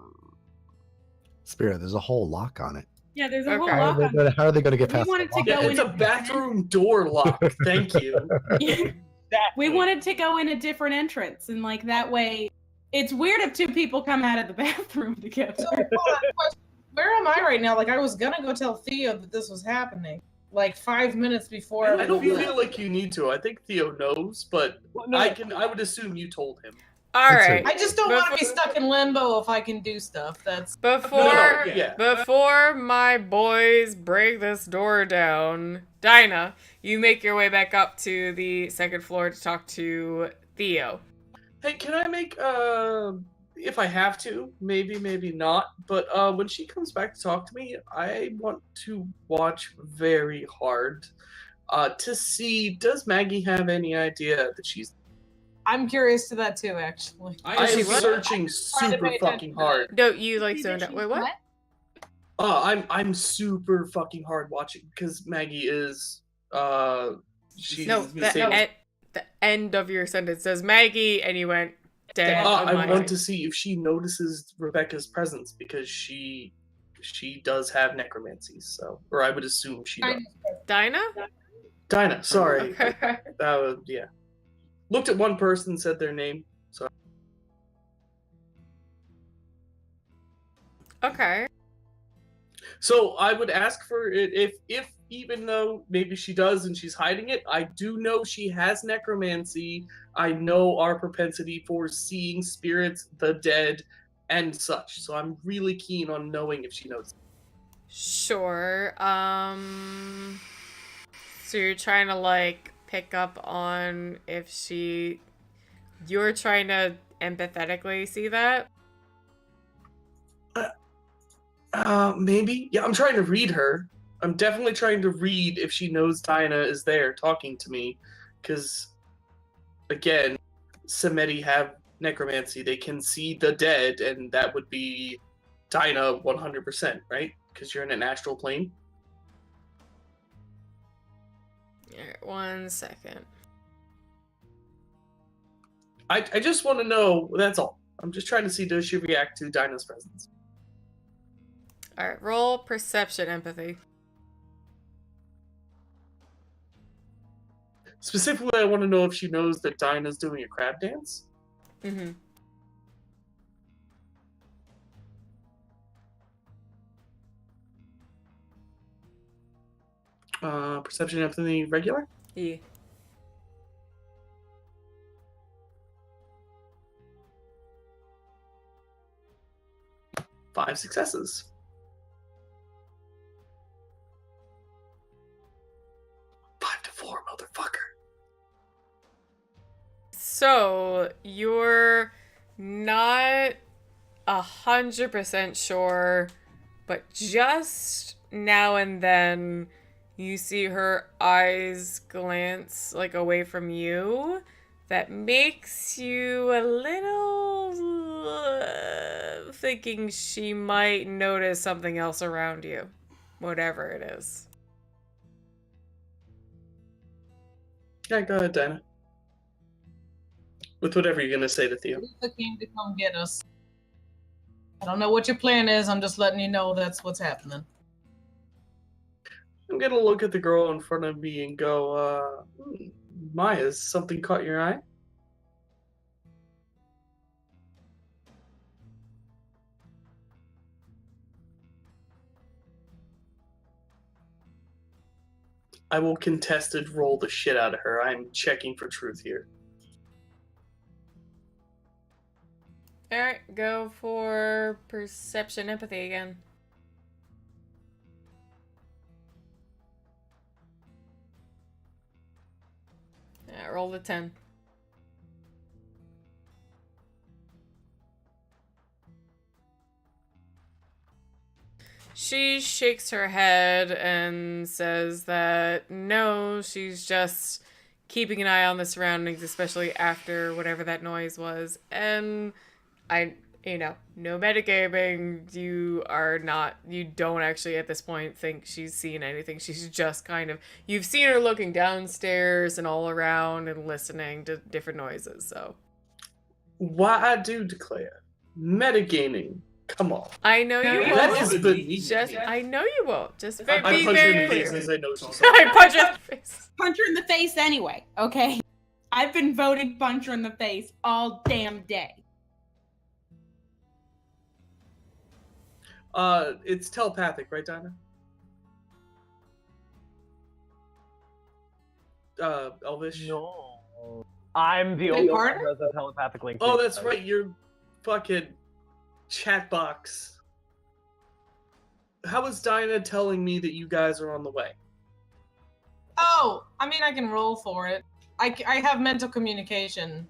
Speaker 2: Spira, there's a whole lock on it.
Speaker 4: Yeah, there's a whole lock on it.
Speaker 2: How are they going to get past
Speaker 4: wanted
Speaker 2: the
Speaker 4: to
Speaker 2: lock?
Speaker 4: go
Speaker 5: It's a bathroom door lock. Thank you.
Speaker 4: We wanted to go in a different entrance, and that way, it's weird if two people come out of the bathroom together.
Speaker 6: So, where am I right now? I was gonna go tell Theo that this was happening. like 5 minutes before.
Speaker 5: I don't
Speaker 6: everyone
Speaker 5: feel
Speaker 6: left.
Speaker 5: like you need to. I think Theo knows, but
Speaker 3: Well, no,
Speaker 5: I would assume you told him.
Speaker 1: All
Speaker 2: That's
Speaker 1: right.
Speaker 6: I just don't want to be
Speaker 1: Before-
Speaker 6: stuck in limbo if I can do stuff. That's
Speaker 1: Before
Speaker 5: yeah.
Speaker 1: before my boys break this door down, Dinah, you make your way back up to the second floor to talk to Theo.
Speaker 5: Hey, can I make if I have to, maybe not, but when she comes back to talk to me, I want to watch very hard to see, does Maggie have any idea that she's
Speaker 6: I'm curious to that too, actually.
Speaker 5: I
Speaker 1: Does
Speaker 5: am
Speaker 1: she what?
Speaker 5: searching
Speaker 6: Trying to
Speaker 5: super
Speaker 6: pay
Speaker 5: fucking
Speaker 6: attention to
Speaker 5: hard.
Speaker 1: No, you like
Speaker 4: See
Speaker 1: zoned
Speaker 4: that
Speaker 1: out. Wait,
Speaker 4: she's
Speaker 1: what?
Speaker 5: I'm super fucking hard watching because Maggie is she's
Speaker 1: No,
Speaker 5: disabled.
Speaker 1: the end of your sentence says Maggie, and you went dead. on
Speaker 5: I
Speaker 1: my
Speaker 5: want
Speaker 1: end.
Speaker 5: to see if she notices Rebecca's presence because she does have necromancy, so, or I would assume she does.
Speaker 1: Dinah?
Speaker 5: Dinah, sorry.
Speaker 1: Okay.
Speaker 5: That was, yeah. Looked at one person, said their name. So
Speaker 1: Okay.
Speaker 5: So I would ask for it if even though maybe she does and she's hiding it, I do know she has necromancy. I know our propensity for seeing spirits, the dead, and such. So I'm really keen on knowing if she knows.
Speaker 1: Sure. So you're trying to like pick up on if you're trying to empathetically see that?
Speaker 5: Maybe. Yeah, I'm trying to read her. I'm definitely trying to read if she knows Dinah is there talking to me. Because, again, Semeti have necromancy. They can see the dead, and that would be Dinah 100%, right? Because you're in an astral plane.
Speaker 1: Alright, 1 second.
Speaker 5: I just want to know, that's all. I'm just trying to see, does she react to Dinah's presence?
Speaker 1: Alright, roll perception empathy.
Speaker 5: Specifically, I want to know if she knows that Dinah's doing a crab dance.
Speaker 1: Mm-hmm.
Speaker 5: Perception empathy regular?
Speaker 1: Yeah.
Speaker 5: Five successes. 5 to 4, motherfucker.
Speaker 1: So you're not 100% sure, but just now and then you see her eyes glance like away from you. That makes you a little thinking she might notice something else around you, whatever it is.
Speaker 5: Yeah, go ahead, Dinah. With whatever you're gonna say to Theo.
Speaker 6: Lisa came to come get us. I don't know what your plan is. I'm just letting you know that's what's happening.
Speaker 5: I'm gonna look at the girl in front of me and go, Maya, has something caught your eye? I will contested roll the shit out of her. I'm checking for truth here.
Speaker 1: Alright, go for perception empathy again. Yeah, roll the 10. She shakes her head and says that no, she's just keeping an eye on the surroundings, especially after whatever that noise was. And no metagaming, you don't actually at this point think she's seen anything. She's just you've seen her looking downstairs and all around and listening to different noises, so.
Speaker 5: Why I do declare, metagaming. Come on.
Speaker 1: I know you
Speaker 5: That
Speaker 1: won't.
Speaker 5: is beneath
Speaker 1: Just,
Speaker 5: me.
Speaker 1: I know you won't. Just
Speaker 5: I
Speaker 1: be
Speaker 5: punch her in
Speaker 1: very
Speaker 5: the face
Speaker 1: clear.
Speaker 5: as I know she's
Speaker 1: I punch her in the face.
Speaker 4: Punch her in the face anyway, okay? I've been voting punch her in the face all damn day.
Speaker 5: It's telepathic, right, Dinah? Elvish?
Speaker 3: No. I'm the
Speaker 6: Big
Speaker 3: only one
Speaker 6: partner?
Speaker 3: who has a telepathic link.
Speaker 5: Oh, that's right. You're fucking chat box. How is Dinah telling me that you guys are on the way?
Speaker 6: Oh, I mean, I can roll for it. I have mental communication.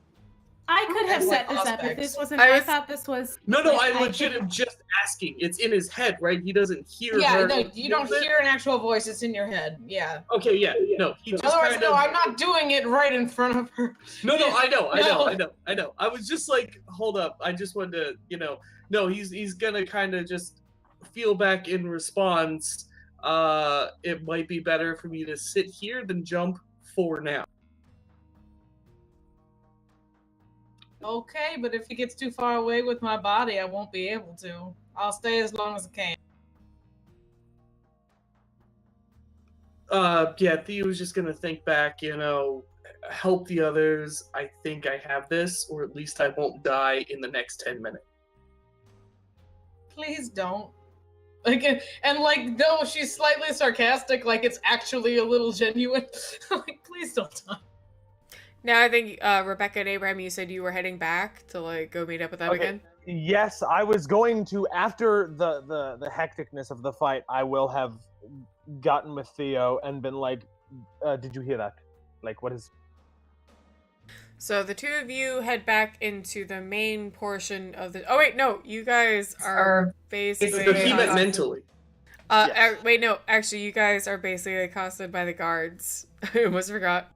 Speaker 4: I could have
Speaker 6: As
Speaker 4: set this up if
Speaker 6: prospects.
Speaker 4: this wasn't.
Speaker 1: I
Speaker 4: I
Speaker 1: was-
Speaker 4: thought this was.
Speaker 5: No,
Speaker 4: Like,
Speaker 5: I legit am just asking. It's in his head, right? He doesn't hear
Speaker 6: Yeah,
Speaker 5: her.
Speaker 6: no, you don't
Speaker 5: Is it?
Speaker 6: hear an actual voice. It's in your head. Yeah.
Speaker 5: Okay, yeah, no. He just
Speaker 6: Otherwise,
Speaker 5: kind
Speaker 6: no,
Speaker 5: of...
Speaker 6: I'm not doing it right in front of her.
Speaker 5: No, I know.
Speaker 6: No.
Speaker 5: I was just like, hold up. I just wanted to, no, he's gonna kind of just feel back in response. It might be better for me to sit here than jump for now.
Speaker 6: Okay, but if he gets too far away with my body, I won't be able to. I'll stay as long as I can.
Speaker 5: Yeah, Theo was just gonna think back, help the others. I think I have this, or at least I won't die in the next 10 minutes.
Speaker 6: Please don't. And though she's slightly sarcastic, like it's actually a little genuine. Like, please don't die.
Speaker 1: Now I think Rebecca and Abraham, you said you were heading back to go meet up with them
Speaker 3: Okay.
Speaker 1: again.
Speaker 3: Yes, I was going to, after the hecticness of the fight, I will have gotten with Theo and been like, did you hear that? What is...
Speaker 1: So the two of you head back into the main portion of the. Oh wait, no, you guys are basically.
Speaker 5: He meant
Speaker 1: accosted-
Speaker 5: mentally.
Speaker 3: Yes.
Speaker 1: Wait, no, actually, you guys are basically accosted by the guards. I almost forgot.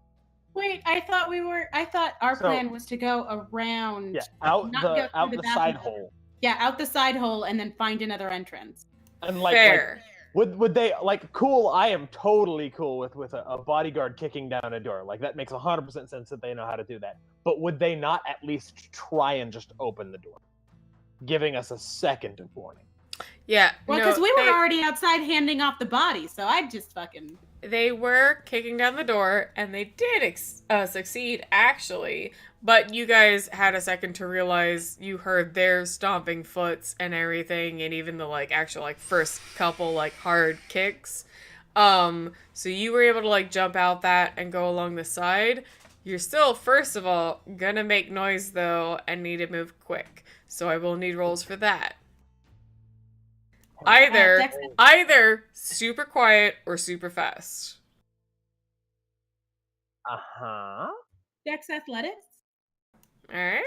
Speaker 4: Wait, I thought our
Speaker 3: So-
Speaker 4: plan was to go around.
Speaker 3: Yeah, out
Speaker 4: Not go
Speaker 3: the
Speaker 4: through
Speaker 3: out
Speaker 4: the
Speaker 3: the
Speaker 4: bathroom.
Speaker 3: side hole.
Speaker 4: Yeah, out the side hole and then find another entrance.
Speaker 3: And
Speaker 1: Fair.
Speaker 3: would they cool? I am totally cool with a bodyguard kicking down a door. That makes 100% sense that they know how to do that. But would they not at least try and just open the door, giving us a second of warning?
Speaker 1: Yeah.
Speaker 4: Well,
Speaker 1: no,
Speaker 4: because we were
Speaker 1: they-
Speaker 4: already outside handing off the body, so I'd just fucking.
Speaker 1: They were kicking down the door, and they did succeed, actually. But you guys had a second to realize you heard their stomping foots and everything, and even the actual first couple hard kicks. So you were able to jump out that and go along the side. You're still, first of all, gonna make noise though, and need to move quick. So I will need rolls for that. Either super quiet or super fast.
Speaker 3: Uh-huh.
Speaker 4: Dex Athletics.
Speaker 1: All right.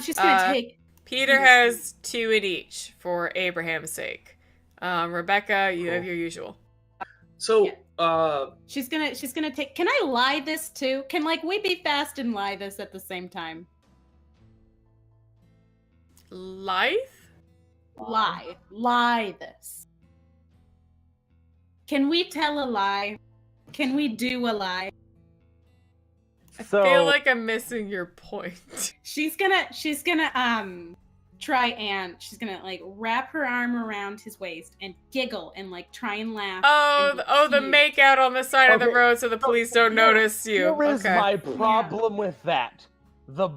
Speaker 4: She's gonna take.
Speaker 1: Peter has 2 in each for Abraham's sake. Rebecca, you have your usual.
Speaker 5: So,
Speaker 4: Yeah. She's gonna take. Can I lie this too? Can we be fast and lie this at the same time?
Speaker 1: Lithe?
Speaker 4: Lie this. Can we tell a lie? Can we do a lie?
Speaker 1: I
Speaker 3: So
Speaker 1: feel like I'm missing your point.
Speaker 4: She's gonna try and she's gonna wrap her arm around his waist and giggle and try and laugh.
Speaker 1: Oh,
Speaker 4: and
Speaker 1: the
Speaker 4: cute.
Speaker 1: make out on the side of the
Speaker 3: Okay.
Speaker 1: road so the police don't notice you.
Speaker 3: Here is
Speaker 1: Okay.
Speaker 3: my problem with that. The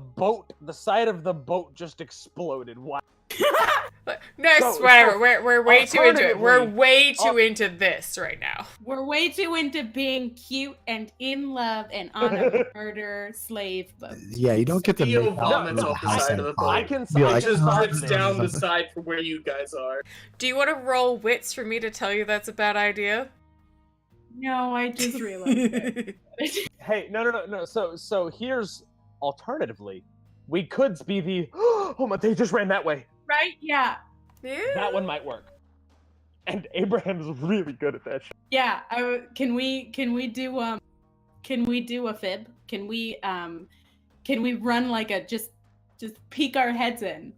Speaker 3: side of the boat just exploded. Why?
Speaker 1: Next,
Speaker 3: So-
Speaker 1: whatever.
Speaker 3: so
Speaker 1: we're way too into it. We're
Speaker 3: alternatively-
Speaker 1: way too into this right now.
Speaker 4: We're way too into being cute and in love and on a murder slave boat.
Speaker 2: Yeah, you don't get to
Speaker 5: Theo
Speaker 2: make out
Speaker 5: vomits
Speaker 2: with
Speaker 5: off the
Speaker 2: house
Speaker 5: side
Speaker 2: on
Speaker 5: of the
Speaker 2: fire.
Speaker 3: I can.
Speaker 2: Be
Speaker 3: I
Speaker 2: like,
Speaker 5: It just
Speaker 3: can
Speaker 5: drips
Speaker 3: solve
Speaker 5: down the
Speaker 3: this.
Speaker 5: side from where you guys are.
Speaker 1: Do you want to roll wits for me to tell you that's a bad idea?
Speaker 4: No, I just realized it.
Speaker 3: Hey, no. So here's alternatively, we could be the. Oh my! They just ran that way.
Speaker 4: Right? Yeah.
Speaker 1: Yeah.
Speaker 3: That one might work. And Abraham's really good at that shit.
Speaker 4: Yeah. Can we do a fib? Can we run just peek our heads in?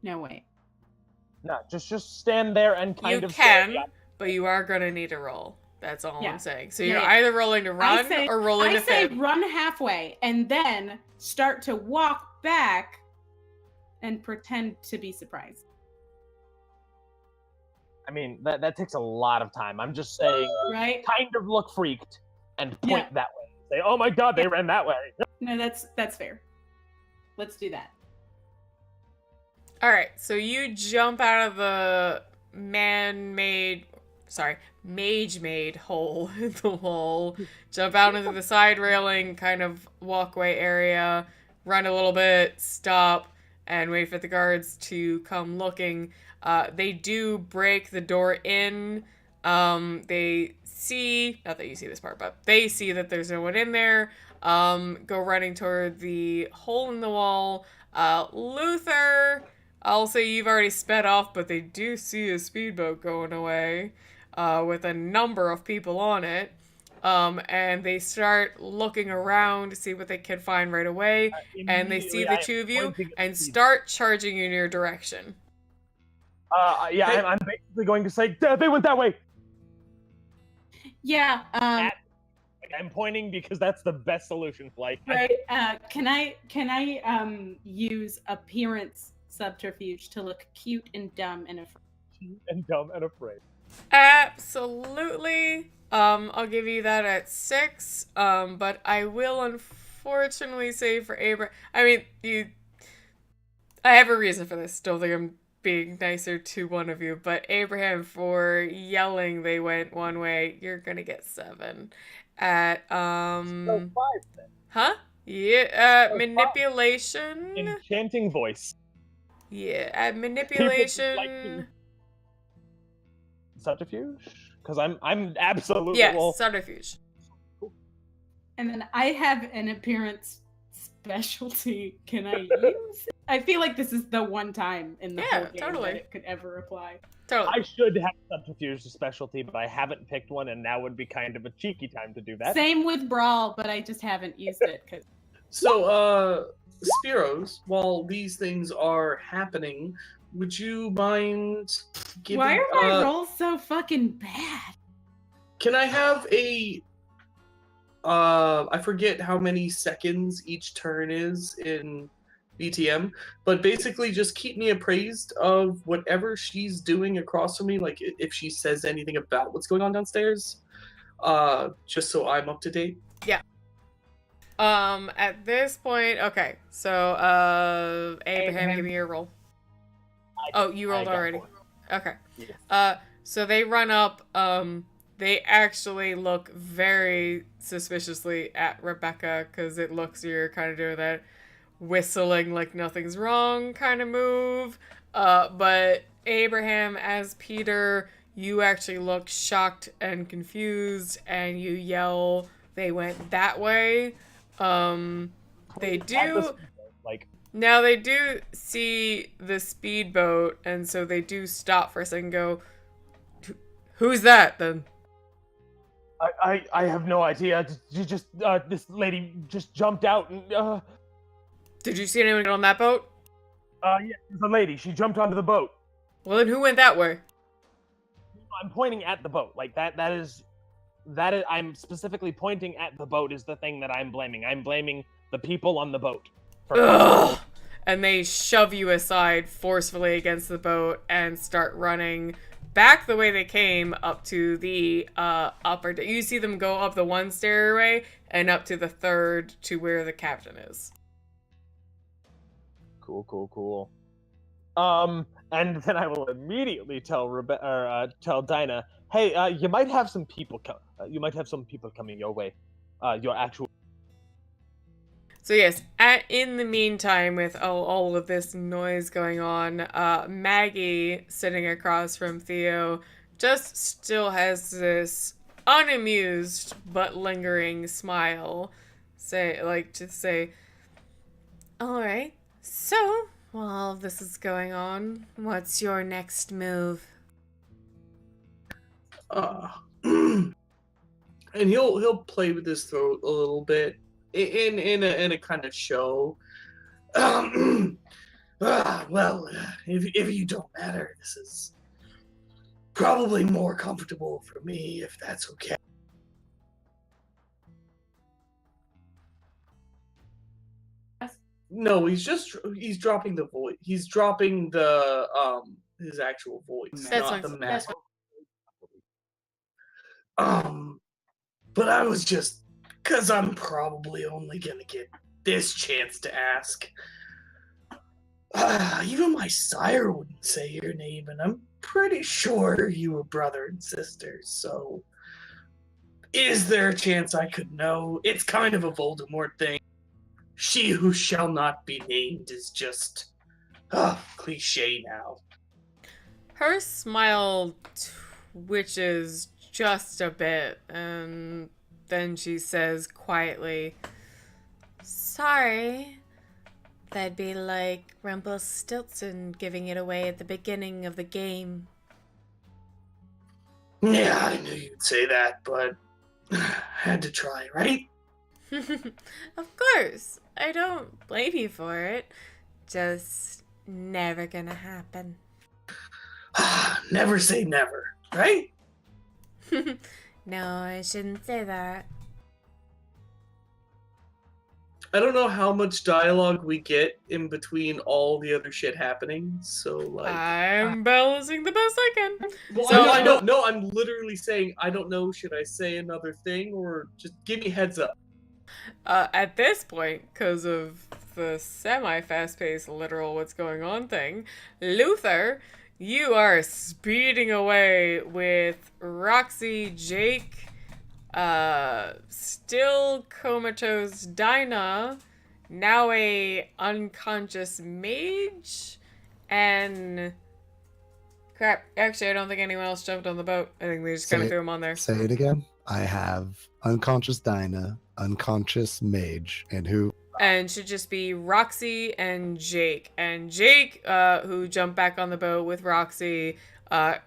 Speaker 4: No, wait.
Speaker 3: No, just stand there and kind
Speaker 1: You
Speaker 3: of.
Speaker 1: can,
Speaker 3: Yeah.
Speaker 1: but you are gonna need a roll. That's all
Speaker 4: Yeah.
Speaker 1: I'm saying. So
Speaker 4: Yeah,
Speaker 1: you're
Speaker 4: yeah.
Speaker 1: either rolling to run or rolling
Speaker 4: I
Speaker 1: to
Speaker 4: say
Speaker 1: fib.
Speaker 4: run halfway and then start to walk back and pretend to be surprised.
Speaker 3: I mean, that takes a lot of time. I'm just saying,
Speaker 4: Right?
Speaker 3: kind of look freaked and point
Speaker 4: Yeah.
Speaker 3: that way. Say, oh my god, they ran that way.
Speaker 4: No, that's fair. Let's do that.
Speaker 1: All right, so you jump out of the man-made mage-made hole in the wall, jump out into the side railing, kind of walkway area, run a little bit, stop, and wait for the guards to come looking. They do break the door in. They see, not that you see this part, but they see that there's no one in there. Go running toward the hole in the wall. Luther, I'll say you've already sped off, but they do see a speedboat going away, with a number of people on it. And they start looking around to see what they can find right away. And they see the two of you and start charging in your direction.
Speaker 3: Yeah, I'm basically going to say, they went that way!
Speaker 4: Yeah,
Speaker 3: I'm pointing because that's the best solution, like.
Speaker 4: right. Can I use appearance subterfuge to look cute and dumb and afraid?
Speaker 3: And dumb and afraid.
Speaker 1: Absolutely. I'll give you that at 6. But I will unfortunately say for Abraham, I mean, I have a reason for this. Don't think I'm being nicer to one of you, but Abraham, for yelling they went one way, you're gonna get 7. At
Speaker 3: So 5 then.
Speaker 1: huh? Yeah,
Speaker 3: So
Speaker 1: manipulation.
Speaker 3: Enchanting voice.
Speaker 1: Yeah, at manipulation.
Speaker 3: Like subterfuge? Because I'm absolutely
Speaker 1: Yes, subterfuge.
Speaker 4: And then I have an appearance specialty. Can I use it? I feel like this is the one time in the whole game
Speaker 1: totally.
Speaker 4: that it could ever apply.
Speaker 1: Totally.
Speaker 3: I should have subterfuge specialty, but I haven't picked one, and now would be kind of a cheeky time to do that.
Speaker 4: Same with Brawl, but I just haven't used it.
Speaker 5: So, Spiros, while these things are happening, would you mind giving...
Speaker 4: Why are my rolls so fucking bad?
Speaker 5: Can I have a... I forget how many seconds each turn is in BTM, but basically just keep me appraised of whatever she's doing across from me, like if she says anything about what's going on downstairs, just so I'm up to date.
Speaker 1: Yeah. At this point, okay, so, Abraham, give me your roll. Oh, you rolled already. Okay.
Speaker 3: Yes.
Speaker 1: So they run up, they actually look very suspiciously at Rebecca, because it looks you're kind of doing that whistling like nothing's wrong kind of move. But Abraham, as Peter, you actually look shocked and confused, and you yell, they went that way. They do...
Speaker 3: Like,
Speaker 1: Now, they do see the speedboat, and so they do stop for a second and go, who's that, then?
Speaker 3: I have no idea. This lady just jumped out and,
Speaker 1: Did you see anyone get on that boat?
Speaker 3: yeah, there's a lady. She jumped onto the boat.
Speaker 1: Well, then who went that way?
Speaker 3: I'm pointing at the boat. Like, that is, I'm specifically pointing at the boat is the thing that I'm blaming. I'm blaming the people on the boat.
Speaker 1: Ugh. And they shove you aside forcefully against the boat and start running back the way they came up to the upper deck. You see them go up the one stairway and up to the third to where the captain is.
Speaker 3: Cool. And then I will immediately tell tell Dinah, hey, you might have some people coming your way. Your actual.
Speaker 1: So yes, in the meantime, with all of this noise going on, Maggie, sitting across from Theo, just still has this unamused but lingering smile. Say, all right, so while this is going on, what's your next move?
Speaker 5: And he'll play with his throat a little bit. In a kind of show. Well, if you don't matter, this is probably more comfortable for me, if that's okay. No, he's dropping the voice. He's dropping the his actual voice,
Speaker 1: That's
Speaker 5: not
Speaker 1: fine.
Speaker 5: the mask. But I was just, because I'm probably only gonna get this chance to ask. Even my sire wouldn't say your name, and pretty sure you were brother and sister, so is there a chance I could know? It's kind of a Voldemort thing. She who shall not be named is just cliche now.
Speaker 1: Her smile twitches just a bit, and then she says quietly, "Sorry. That'd be like Rumpelstiltskin giving it away at the beginning of the game."
Speaker 5: Yeah, I knew you'd say that, but had to try, right?
Speaker 1: Of course. I don't blame you for it. Just never gonna happen.
Speaker 5: Never say never, right?
Speaker 1: No, I shouldn't say that.
Speaker 5: I don't know how much dialogue we get in between all the other shit happening, so like...
Speaker 1: I'm balancing the best I can.
Speaker 5: Well,
Speaker 1: So-
Speaker 5: I don't know, I'm literally saying, I don't know, should I say another thing, or just give me heads up?
Speaker 1: At this point, because of the semi-fast-paced literal what's going on thing, Luther, you are speeding away with Roxy, Jake, still comatose Dinah, now a unconscious mage, and crap, actually I don't think anyone else jumped on the boat. I think they just kind of threw him on there.
Speaker 2: Say it again. I have unconscious Dinah, unconscious mage, and who?
Speaker 1: And should just be Roxy and Jake. And Jake, who jumped back on the boat with Roxy,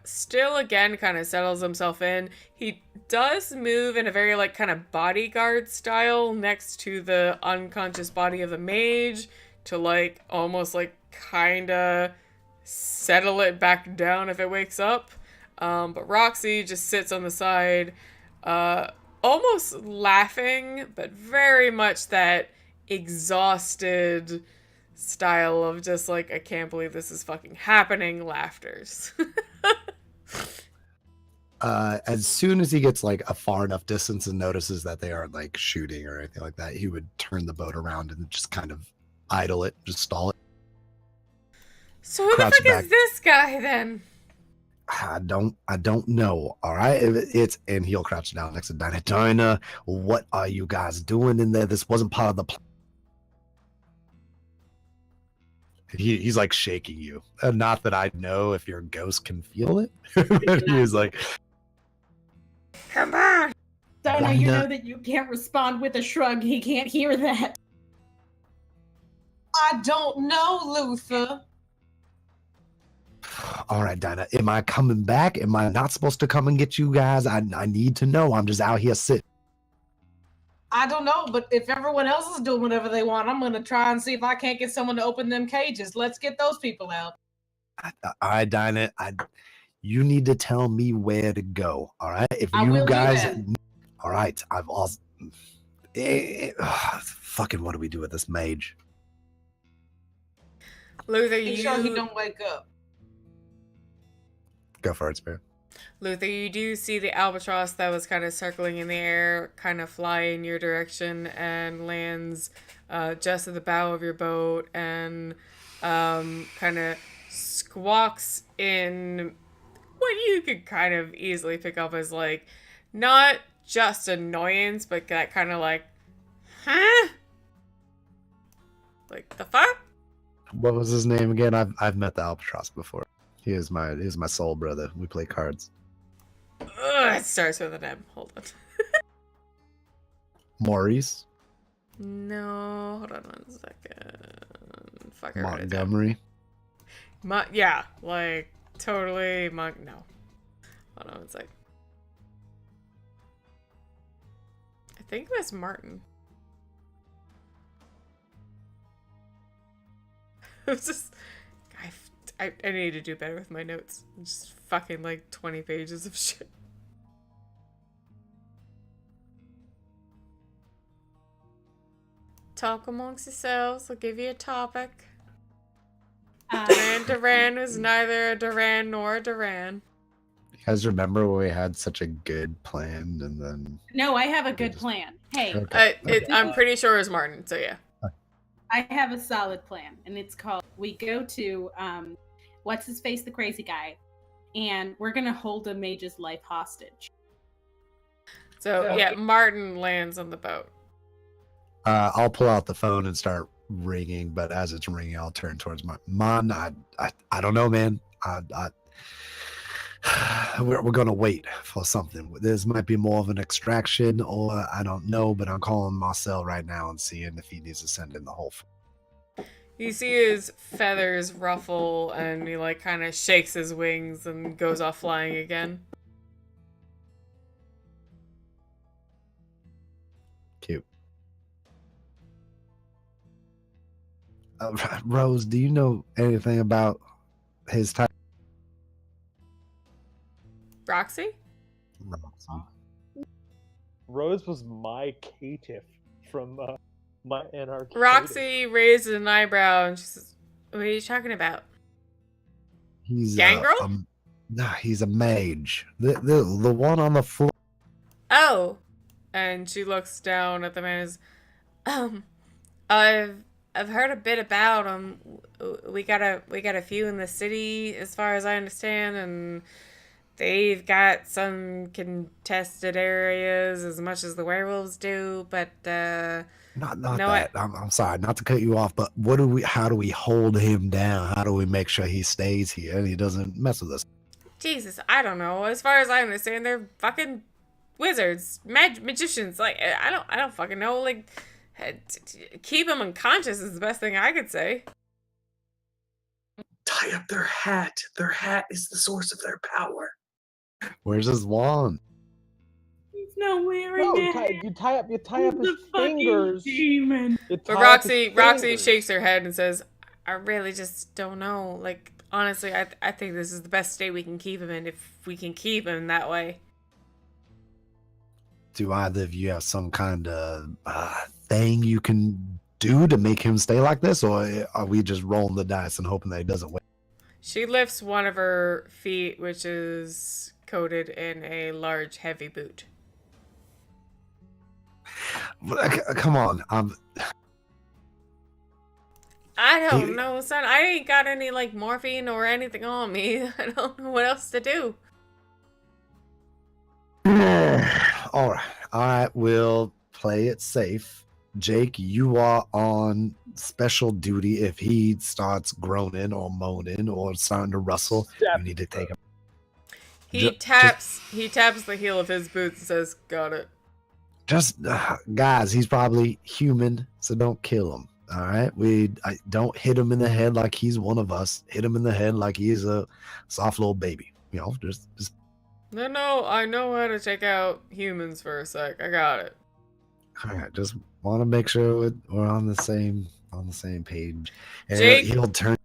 Speaker 1: still again kind of settles himself in. He does move in a very like kind of bodyguard style next to the unconscious body of the mage to like almost like kind of settle it back down if it wakes up. But Roxy just sits on the side, almost laughing, but very much that exhausted style of just like, I can't believe this is fucking happening laughters.
Speaker 2: As soon as he gets like a far enough distance and notices that they aren't like shooting or anything like that, he would turn the boat around and just kind of idle it, just stall it.
Speaker 1: So who the
Speaker 2: Crouch
Speaker 1: fuck
Speaker 2: back.
Speaker 1: is this guy then?
Speaker 2: I don't know. All right, it's and he'll crouch down next to Dinah. Dinah, what are you guys doing in there? This wasn't part of the plan. He's like shaking you. Not that I know if your ghost can feel it, but he was like,
Speaker 1: Come on!
Speaker 4: Donna, you
Speaker 2: Dinah.
Speaker 4: know that you can't respond with a shrug. He can't hear that.
Speaker 6: I don't know, Luther.
Speaker 2: all right, Dinah, am I coming back? Am I not supposed to come and get you guys? I need to know. I'm just out here sitting.
Speaker 6: I don't know, but if everyone else is doing whatever they want, I'm gonna try and see if I can't get someone to open them cages. Let's get those people out.
Speaker 2: All right, Dinah, you need to tell me where to go. All right, if
Speaker 6: I will
Speaker 2: you
Speaker 6: do
Speaker 2: guys,
Speaker 6: that.
Speaker 2: all right, I've also, fucking, what do we do with this mage?
Speaker 1: Luther,
Speaker 6: Make sure he don't wake up.
Speaker 2: Go for it, Spirit.
Speaker 1: Luther, you do see the albatross that was kind of circling in the air, kind of fly in your direction and lands just at the bow of your boat and kind of squawks in what you could kind of easily pick up as like not just annoyance, but that kind of like, huh? Like the fuck?
Speaker 2: What was his name again? I've met the albatross before. He is my soul brother. We play cards.
Speaker 1: Ugh, it starts with an M. Hold on.
Speaker 2: Maurice
Speaker 1: No, hold on 1 second. Fuck, I wrote it down.
Speaker 2: Montgomery.
Speaker 1: Yeah, like totally. No, hold on 1 sec. I think it was Martin. It was just. I need to do better with my notes. Just fucking like 20 pages of shit. Talk amongst yourselves. I'll give you a topic. Duran was neither a Duran nor a Duran.
Speaker 2: You guys remember when we had such a good plan and then?
Speaker 4: No, I have a good plan. Hey,
Speaker 2: Okay.
Speaker 1: I'm pretty sure it was Martin, so yeah.
Speaker 4: I have a solid plan, and it's called we go to what's his face, the crazy guy, and we're gonna hold a mage's life hostage.
Speaker 1: So yeah, Martin lands on the boat.
Speaker 2: I'll pull out the phone and start ringing, but as it's ringing, I'll turn towards Mon. I don't know, man. We're gonna wait for something. This might be more of an extraction, or I don't know. But I'm calling Marcel right now and seeing if he needs to send in the whole.
Speaker 1: You see his feathers ruffle, and he like kind of shakes his wings and goes off flying again.
Speaker 2: Cute. Rose, do you know anything about his type?
Speaker 1: Roxy?
Speaker 3: Rose was my caitiff from my anarchy.
Speaker 1: Roxy raises an eyebrow and she says, "What are you talking about?
Speaker 2: He's
Speaker 1: Gangrel?
Speaker 2: Nah, he's a mage. The one on the floor.
Speaker 1: Oh." And she looks down at the man and says, I've heard a bit about him. We got a few in the city, as far as I understand, and they've got some contested areas as much as the werewolves do. But
Speaker 2: Not that. I'm sorry, not to cut you off, but how do we hold him down? How do we make sure he stays here and he doesn't mess with us?
Speaker 1: Jesus, I don't know. As far as I understand, they're fucking wizards, magicians. Like I don't fucking know. Like, keep him unconscious is the best thing I could say.
Speaker 5: Tie up their hat. Their hat is the source of their power.
Speaker 2: Where's his wand?
Speaker 4: He's not wearing
Speaker 3: No,
Speaker 4: it.
Speaker 3: you tie up
Speaker 4: He's
Speaker 3: his
Speaker 4: a fucking
Speaker 3: fingers.
Speaker 4: demon.
Speaker 1: But Roxy shakes her head and says, I really just don't know. Like, honestly, I think this is the best state we can keep him in, if we can keep him that way.
Speaker 2: Do either of you have some kind of thing you can do to make him stay like this, or are we just rolling the dice and hoping that he doesn't win?
Speaker 1: She lifts one of her feet, which is coated in a large, heavy boot.
Speaker 2: Come on,
Speaker 1: I don't know, son. I ain't got any, like, morphine or anything on me. I don't know what else to do.
Speaker 2: All right, we'll play it safe. Jake, you are on special duty. If he starts groaning or moaning or starting to rustle, you need to take him.
Speaker 1: He taps the heel of his boots and says, "Got it."
Speaker 2: Just guys, he's probably human, so don't kill him. All right, I don't hit him in the head like he's one of us. Hit him in the head like he's a soft little baby. You know, just.
Speaker 1: No, I know how to take out humans for a sec. I got it.
Speaker 2: All right, just want to make sure we're on the same page. And he'll turn.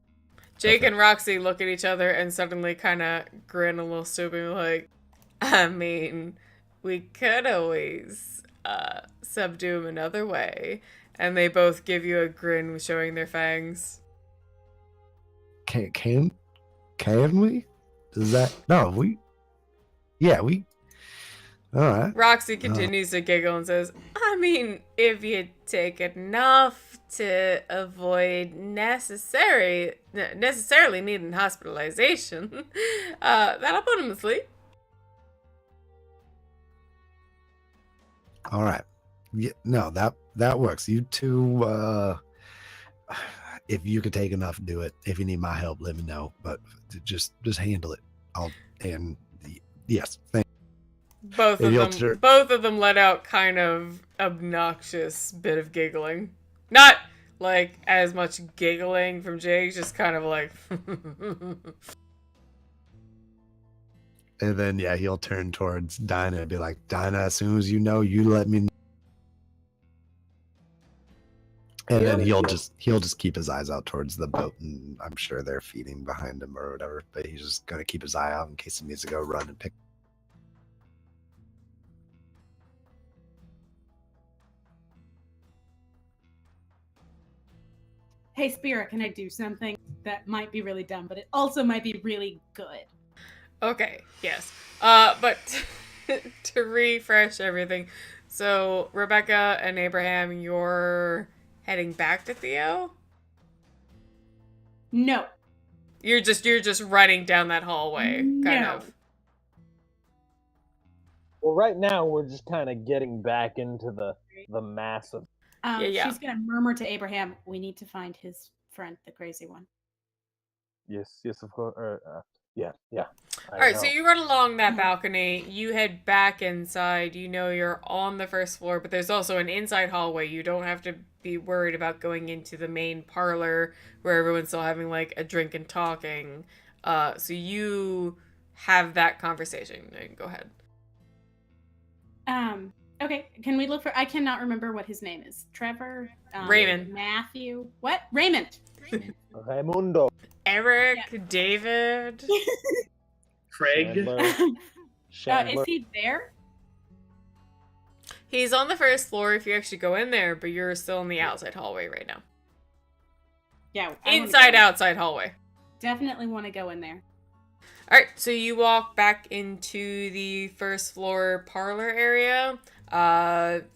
Speaker 1: Jake and Roxy look at each other and suddenly kind of grin a little stupid, like, I mean, we could always subdue him another way. And they both give you a grin showing their fangs.
Speaker 2: Can we? Does that? No, we. Yeah, we. All right.
Speaker 1: Roxy continues to giggle and says, I mean, if you take enough to avoid necessarily needing hospitalization, that'll put him to sleep.
Speaker 2: All right. Yeah, no, that works. You two, if you could take enough, do it. If you need my help, let me know. But just handle it. Yes.
Speaker 1: Both of them let out kind of obnoxious bit of giggling. Not like as much giggling from Jake, just kind of like.
Speaker 2: And then he'll turn towards Dinah and be like, Dinah, as soon as you know, you let me know. And then he'll just keep his eyes out towards the boat, and I'm sure they're feeding behind him or whatever, but he's just gonna keep his eye out in case he needs to go run and pick.
Speaker 4: Hey, Spira, can I do something that might be really dumb, but it also might be really good?
Speaker 1: Okay, yes. But to refresh everything, so Rebecca and Abraham, you're heading back to Theo?
Speaker 4: No.
Speaker 1: You're just running down that hallway, kind
Speaker 4: No.
Speaker 1: of.
Speaker 3: Well, right now we're just kind of getting back into the mass of.
Speaker 1: Yeah.
Speaker 4: She's gonna murmur to Abraham, "We need to find his friend, the crazy one."
Speaker 3: Yes, of course. Yeah.
Speaker 1: All right, so you run along that balcony. You head back inside. You know you're on the first floor, but there's also an inside hallway. You don't have to be worried about going into the main parlor where everyone's still having like a drink and talking. So you have that conversation. Go ahead.
Speaker 4: Okay, can we look for? I cannot remember what his name is. Trevor.
Speaker 1: Raymond.
Speaker 4: Matthew. What? Raymond.
Speaker 3: Raimundo.
Speaker 1: Eric, David.
Speaker 5: Craig.
Speaker 3: Chandler.
Speaker 4: Is he there?
Speaker 1: He's on the first floor if you actually go in there, but you're still in the outside hallway right now.
Speaker 4: Yeah.
Speaker 1: Inside, outside hallway.
Speaker 4: Definitely want to go in there.
Speaker 1: Alright, so you walk back into the first floor parlor area.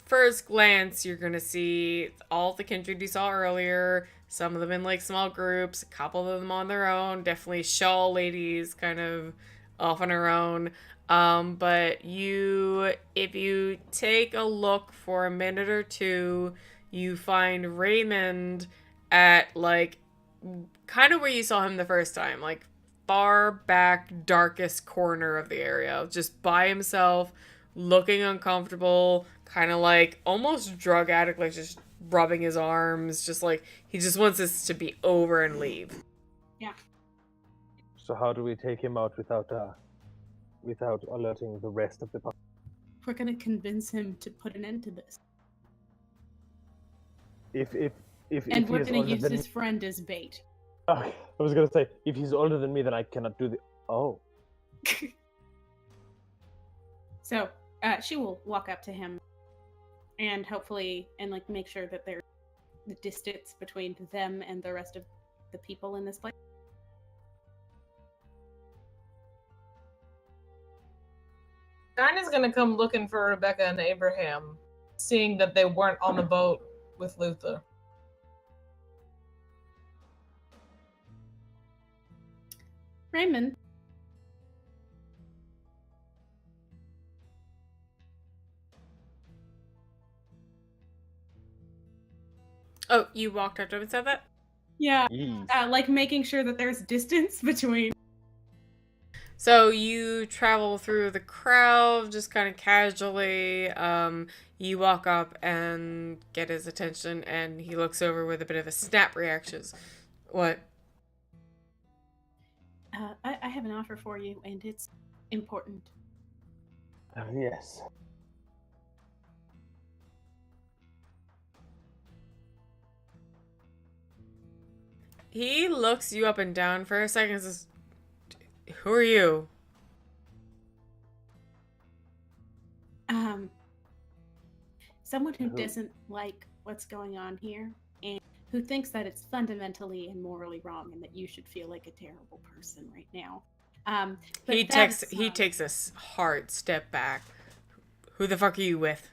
Speaker 1: First glance, you're gonna see all the kindred you saw earlier. Some of them in like small groups, a couple of them on their own. Definitely shawl ladies kind of off on her own. But if you take a look for a minute or two, you find Raymond at like kind of where you saw him the first time, like far back, darkest corner of the area, just by himself, looking uncomfortable, kind of like almost drug addict, like just rubbing his arms, just like he just wants this to be over and leave.
Speaker 4: Yeah.
Speaker 3: So how do we take him out without alerting the rest of the party?
Speaker 4: We're gonna convince him to put an end to this,
Speaker 3: If
Speaker 4: and we're
Speaker 3: he's
Speaker 4: gonna
Speaker 3: older
Speaker 4: use
Speaker 3: than
Speaker 4: his friend as bait.
Speaker 3: I was gonna say, if he's older than me, then I cannot do the. Oh.
Speaker 4: So she will walk up to him, and hopefully, and like make sure that there's the distance between them and the rest of the people in this place.
Speaker 6: Dinah's gonna come looking for Rebecca and Abraham, seeing that they weren't on the boat with Luther.
Speaker 4: Raymond.
Speaker 1: Oh, you walked up to him and said that?
Speaker 4: Yeah.
Speaker 3: Jeez.
Speaker 4: Like making sure that there's distance between.
Speaker 1: So you travel through the crowd just kind of casually. You walk up and get his attention, and he looks over with a bit of a snap reaction. What?
Speaker 4: I have an offer for you, and it's important.
Speaker 3: Yes.
Speaker 1: He looks you up and down for a second and says, "Who are you?"
Speaker 4: Someone who
Speaker 3: Who?
Speaker 4: doesn't like what's going on here, and who thinks that it's fundamentally and morally wrong, and that you should feel like a terrible person right now. But
Speaker 1: He
Speaker 4: that's,
Speaker 1: takes a hard step back. Who the fuck are you with?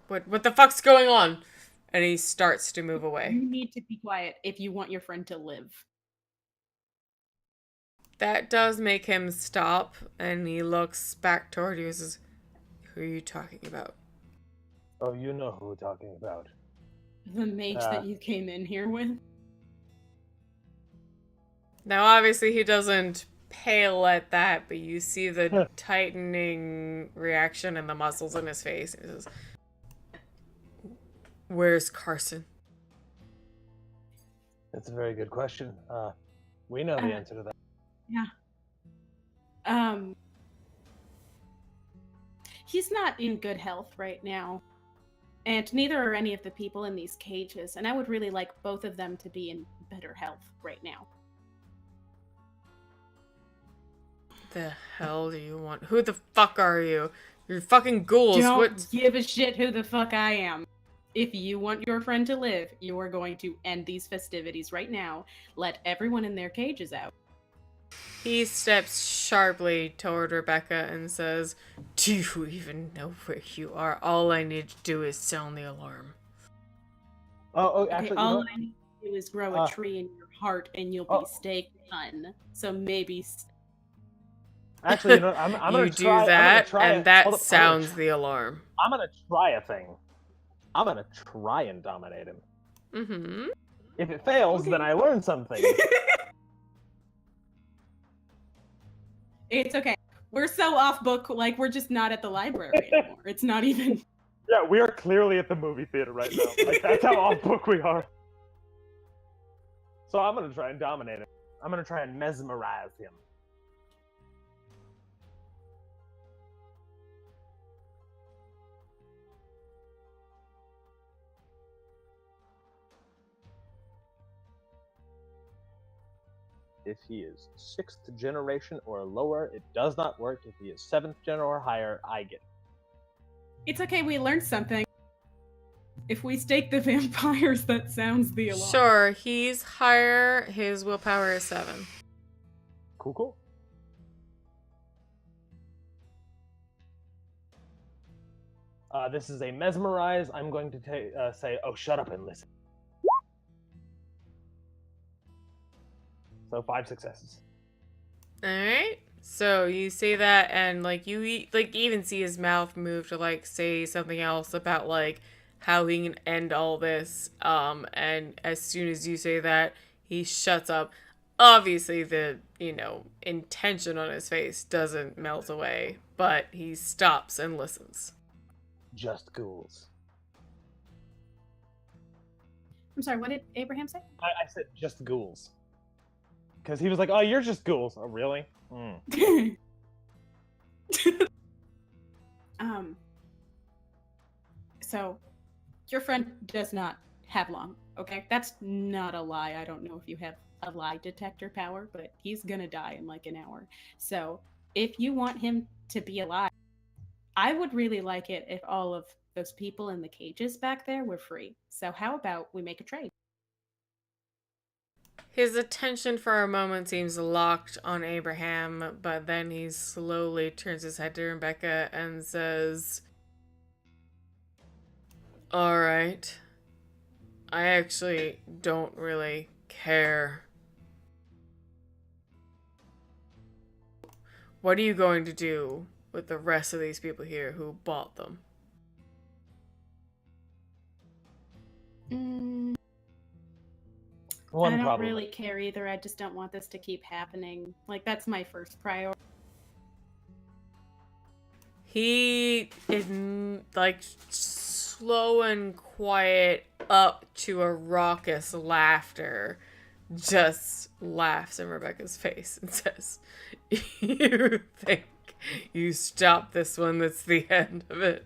Speaker 1: What the fuck's going on? And he starts to move away.
Speaker 4: You need to be quiet if you want your friend to live.
Speaker 1: That does make him stop, and he looks back toward you and says, "Who are you talking about?"
Speaker 3: Oh, you know who we're talking about.
Speaker 4: The mage that you came in here with.
Speaker 1: Now, obviously, he doesn't pale at that, but you see the tightening reaction in the muscles in his face. He says, "Where's Carson?"
Speaker 3: That's a very good question. We know the answer to that.
Speaker 4: Yeah. He's not in good health right now. And neither are any of the people in these cages. And I would really like both of them to be in better health right now.
Speaker 1: The hell do you want? Who the fuck are you? You're fucking ghouls.
Speaker 4: Don't give a shit who the fuck I am. If you want your friend to live, you are going to end these festivities right now. Let everyone in their cages out.
Speaker 1: He steps sharply toward Rebecca and says, "Do you even know where you are? All I need to do is sound the alarm."
Speaker 3: Oh, actually,
Speaker 4: Okay,
Speaker 3: you know what?
Speaker 4: do is grow a tree in your heart, and you'll be steak done. So maybe.
Speaker 3: Actually, you know, I'm gonna
Speaker 1: You
Speaker 3: try.
Speaker 1: do that,
Speaker 3: I'm gonna try
Speaker 1: and
Speaker 3: it.
Speaker 1: that
Speaker 3: Hold up,
Speaker 1: sounds the alarm.
Speaker 3: I'm gonna try a thing. I'm gonna try and dominate him.
Speaker 1: Mm-hmm.
Speaker 3: If it fails, then I learn something.
Speaker 4: It's okay. We're so off book, like we're just not at the library anymore. It's not even.
Speaker 3: Yeah, we are clearly at the movie theater right now. Like, that's how off book we are. So I'm gonna try and dominate him. I'm gonna try and mesmerize him. If he is 6th generation or lower, it does not work. If he is 7th gen or higher, I get it.
Speaker 4: It's okay. We learned something. If we stake the vampires, that sounds the alarm.
Speaker 1: Sure, he's higher. His willpower is 7.
Speaker 3: Cool, cool. This is a mesmerize. I'm going to say, oh, shut up and listen. So 5 successes.
Speaker 1: All right. So you say that, and like you even see his mouth move to like say something else about like how he can end all this. And as soon as you say that, he shuts up. Obviously, the intention on his face doesn't melt away, but he stops and listens.
Speaker 3: Just ghouls.
Speaker 4: I'm sorry. What did Abraham say?
Speaker 3: I said just ghouls. Because he was like, oh, you're just ghouls. Oh, really? Mm.
Speaker 4: So, your friend does not have long, okay? That's not a lie. I don't know if you have a lie detector power, but he's gonna die in like an hour. So, if you want him to be alive, I would really like it if all of those people in the cages back there were free. So, how about we make a trade?
Speaker 1: His attention for a moment seems locked on Abraham, but then he slowly turns his head to Rebecca and says, all right. I actually don't really care. What are you going to do with the rest of these people here who bought them?
Speaker 3: One
Speaker 4: I don't
Speaker 3: problem.
Speaker 4: really care either. I just don't want this to keep happening. Like, that's my first priority.
Speaker 1: He is like slow and quiet up to a raucous laughter, just laughs in Rebecca's face and says, you think you stop this one, that's the end of it.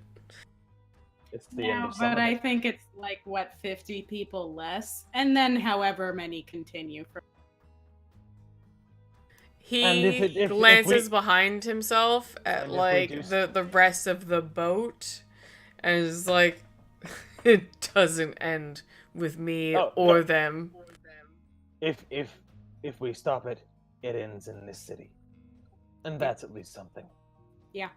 Speaker 3: It's the end of
Speaker 4: but I
Speaker 3: it.
Speaker 4: think it's like, what, 50 people less? And then however many continue.
Speaker 1: He glances behind himself at like the rest of the boat and is like, it doesn't end with me or them.
Speaker 3: If we stop it, it ends in this city. And that's at least something.
Speaker 4: Yeah.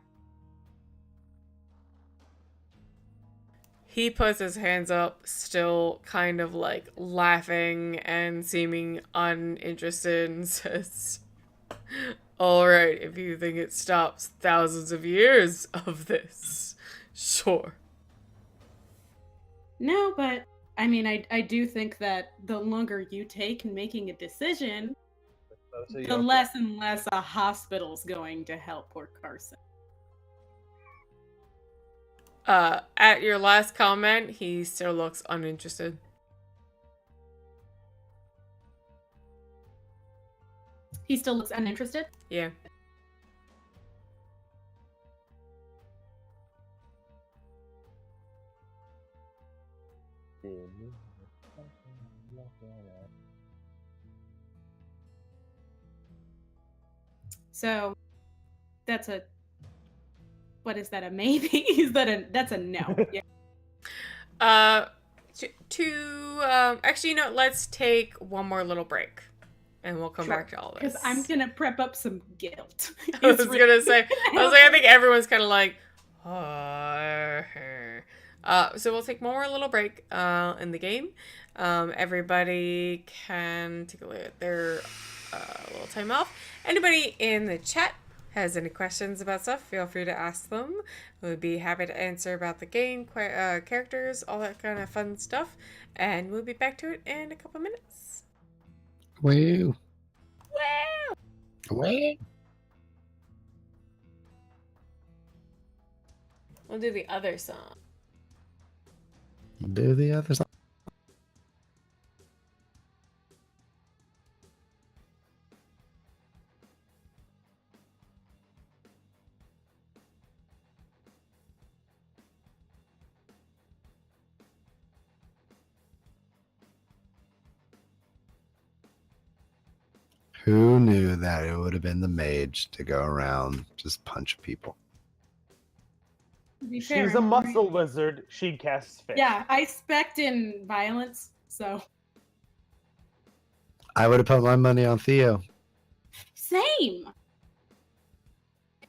Speaker 1: He puts his hands up, still kind of like laughing and seeming uninterested, and says, all right, if you think it stops thousands of years of this, sure.
Speaker 4: No, but I mean, I do think that the longer you take in making a decision, the less and less a hospital's going to help poor Carson.
Speaker 1: At your last comment, he still looks uninterested.
Speaker 4: He still looks uninterested?
Speaker 1: Yeah.
Speaker 4: So, that's a... What is that, a maybe? That's a no. Yeah.
Speaker 1: Actually, let's take one more little break. And we'll come back to all this.
Speaker 4: Because I'm going to prep up some guilt.
Speaker 1: I was going to say, I think everyone's kind of like, So we'll take one more little break in the game. Everybody can take a look at their little time off. Anybody in the chat has any questions about stuff, feel free to ask them. We'll be happy to answer about the game, characters, all that kind of fun stuff. And we'll be back to it in a couple minutes.
Speaker 2: Woo.
Speaker 1: Wow!
Speaker 2: Woo.
Speaker 1: We'll do the other song.
Speaker 2: Do the other side. Who knew that it would have been the mage to go around just punch people?
Speaker 4: To be
Speaker 3: She's
Speaker 4: fair,
Speaker 3: a muscle wizard. She casts fish.
Speaker 4: Yeah, I spect in violence, so
Speaker 2: I would have put my money on Theo.
Speaker 4: same.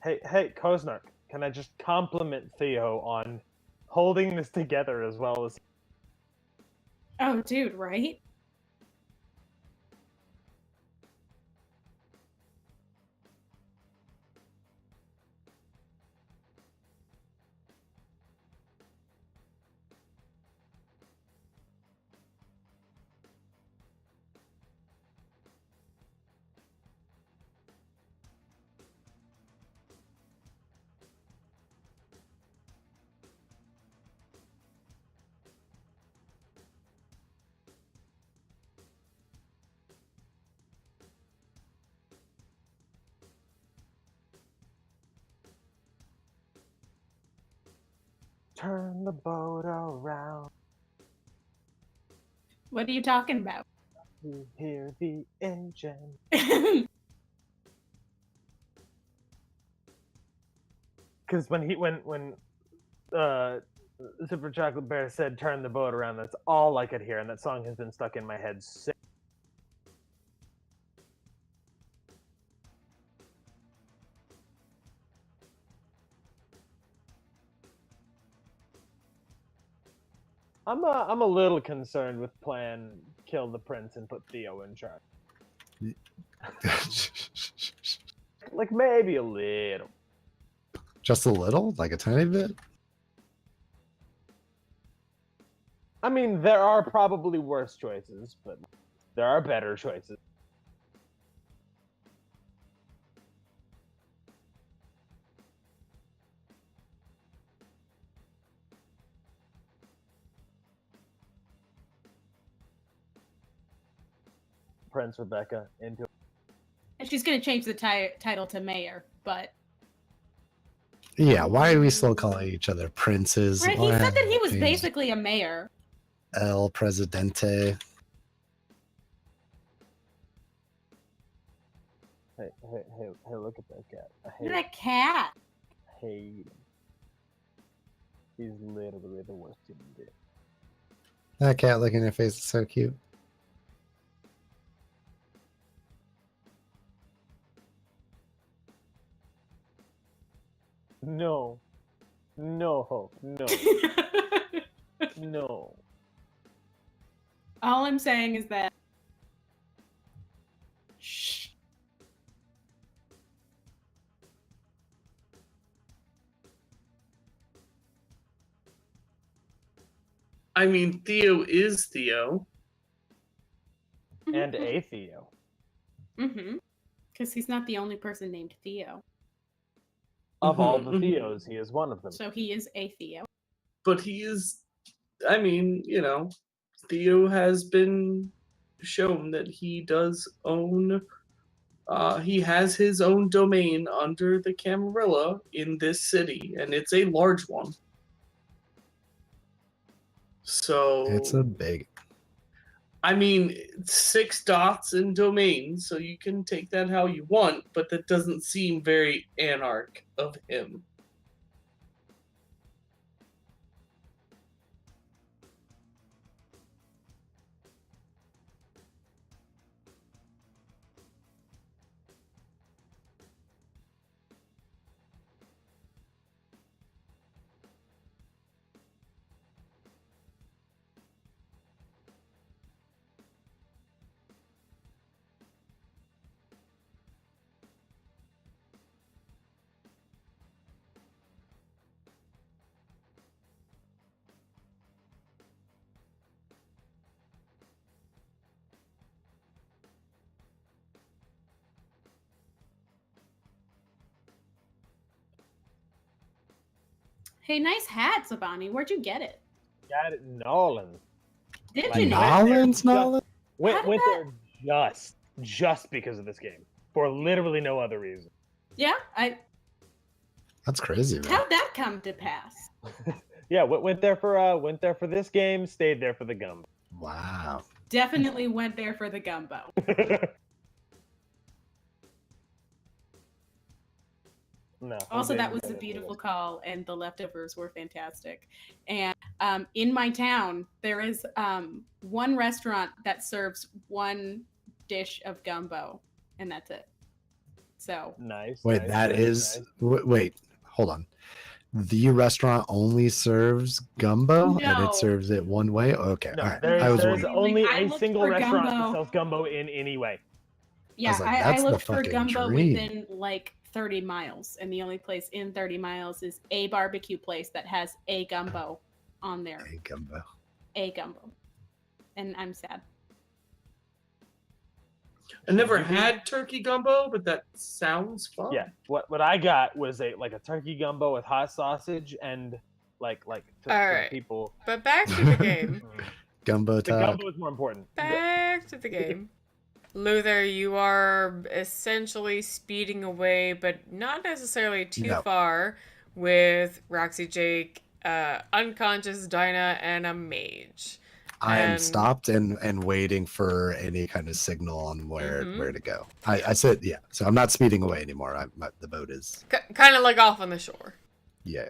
Speaker 3: Hey, Koznak, can I just compliment Theo on holding this together as well as...
Speaker 4: Oh, dude, right?
Speaker 3: Turn the boat around.
Speaker 4: What are you talking about?
Speaker 3: You hear the engine. Because when Super Chocolate Bear said "turn the boat around," that's all I could hear, and that song has been stuck in my head since. I'm a little concerned with plan kill the prince and put Theo in charge. Like maybe a little.
Speaker 2: Just a little? Like a tiny bit?
Speaker 3: I mean, there are probably worse choices, but there are better choices. Prince Rebecca into...
Speaker 4: And she's gonna change the title to mayor, but
Speaker 2: Yeah, why are we still calling each other princes?
Speaker 4: right, he
Speaker 2: Why
Speaker 4: said that he
Speaker 2: haven't
Speaker 4: was
Speaker 2: we
Speaker 4: basically a mayor.
Speaker 2: El Presidente.
Speaker 3: Hey, look at that cat. I
Speaker 4: Look
Speaker 3: hate
Speaker 4: at that cat.
Speaker 3: hate him. He's literally the worst human being.
Speaker 2: That cat looking at your face is so cute.
Speaker 3: No. No. No.
Speaker 4: All I'm saying is that. Shh.
Speaker 5: I mean, Theo is Theo.
Speaker 3: And a Theo.
Speaker 4: Mm-hmm. Because he's not the only person named Theo.
Speaker 3: Of all
Speaker 5: Mhm,
Speaker 3: the
Speaker 5: mhm.
Speaker 3: Theos, he is one of them.
Speaker 4: So he is a Theo.
Speaker 5: But he is, I mean, you know, Theo has been shown that he does own, he has his own domain under the Camarilla in this city, and it's a large one. So
Speaker 2: It's a big.
Speaker 5: I mean, 6 dots in domain, so you can take that how you want, but that doesn't seem very anarch of him.
Speaker 4: Hey, nice hat, Sabani. Where'd you get it?
Speaker 3: Got it, Nolan.
Speaker 4: Did
Speaker 3: Like,
Speaker 4: you know?
Speaker 2: Nolans, Nolan?
Speaker 3: Went
Speaker 4: How did
Speaker 3: went
Speaker 4: that-
Speaker 3: there just because of this game, for literally no other reason.
Speaker 4: Yeah,
Speaker 2: That's crazy, man.
Speaker 4: how'd that come to pass?
Speaker 3: Yeah, went there for this game, stayed there for the gum.
Speaker 2: Wow.
Speaker 4: Definitely went there for the gumbo.
Speaker 3: No.
Speaker 4: Also,
Speaker 3: we
Speaker 4: that
Speaker 3: didn't
Speaker 4: was
Speaker 3: get
Speaker 4: a
Speaker 3: into
Speaker 4: beautiful
Speaker 3: this.
Speaker 4: call, and the leftovers were fantastic. And in my town, there is one restaurant that serves one dish of gumbo, and that's it. So
Speaker 3: Nice.
Speaker 2: Wait,
Speaker 3: nice,
Speaker 2: that
Speaker 3: nice,
Speaker 2: is.
Speaker 3: nice.
Speaker 2: Wait, hold on. The restaurant only serves gumbo, and
Speaker 4: No.
Speaker 2: it serves it one way. Okay,
Speaker 3: No,
Speaker 2: all right.
Speaker 3: there
Speaker 2: I
Speaker 3: is
Speaker 2: was
Speaker 3: there's
Speaker 2: wondering.
Speaker 3: only
Speaker 4: I
Speaker 3: a
Speaker 4: looked
Speaker 3: single
Speaker 4: for
Speaker 3: restaurant that
Speaker 4: gumbo.
Speaker 3: sells gumbo in any way.
Speaker 4: yeah,
Speaker 2: was like,
Speaker 4: I
Speaker 2: that's the
Speaker 4: looked for
Speaker 2: fucking
Speaker 4: gumbo
Speaker 2: dream.
Speaker 4: within like 30 miles, and the only place in 30 miles is a barbecue place that has a gumbo on there.
Speaker 2: Hey, gumbo.
Speaker 4: A gumbo. And I'm sad.
Speaker 5: I never had turkey gumbo, but that sounds fun.
Speaker 3: Yeah, what I got was a turkey gumbo with hot sausage and like to the
Speaker 1: Alright.
Speaker 3: people.
Speaker 1: But back to the game.
Speaker 2: Gumbo
Speaker 3: The
Speaker 2: talk.
Speaker 3: gumbo is more important.
Speaker 1: Back to the game. Luther, you are essentially speeding away, but not necessarily too
Speaker 2: No.
Speaker 1: far, with Roxy Jake, unconscious Dinah, and a mage.
Speaker 2: I am
Speaker 1: And-
Speaker 2: stopped and waiting for any kind of signal on where
Speaker 1: Mhm.
Speaker 2: to go. I said yeah, so I'm not speeding away anymore. The boat is
Speaker 1: Kind of like off on the shore.
Speaker 2: yeah.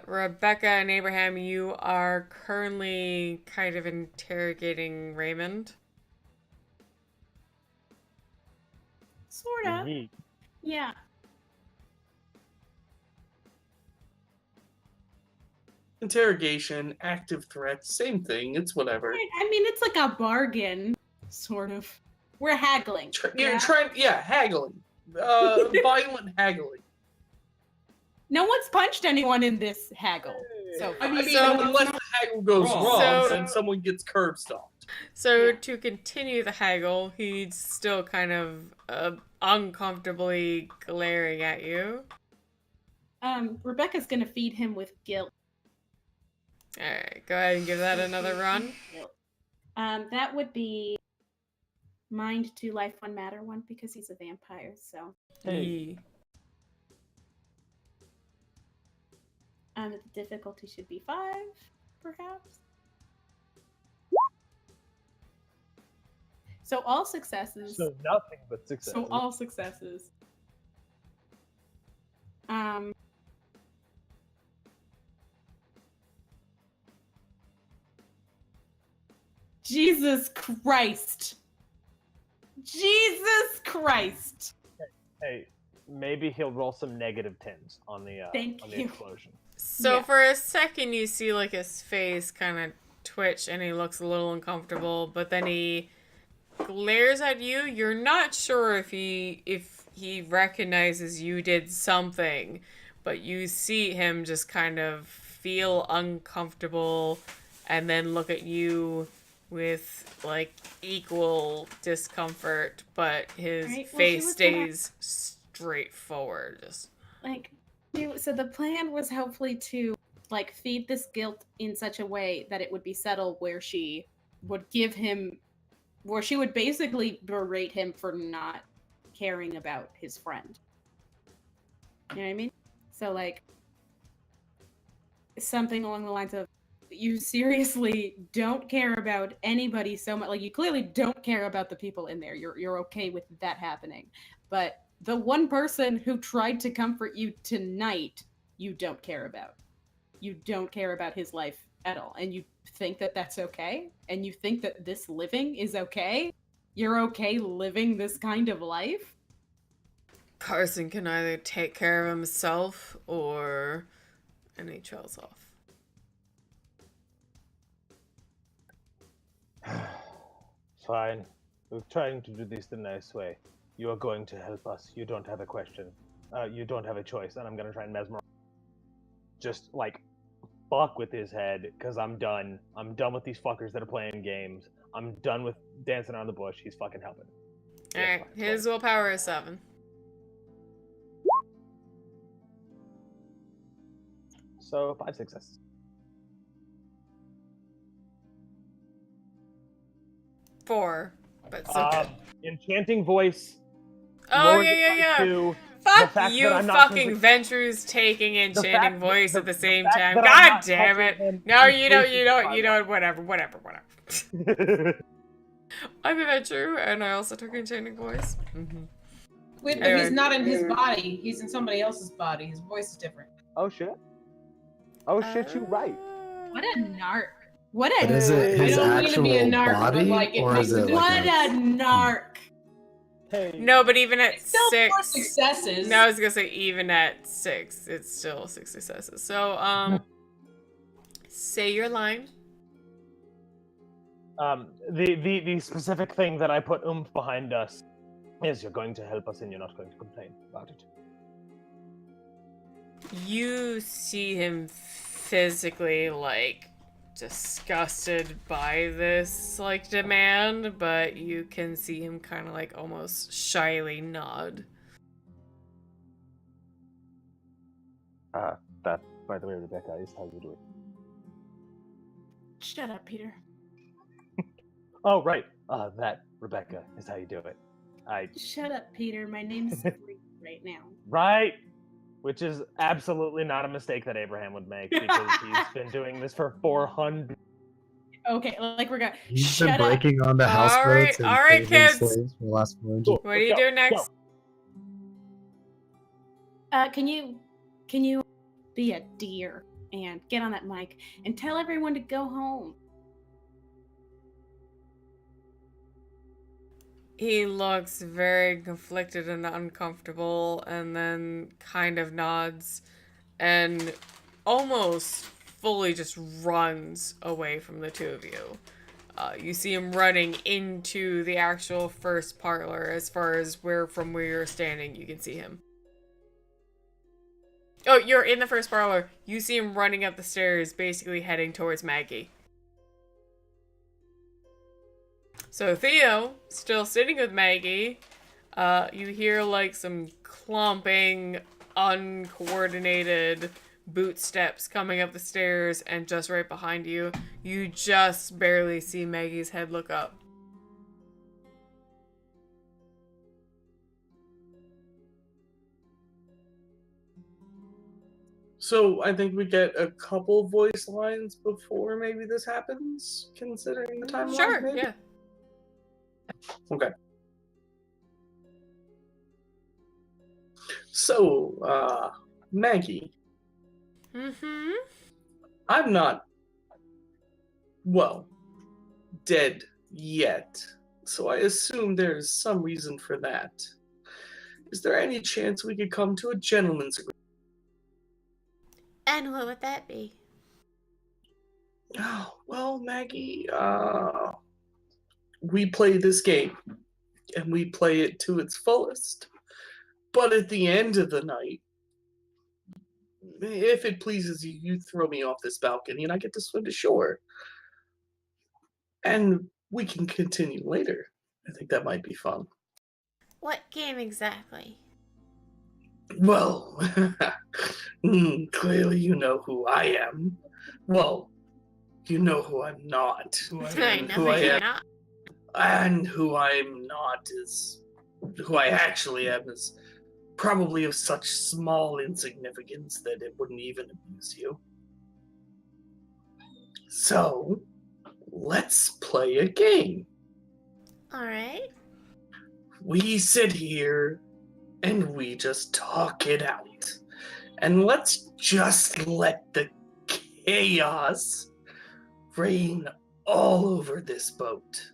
Speaker 1: Rebecca and Abraham, you are currently kind of interrogating Raymond.
Speaker 4: Sorta.
Speaker 3: Yeet.
Speaker 4: Yeah.
Speaker 5: Interrogation, active threats, same thing. It's whatever.
Speaker 4: I mean, it's like a bargain, sort of. We're haggling.
Speaker 5: You're
Speaker 4: yeah?
Speaker 5: trying, haggling. Violent haggling.
Speaker 4: No one's punched anyone in this haggle. So
Speaker 5: I mean,
Speaker 1: So-
Speaker 5: unless the haggle goes
Speaker 6: So-
Speaker 5: wrong and someone gets curb stomped.
Speaker 1: So
Speaker 4: Yeah.
Speaker 1: to continue the haggle, he's still kind of uncomfortably glaring at you.
Speaker 4: Rebecca's gonna feed him with guilt.
Speaker 1: Alright, go ahead and give that another run.
Speaker 4: That would be mind 2, life 1, matter 1, because he's a vampire. So
Speaker 1: Hey.
Speaker 4: the difficulty should be 5, perhaps. So all successes.
Speaker 3: So nothing but success.
Speaker 4: So all successes. Jesus Christ. Jesus Christ.
Speaker 3: Hey, maybe he'll roll some negative 10s on the
Speaker 4: Thank
Speaker 3: on the
Speaker 4: you.
Speaker 3: explosion.
Speaker 1: So
Speaker 4: Yeah.
Speaker 1: for a second you see like his face kind of twitch and he looks a little uncomfortable, but then he glares at you. You're not sure if he recognizes you did something, but you see him just kind of feel uncomfortable and then look at you with like equal discomfort, but his
Speaker 4: Right, well, she
Speaker 1: face
Speaker 4: was gonna-
Speaker 1: stays straightforward. Just
Speaker 4: Like, so the plan was hopefully to like feed this guilt in such a way that it would be subtle, where she would she would basically berate him for not caring about his friend. You know what I mean? So like something along the lines of, you seriously don't care about anybody so much. Like, you clearly don't care about the people in there. You're okay with that happening. But the one person who tried to comfort you tonight, you don't care about. You don't care about his life at all. And you think that that's okay? And you think that this living is okay? You're okay living this kind of life?
Speaker 1: Carson can either take care of himself or... And he trails off.
Speaker 3: Fine. We're trying to do this the nice way. You are going to help us. You don't have a question. You don't have a choice, and I'm gonna try and mesmerize. Just like fuck with his head, because I'm done. I'm done with these fuckers that are playing games. I'm done with dancing around the bush. He's fucking helping. Yeah,
Speaker 1: Alright,
Speaker 3: fine,
Speaker 1: his willpower is 7.
Speaker 3: So 5 successes.
Speaker 1: Four, but still good.
Speaker 3: Enchanting voice.
Speaker 1: Oh,
Speaker 3: lowered it by
Speaker 1: yeah.
Speaker 3: 2. The
Speaker 1: Fuck
Speaker 3: fact
Speaker 1: you,
Speaker 3: that I'm not
Speaker 1: fucking Ventruse taking enchanting
Speaker 3: fact-
Speaker 1: voice
Speaker 3: the-
Speaker 1: at the
Speaker 3: the
Speaker 1: same
Speaker 3: fact
Speaker 1: time.
Speaker 3: that I'm
Speaker 1: God
Speaker 3: not
Speaker 1: damn
Speaker 3: touching
Speaker 1: it.
Speaker 3: him
Speaker 1: No, you don't,
Speaker 3: increases
Speaker 1: whatever. I'm a Ventrue, and I also took enchanting voice. Mm-hmm.
Speaker 6: Wait, but he's not in his body. He's in somebody else's body. His voice is different.
Speaker 3: Oh shit. Oh shit, you right.
Speaker 4: What a narc. What
Speaker 2: But
Speaker 4: a
Speaker 2: is it
Speaker 6: I
Speaker 2: his
Speaker 6: don't mean to be a
Speaker 2: actual
Speaker 6: narc, but,
Speaker 2: body,
Speaker 6: like, it
Speaker 2: or
Speaker 6: makes
Speaker 2: is
Speaker 6: a
Speaker 2: it
Speaker 4: what
Speaker 2: like
Speaker 4: a narc.
Speaker 3: Hey.
Speaker 1: No, but even at
Speaker 6: Still 4
Speaker 1: 6.
Speaker 6: successes.
Speaker 1: No, I was gonna say even at 6, it's still 6 successes. So, say your line.
Speaker 3: The specific thing that I put oomph behind us is you're going to help us and you're not going to complain about it.
Speaker 1: You see him physically, like, disgusted by this, like, demand, but you can see him kind of, like, almost shyly nod.
Speaker 3: That, by the way, Rebecca, is how you do it.
Speaker 4: Shut up, Peter.
Speaker 3: Oh, right. That, Rebecca, is how you do it.
Speaker 4: Shut up, Peter. My name's Free right now.
Speaker 3: Right. Which is absolutely not a mistake that Abraham would make, because he's been doing this for 400.
Speaker 4: Okay, like we're gonna
Speaker 2: he's
Speaker 4: shut
Speaker 2: been breaking on the
Speaker 1: All
Speaker 2: houseboats
Speaker 1: right, all right,
Speaker 2: and
Speaker 1: kids.
Speaker 2: slaves for the last 400.
Speaker 3: Cool.
Speaker 1: What do you do next?
Speaker 4: Can you be a dear and get on that mic and tell everyone to go home?
Speaker 1: He looks very conflicted and uncomfortable, and then kind of nods and almost fully just runs away from the two of you. You see him running into the actual first parlor. As far as from where you're standing, you can see him. Oh, you're in the first parlor. You see him running up the stairs, basically heading towards Maggie. So Theo, still sitting with Maggie, you hear like some clumping, uncoordinated boot steps coming up the stairs, and just right behind you, you just barely see Maggie's head look up.
Speaker 5: So I think we get a couple voice lines before maybe this happens, considering the timeline.
Speaker 1: Sure,
Speaker 5: maybe?
Speaker 1: yeah.
Speaker 5: Okay. So, Maggie,
Speaker 1: Mm-hmm.
Speaker 5: I'm not, well, dead yet, so I assume there's some reason for that. Is there any chance we could come to a gentleman's agreement?
Speaker 1: And what would that be?
Speaker 5: Oh, well, Maggie, we play this game, and we play it to its fullest. But at the end of the night, if it pleases you, you throw me off this balcony and I get to swim to shore. And we can continue later. I think that might be fun.
Speaker 1: What game exactly?
Speaker 5: Well, clearly you know who I am. Well, you know who I'm not. And who I am.
Speaker 1: Not.
Speaker 5: And who I'm not is. Who I actually am is probably of such small insignificance that it wouldn't even amuse you. So, let's play a game.
Speaker 1: Alright.
Speaker 5: We sit here and we just talk it out. And let's just let the chaos reign all over this boat.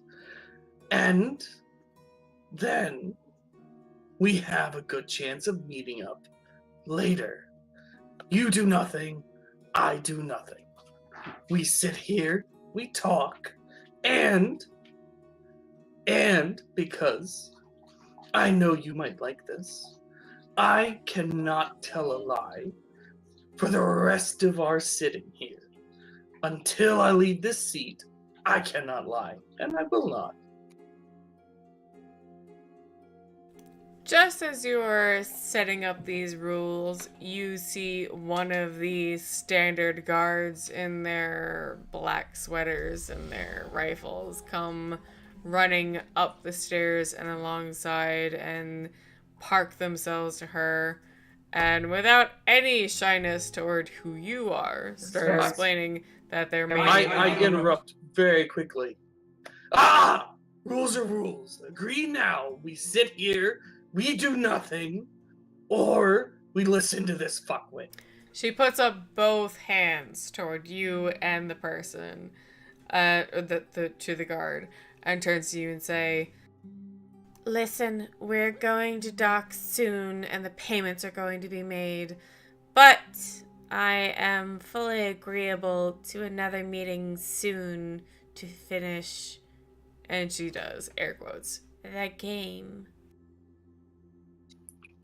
Speaker 5: And then we have a good chance of meeting up later. You do nothing, I do nothing. We sit here, we talk, and because I know you might like this, I cannot tell a lie for the rest of our sitting here. Until I leave this seat, I cannot lie, and I will not.
Speaker 1: Just as you're setting up these rules, you see one of the standard guards in their black sweaters and their rifles come running up the stairs and alongside and park themselves to her. And without any shyness toward who you are, start
Speaker 5: Yes.
Speaker 1: explaining that they're
Speaker 5: I interrupt very quickly. Ah! Rules are rules. Agree now. We sit here, we do nothing, or we listen to this fuckwit.
Speaker 1: She puts up both hands toward you and the person, to the guard, and turns to you and say, "Listen, we're going to dock soon, and the payments are going to be made, but I am fully agreeable to another meeting soon to finish," and she does, air quotes, "that game."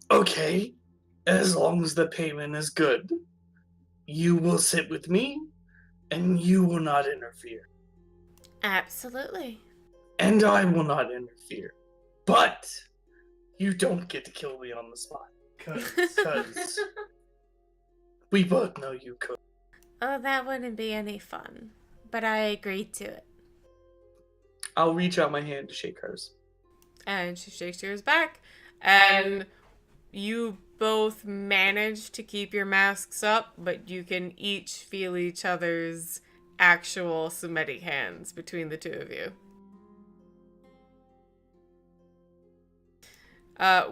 Speaker 5: Okay, as long as the payment is good, you will sit with me, and you will not interfere.
Speaker 1: Absolutely.
Speaker 5: And I will not interfere. But you don't get to kill me on the spot. Because we both know you could.
Speaker 1: Oh, that wouldn't be any fun, but I agreed to it.
Speaker 5: I'll reach out my hand to shake hers.
Speaker 1: And she shakes yours back, and you both manage to keep your masks up, but you can each feel each other's actual Semitic hands between the two of you.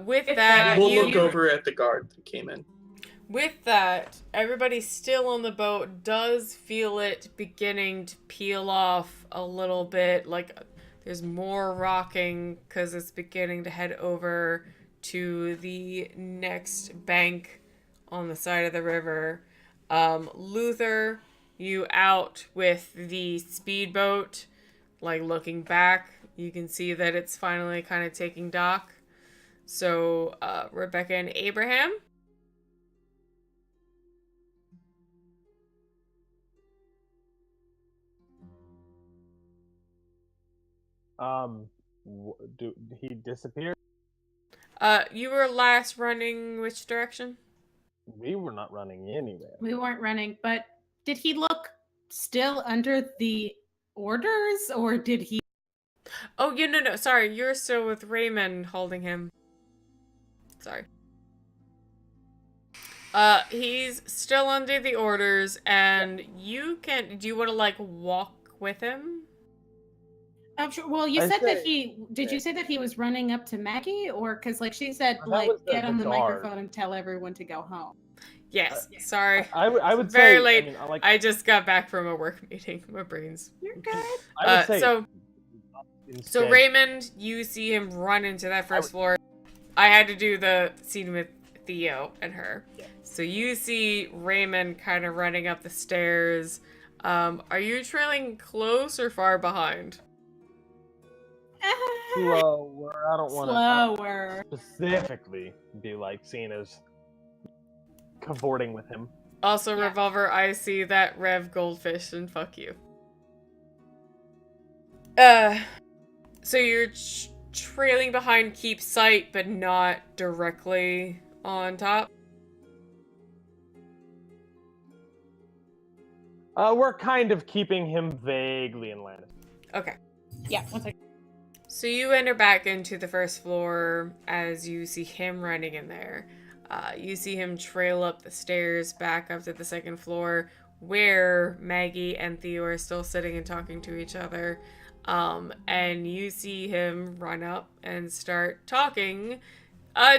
Speaker 1: With that,
Speaker 5: We'll look over at the guard that came in.
Speaker 1: With that, everybody still on the boat does feel it beginning to peel off a little bit. Like, there's more rocking because it's beginning to head over to the next bank on the side of the river. Luther, you out with the speedboat, like looking back, you can see that it's finally kind of taking dock. So, Rebecca and Abraham.
Speaker 3: Did he disappear?
Speaker 1: You were last running which direction?
Speaker 3: We were not running anywhere.
Speaker 4: We weren't running, but did he look still under the orders, or did he?
Speaker 1: Oh, no. Sorry, you're still with Raymond holding him. Sorry. He's still under the orders, and you can. Do you want to like walk with him?
Speaker 4: I'm sure. Well, you said that he. Did you say that he was running up to Maggie, or because like she said,
Speaker 3: That
Speaker 4: like
Speaker 3: was
Speaker 4: get on the
Speaker 3: guard.
Speaker 4: microphone and tell everyone to go home.
Speaker 1: Yes. Sorry.
Speaker 3: I would
Speaker 1: Very
Speaker 3: say
Speaker 1: late.
Speaker 3: I mean,
Speaker 1: I just got back from a work meeting. My brain's.
Speaker 4: You're good.
Speaker 3: I would say
Speaker 1: So
Speaker 3: instead,
Speaker 1: Raymond, you see him run into that first floor. I had to do the scene with Theo and her.
Speaker 3: Yeah.
Speaker 1: So you see Raymond kind of running up the stairs. Are you trailing close or far behind?
Speaker 3: slower. I don't want to
Speaker 4: Slower.
Speaker 3: specifically be like seen as cavorting with him.
Speaker 1: Also,
Speaker 4: Yeah.
Speaker 1: Revolver, I see that Rev Goldfish and fuck you. So you're trailing behind Keep Sight, but not directly on top?
Speaker 3: We're kind of keeping him vaguely in line.
Speaker 1: Okay.
Speaker 4: Yeah. One second.
Speaker 1: So you enter back into the first floor as you see him running in there. You see him trail up the stairs back up to the second floor where Maggie and Theo are still sitting and talking to each other. And you see him run up and start talking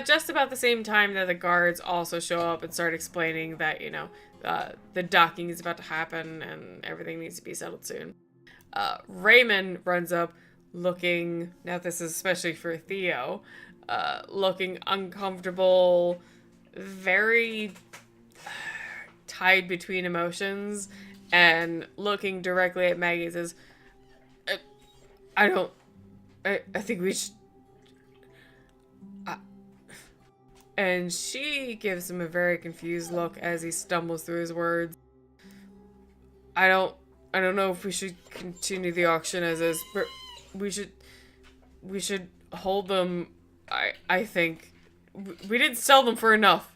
Speaker 1: just about the same time that the guards also show up and start explaining that, you know, the docking is about to happen and everything needs to be settled soon. Raymond runs up looking, now this is especially for Theo, looking uncomfortable, very tied between emotions, and looking directly at Maggie says, I think we should... And she gives him a very confused look as he stumbles through his words. I don't know if we should continue the auction as is, but we should hold them, I think, we didn't sell them for enough.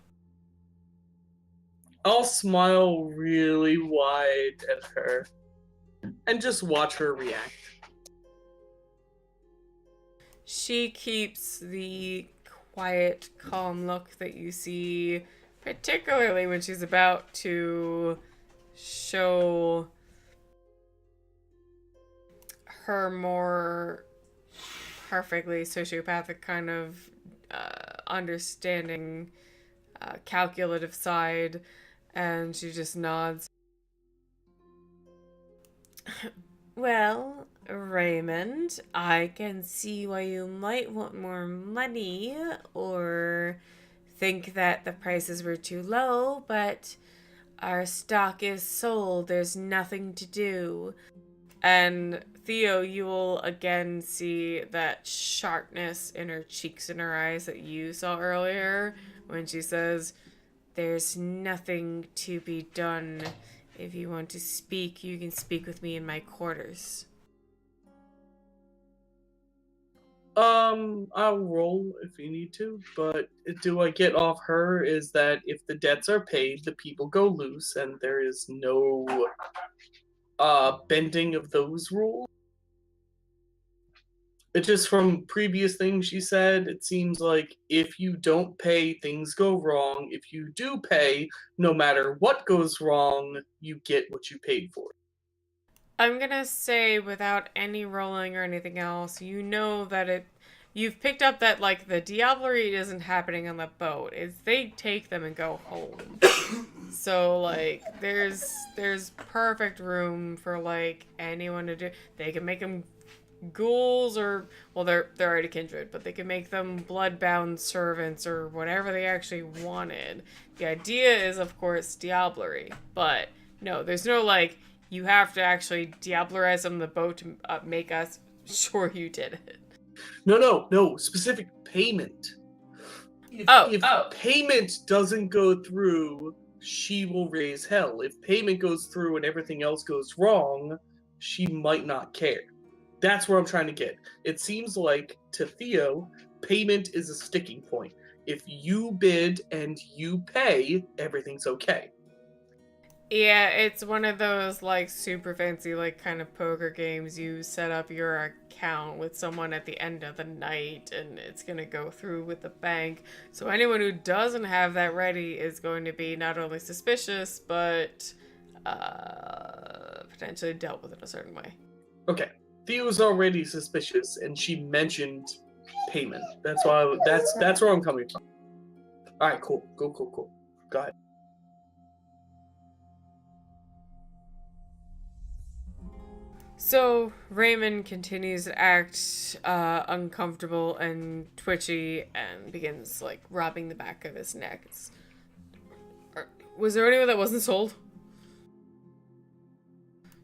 Speaker 5: I'll smile really wide at her and just watch her react.
Speaker 1: She keeps the quiet, calm look that you see, particularly when she's about to show her more perfectly sociopathic kind of understanding, calculative side, and she just nods. Well, Raymond, I can see why you might want more money or think that the prices were too low, but our stock is sold. There's nothing to do. And Theo, you will again see that sharpness in her cheeks and her eyes that you saw earlier when she says, "There's nothing to be done. If you want to speak, you can speak with me in my quarters."
Speaker 5: I'll roll if you need to, but do I get off her is that if the debts are paid, the people go loose and there is no bending of those rules? It just from previous things she said, it seems like if you don't pay, things go wrong. If you do pay, no matter what goes wrong, you get what you paid for.
Speaker 1: I'm gonna say, without any rolling or anything else, you know that you've picked up that, like, the diablerie isn't happening on the boat. It's they take them and go home. So, like, there's perfect room for, like, anyone to do. They can make them ghouls or, well, they're already kindred, but they can make them bloodbound servants or whatever they actually wanted. The idea is, of course, diablerie, but no, there's no, like, you have to actually diablerize them on the boat to make us sure you did it.
Speaker 5: No, specific payment. If payment doesn't go through, she will raise hell. If payment goes through and everything else goes wrong, she might not care. That's where I'm trying to get. It seems like, to Theo, payment is a sticking point. If you bid and you pay, everything's okay.
Speaker 1: Yeah, it's one of those, like, super fancy, like, kind of poker games. You set up your account with someone at the end of the night, and it's gonna go through with the bank. So anyone who doesn't have that ready is going to be not only suspicious, but potentially dealt with in a certain way.
Speaker 5: Okay. Theo's already suspicious, and she mentioned payment. That's why. That's where I'm coming from. All right, cool. Go. Go ahead.
Speaker 1: So Raymond continues to act uncomfortable and twitchy and begins, like, rubbing the back of his neck. Was there anyone that wasn't sold?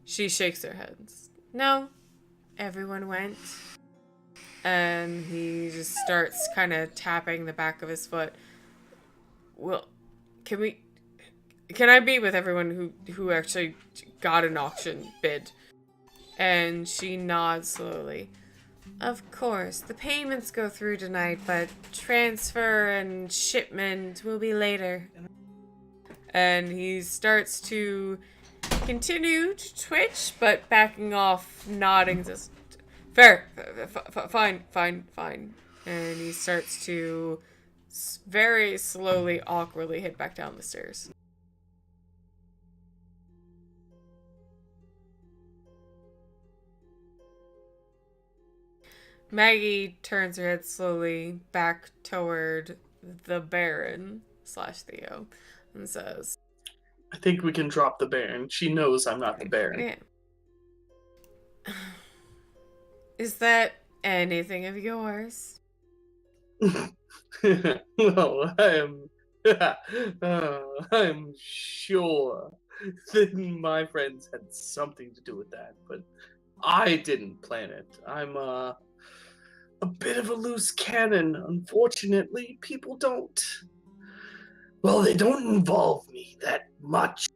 Speaker 1: She shakes her head. No, everyone went. And he just starts kind of tapping the back of his foot. Well, can I be with everyone who actually got an auction bid? And she nods slowly. Of course, the payments go through tonight, but transfer and shipment will be later. And he starts to continue to twitch, but backing off, nodding, says, fair, fine. And he starts to very slowly, awkwardly head back down the stairs. Maggie turns her head slowly back toward the Baron / Theo and says,
Speaker 5: I think we can drop the Baron. She knows I'm not the Baron.
Speaker 1: Yeah. Is that anything of yours?
Speaker 5: Well, I'm sure that my friends had something to do with that, but I didn't plan it. I'm a bit of a loose cannon. Unfortunately, people don't. Well, they don't involve me that much.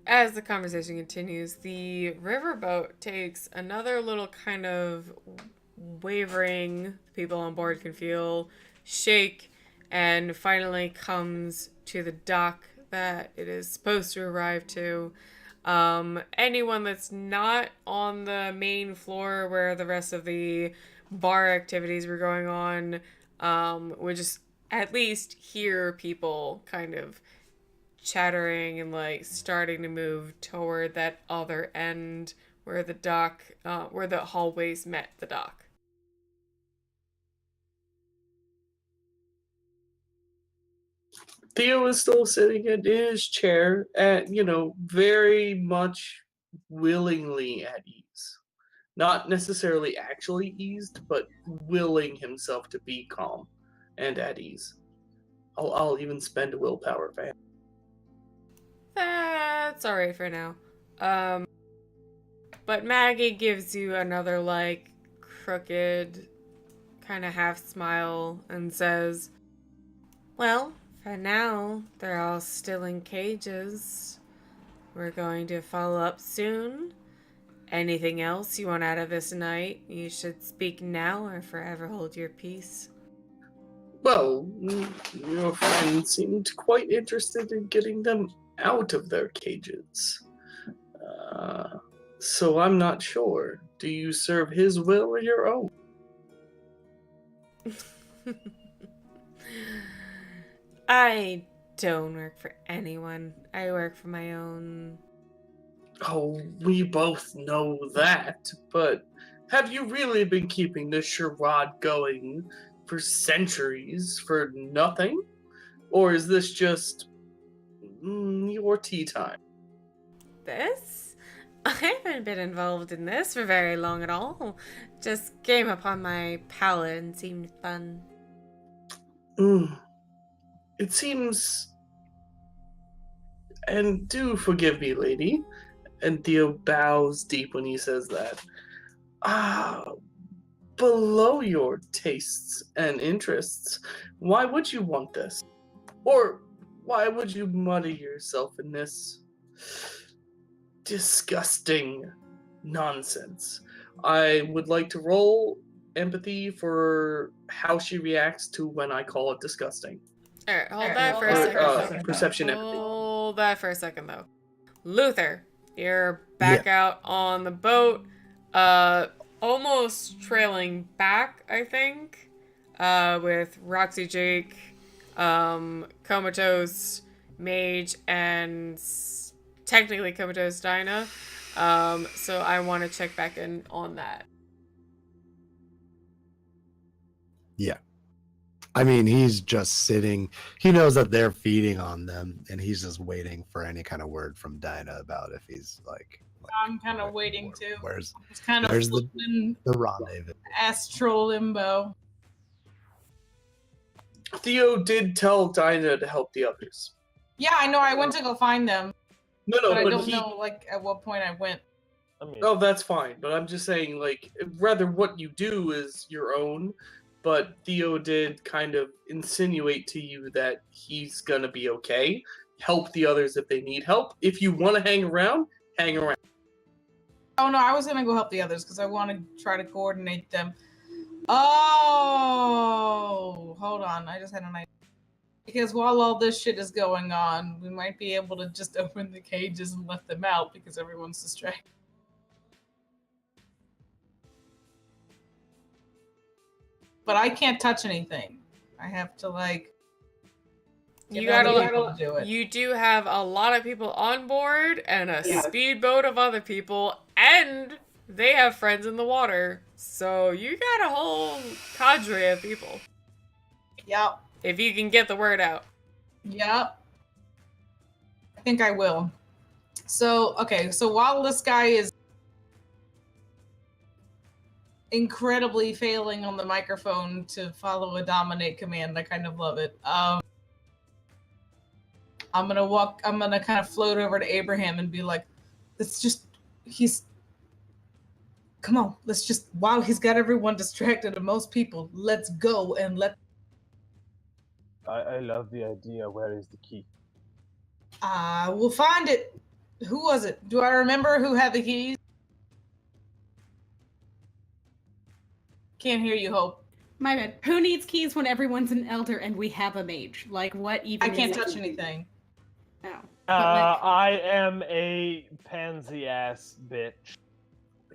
Speaker 1: As the conversation continues, the riverboat takes another little kind of wavering. People on board can feel shake, and finally comes to the dock that it is supposed to arrive to. Anyone that's not on the main floor where the rest of the bar activities were going on would just at least hear people kind of chattering and like starting to move toward that other end where the dock, where the hallways met the dock.
Speaker 5: Theo is still sitting in his chair at, very much willingly at ease. Not necessarily actually eased, but willing himself to be calm and at ease. I'll even spend a willpower if I have.
Speaker 1: That's alright for now. But Maggie gives you another, like, crooked, kind of half smile and says, well, for now, they're all still in cages. We're going to follow up soon. Anything else you want out of this night, you should speak now or forever hold your peace.
Speaker 5: Well, your friend seemed quite interested in getting them out of their cages. So I'm not sure. Do you serve his will or your own?
Speaker 1: I don't work for anyone. I work for my own.
Speaker 5: Oh, we both know that, but have you really been keeping this charade going for centuries for nothing? Or is this just your tea time?
Speaker 1: This? I haven't been involved in this for very long at all. Just came upon my palette and seemed fun.
Speaker 5: It seems... And do forgive me, lady. And Theo bows deep when he says that. Below your tastes and interests, why would you want this? Or why would you muddy yourself in this disgusting nonsense? I would like to roll empathy for how she reacts to when I call it disgusting.
Speaker 1: Alright, hold that for a second.
Speaker 5: Perception empathy.
Speaker 1: Hold that for a second, though. Luther, you're back out on the boat, almost trailing back, I think, with Roxy Jake, Comatose, Mage, and technically Comatose Dinah. So I want to check back in on that.
Speaker 2: Yeah. I mean, he's just sitting. He knows that they're feeding on them, and he's just waiting for any kind of word from Dinah about if he's like
Speaker 6: I'm kind of waiting too.
Speaker 2: Where's
Speaker 6: It's kind of
Speaker 2: the rendezvous?
Speaker 6: astral limbo.
Speaker 5: Theo did tell Dinah to help the others.
Speaker 6: Yeah, I know. I went to go find them,
Speaker 5: No,
Speaker 6: but I
Speaker 5: but
Speaker 6: don't know at what point I went.
Speaker 3: I mean,
Speaker 5: Oh, that's fine. But I'm just saying, rather what you do is your own. But Theo did kind of insinuate to you that he's gonna be okay. Help the others if they need help. If you want to hang around, hang around.
Speaker 6: Oh no, I was gonna go help the others because I want to try to coordinate them. Oh, hold on. I just had an idea. Because while all this shit is going on, we might be able to just open the cages and let them out because everyone's distracted. But I can't touch anything. I have to
Speaker 1: You
Speaker 6: get other people
Speaker 1: gotta.
Speaker 6: to do it.
Speaker 1: You do have a lot of people on board and a speedboat of other people, and they have friends in the water. So you got a whole cadre of people.
Speaker 6: Yep.
Speaker 1: If you can get the word out.
Speaker 6: Yep. I think I will. So, okay, so while this guy is incredibly failing on the microphone to follow a dominate command, I kind of love it. I'm gonna kind of float over to Abraham and be like, come on, wow, he's got everyone distracted and most people, let's go and
Speaker 3: I love the idea. Where is the key?
Speaker 6: we'll find it. Who was it? Do I remember who had the keys? can't hear you, Hope.
Speaker 4: My bad. Who needs keys when everyone's an elder and we have a mage? Like, what even?
Speaker 6: I can't
Speaker 4: is
Speaker 6: touch anything.
Speaker 4: Oh. But,
Speaker 3: I am a pansy ass bitch.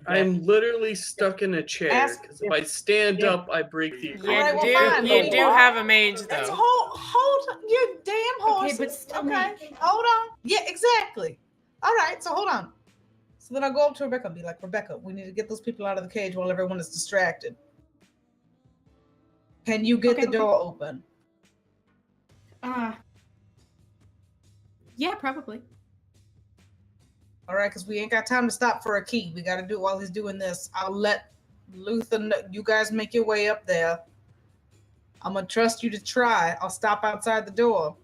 Speaker 5: I'm literally stuck in a chair
Speaker 6: Ask
Speaker 5: because if I stand up, I break the
Speaker 1: You
Speaker 6: Alright, well,
Speaker 5: agreement.
Speaker 6: fine.
Speaker 1: you do have a mage
Speaker 6: Let's
Speaker 1: though.
Speaker 6: hold your damn horses.
Speaker 4: but still
Speaker 6: okay,
Speaker 4: me.
Speaker 6: hold on. Yeah, exactly. All right, so hold on. So then I'll go up to Rebecca and be like, Rebecca, we need to get those people out of the cage while everyone is distracted. Can you get the door open?
Speaker 4: Yeah, probably.
Speaker 6: All right, because we ain't got time to stop for a key. We got to do it while he's doing this. I'll let Luther know. You guys make your way up there. I'm going to trust you to try. I'll stop outside the door.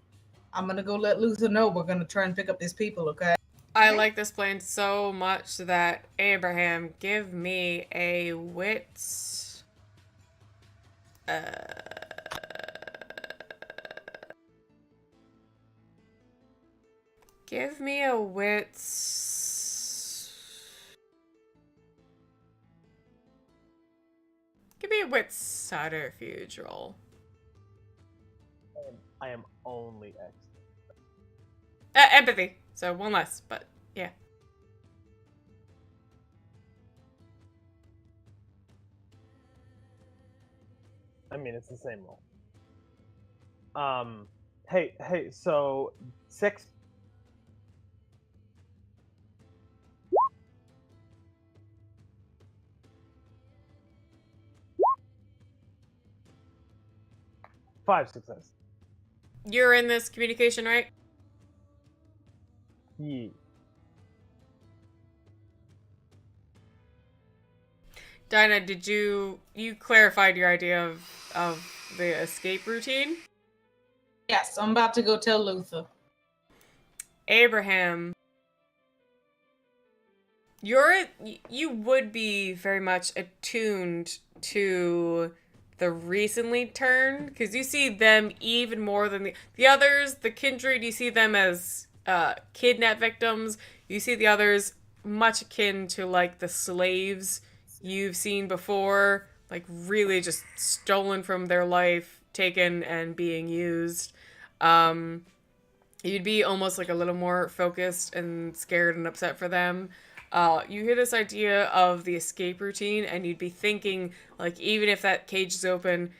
Speaker 6: I'm going to go let Luther know we're going to try and pick up these people, okay?
Speaker 1: I like this plan so much that Abraham, give me a wits. Give me a wits. Give me a wits subterfuge roll.
Speaker 3: I am only X.
Speaker 1: Empathy. So one less, but yeah.
Speaker 3: I mean, it's the same roll. Hey, so 6. Five success.
Speaker 1: You're in this communication, right?
Speaker 3: Yeah.
Speaker 1: Dinah, did you clarified your idea of the escape routine?
Speaker 6: Yes, I'm about to go tell Luther.
Speaker 1: Abraham, you would be very much attuned to the recently turned, because you see them even more than the others. The kindred, you see them as kidnap victims. You see the others much akin to like the slaves you've seen before, like really just stolen from their life, taken and being used. You'd be almost like a little more focused and scared and upset for them. You hear this idea of the escape routine, and you'd be thinking, like, even if that cage is open,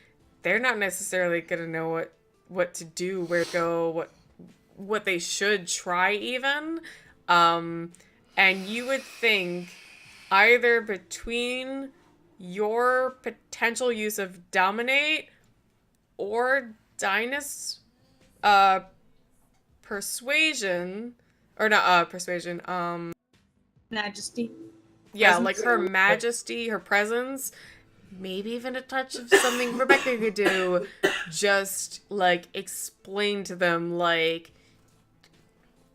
Speaker 1: they're not necessarily gonna know what to do, where to go, what they should try even. And you would think either between your potential use of dominate or Dinah's persuasion, or not persuasion,
Speaker 6: Majesty.
Speaker 1: yeah,
Speaker 6: Presence.
Speaker 1: like her majesty, her presence, maybe even a touch of something Rebecca could do, just like explain to them, like,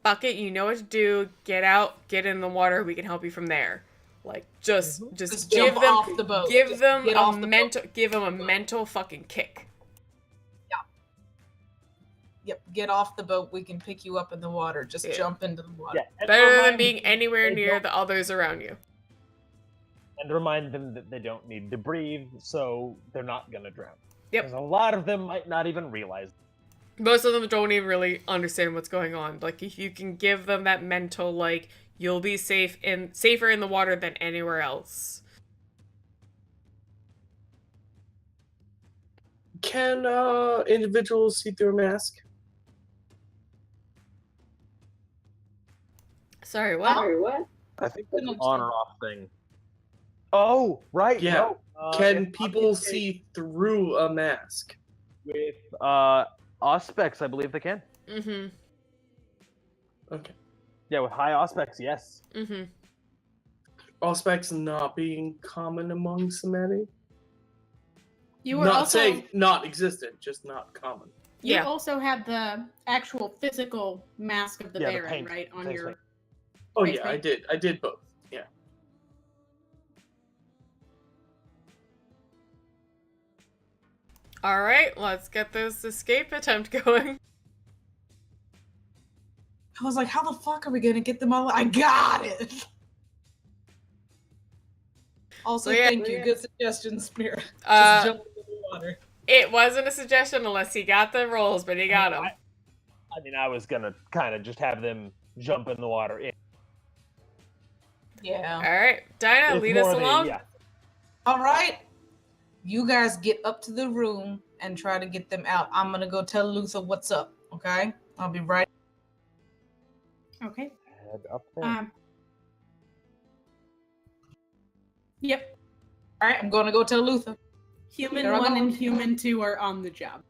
Speaker 1: fuck it, you know what to do, get out, get in the water, we can help you from there. Like, just
Speaker 6: Just
Speaker 1: give
Speaker 6: jump
Speaker 1: them
Speaker 6: off the boat.
Speaker 1: give
Speaker 6: Just
Speaker 1: them
Speaker 6: get
Speaker 1: a
Speaker 6: off the
Speaker 1: mental give them a mental fucking kick.
Speaker 6: Yep, get off the boat. We can pick you up in the water. Just jump into the water.
Speaker 3: Yeah, and
Speaker 1: Better than
Speaker 3: remind
Speaker 1: being
Speaker 3: them
Speaker 1: anywhere
Speaker 3: they
Speaker 1: near
Speaker 3: don't-
Speaker 1: the others around you.
Speaker 3: And remind them that they don't need to breathe, so they're not gonna drown.
Speaker 1: Yep.
Speaker 3: Because a lot of them might not even realize.
Speaker 1: Most of them don't even really understand what's going on. Like, if you can give them that mental, like, you'll be safer in the water than anywhere else.
Speaker 5: Can individuals see through a mask?
Speaker 1: Sorry, what?
Speaker 3: I think that's an on or off thing. Oh, right.
Speaker 5: Yeah.
Speaker 3: No.
Speaker 5: Can people see through a mask?
Speaker 3: With auspex, I believe they can.
Speaker 1: Mm-hmm.
Speaker 5: Okay.
Speaker 3: Yeah, with high auspex, yes.
Speaker 1: Mm-hmm.
Speaker 5: Auspex not being common among Samani?
Speaker 4: You were
Speaker 5: Not
Speaker 4: also
Speaker 5: saying not existent, just not common.
Speaker 4: you
Speaker 1: Yeah.
Speaker 4: also had the actual physical mask of the
Speaker 3: Yeah, the
Speaker 4: Baron,
Speaker 3: paint.
Speaker 4: right? On
Speaker 3: Face
Speaker 4: your
Speaker 3: paint.
Speaker 5: Oh
Speaker 4: Face
Speaker 5: yeah, I
Speaker 4: paint?
Speaker 5: did both. Yeah.
Speaker 1: Alright, let's get this escape attempt going.
Speaker 6: I was like, how the fuck are we gonna get them all? I got it. Also,
Speaker 1: Yeah.
Speaker 6: thank you. Good suggestion, Spira. Just jump into the water.
Speaker 1: It wasn't a suggestion unless he got the rolls, but he got them.
Speaker 3: I mean, I was gonna kind of just have them jump in the water.
Speaker 6: Yeah.
Speaker 1: All right, Dinah,
Speaker 3: It's
Speaker 1: lead us
Speaker 3: more the-
Speaker 1: along.
Speaker 3: yeah.
Speaker 6: All right. You guys get up to the room and try to get them out. I'm gonna go tell Luther what's up. Okay. I'll be right.
Speaker 4: Okay.
Speaker 3: Head up there.
Speaker 4: Yep.
Speaker 6: All right. I'm gonna go tell Luther.
Speaker 4: Human
Speaker 6: There I
Speaker 4: 1
Speaker 6: go.
Speaker 4: and Human 2 are on the job.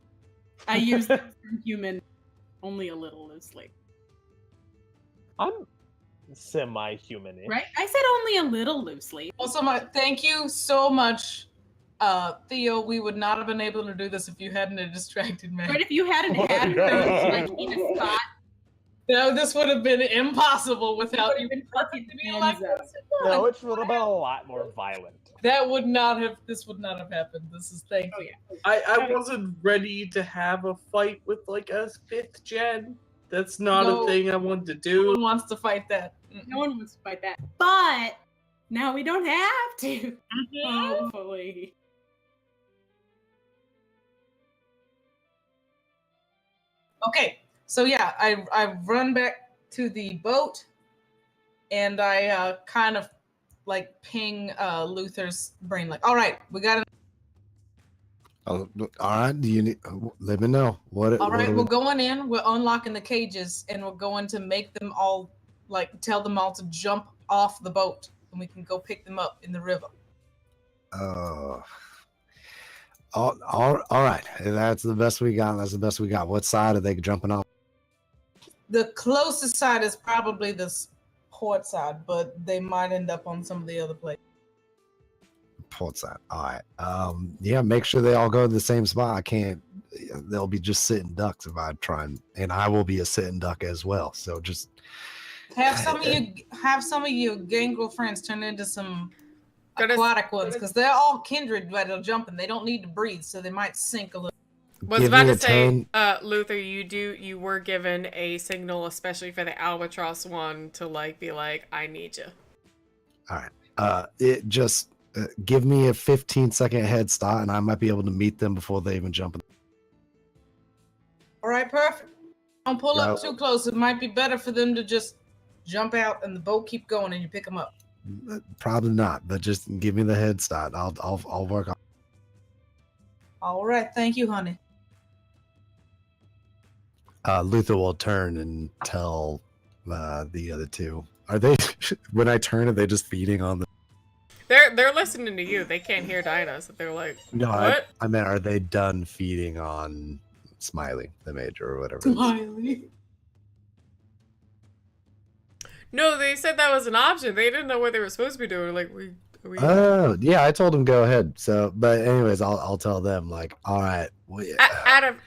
Speaker 4: I use the term human only a little loosely.
Speaker 3: I'm semi-human-ish.
Speaker 4: Right? I said only a little loosely.
Speaker 6: Also, thank you so much, Theo. We would not have been able to do this if you hadn't have distracted me.
Speaker 4: But if you hadn't
Speaker 3: Oh,
Speaker 4: had
Speaker 3: no.
Speaker 4: those like in a spot,
Speaker 6: No, this would have been impossible without you.
Speaker 4: been fucking
Speaker 6: To be like,
Speaker 4: hands up.
Speaker 3: No, it would have been a lot more violent.
Speaker 6: That would not have. This would not have happened. This is thank
Speaker 4: Oh
Speaker 6: you.
Speaker 4: yeah.
Speaker 5: I wasn't ready to have a fight with like a 5th gen. That's not
Speaker 6: No.
Speaker 5: a thing I want to
Speaker 6: No
Speaker 5: do.
Speaker 6: one wants to fight that.
Speaker 4: No one wants to fight that. But now we don't have to.
Speaker 6: Mm-hmm.
Speaker 4: Hopefully.
Speaker 6: Okay, so yeah, I run back to the boat, and I kind of like ping Luther's brain, like, all right, we got it.
Speaker 2: Oh, all right. Do you need? Let me know. What?
Speaker 6: All right,
Speaker 2: what
Speaker 6: we're going in. We're unlocking the cages, and we're going to make them all tell them all to jump off the boat, and we can go pick them up in the river.
Speaker 2: All right. That's the best we got. That's the best we got. What side are they jumping off?
Speaker 6: The closest side is probably the port side, but they might end up on some of the other places.
Speaker 2: Port side. All right. Yeah. Make sure they all go to the same spot. I can't. They'll be just sitting ducks if I try and I will be a sitting duck as well. So just
Speaker 6: Have some of your gangrel friends turn into some
Speaker 1: Gotta-
Speaker 6: aquatic ones, because they're all kindred by the jumping. They don't need to breathe, so they might sink a little.
Speaker 1: Was
Speaker 2: give
Speaker 1: about
Speaker 2: me
Speaker 1: to
Speaker 2: a
Speaker 1: say,
Speaker 2: turn.
Speaker 1: Luther, you were given a signal, especially for the albatross one, to be like, I need you.
Speaker 2: All right. It just give me a 15-second head start, and I might be able to meet them before they even jump.
Speaker 6: All right, perfect. Don't pull up
Speaker 2: Yeah.
Speaker 6: too close. It might be better for them to just jump out and the boat keep going and you pick them up.
Speaker 2: Probably not, but just give me the head start. I'll work on.
Speaker 6: All right, thank you, honey.
Speaker 2: Luther will turn and tell the other two. Are they? When I turn, are they just feeding on the?
Speaker 1: They're listening to you. They can't hear Dinah, so they're like,
Speaker 2: No,
Speaker 1: what?
Speaker 2: I meant, are they done feeding on Smiley, the major, or whatever?
Speaker 6: Smiley.
Speaker 1: No, they said that was an option. They didn't know what they were supposed to be doing. Like, we.
Speaker 2: Oh, yeah, I told them go ahead. So, but anyways, I'll tell them all right.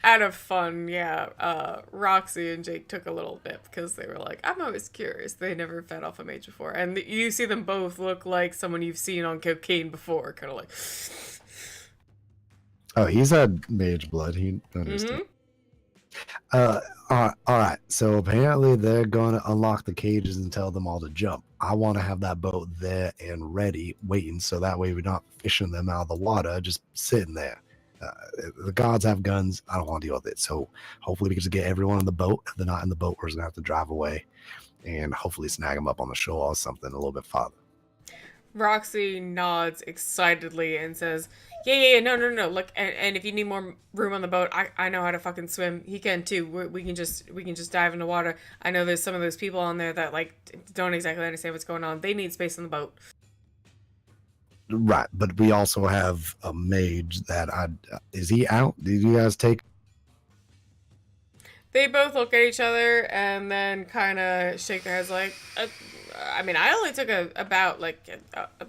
Speaker 1: Out of fun, yeah. Roxy and Jake took a little bit because they were like, I'm always curious. They never fed off a mage before, and you see them both look like someone you've seen on cocaine before, kind of like.
Speaker 2: Oh, he's had mage blood. He understands. All right. So apparently they're going to unlock the cages and tell them all to jump. I want to have that boat there and ready, waiting, so that way we're not fishing them out of the water, just sitting there. The gods have guns. I don't want to deal with it. So hopefully we can just get everyone on the boat. If they're not in the boat, we're just going to have to drive away and hopefully snag them up on the shore or something a little bit farther.
Speaker 1: Roxy nods excitedly and says, yeah, no. Look, and if you need more room on the boat, I know how to fucking swim. He can too. We can just dive in the water. I know there's some of those people on there that don't exactly understand what's going on. They need space on the boat.
Speaker 2: Right, but we also have a mage that is he out? Did you guys take?
Speaker 1: They both look at each other and then kind of shake their heads like, I mean, I only took about a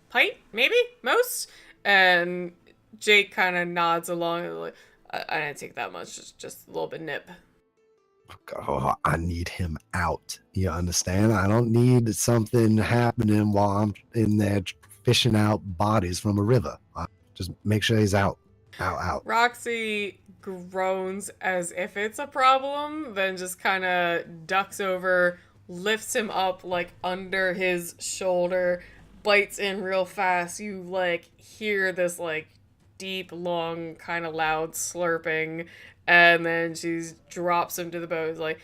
Speaker 1: pint, maybe, most. And Jake kind of nods along and like, I didn't take that much, just a little bit nip.
Speaker 2: Oh, I need him out. You understand? I don't need something happening while I'm in there fishing out bodies from a river. Just make sure he's out. Out.
Speaker 1: Roxy groans as if it's a problem, then just kind of ducks over, lifts him up under his shoulder, bites in real fast. You like hear this like deep, long, kind of loud slurping, and then she drops him to the boat. It's like,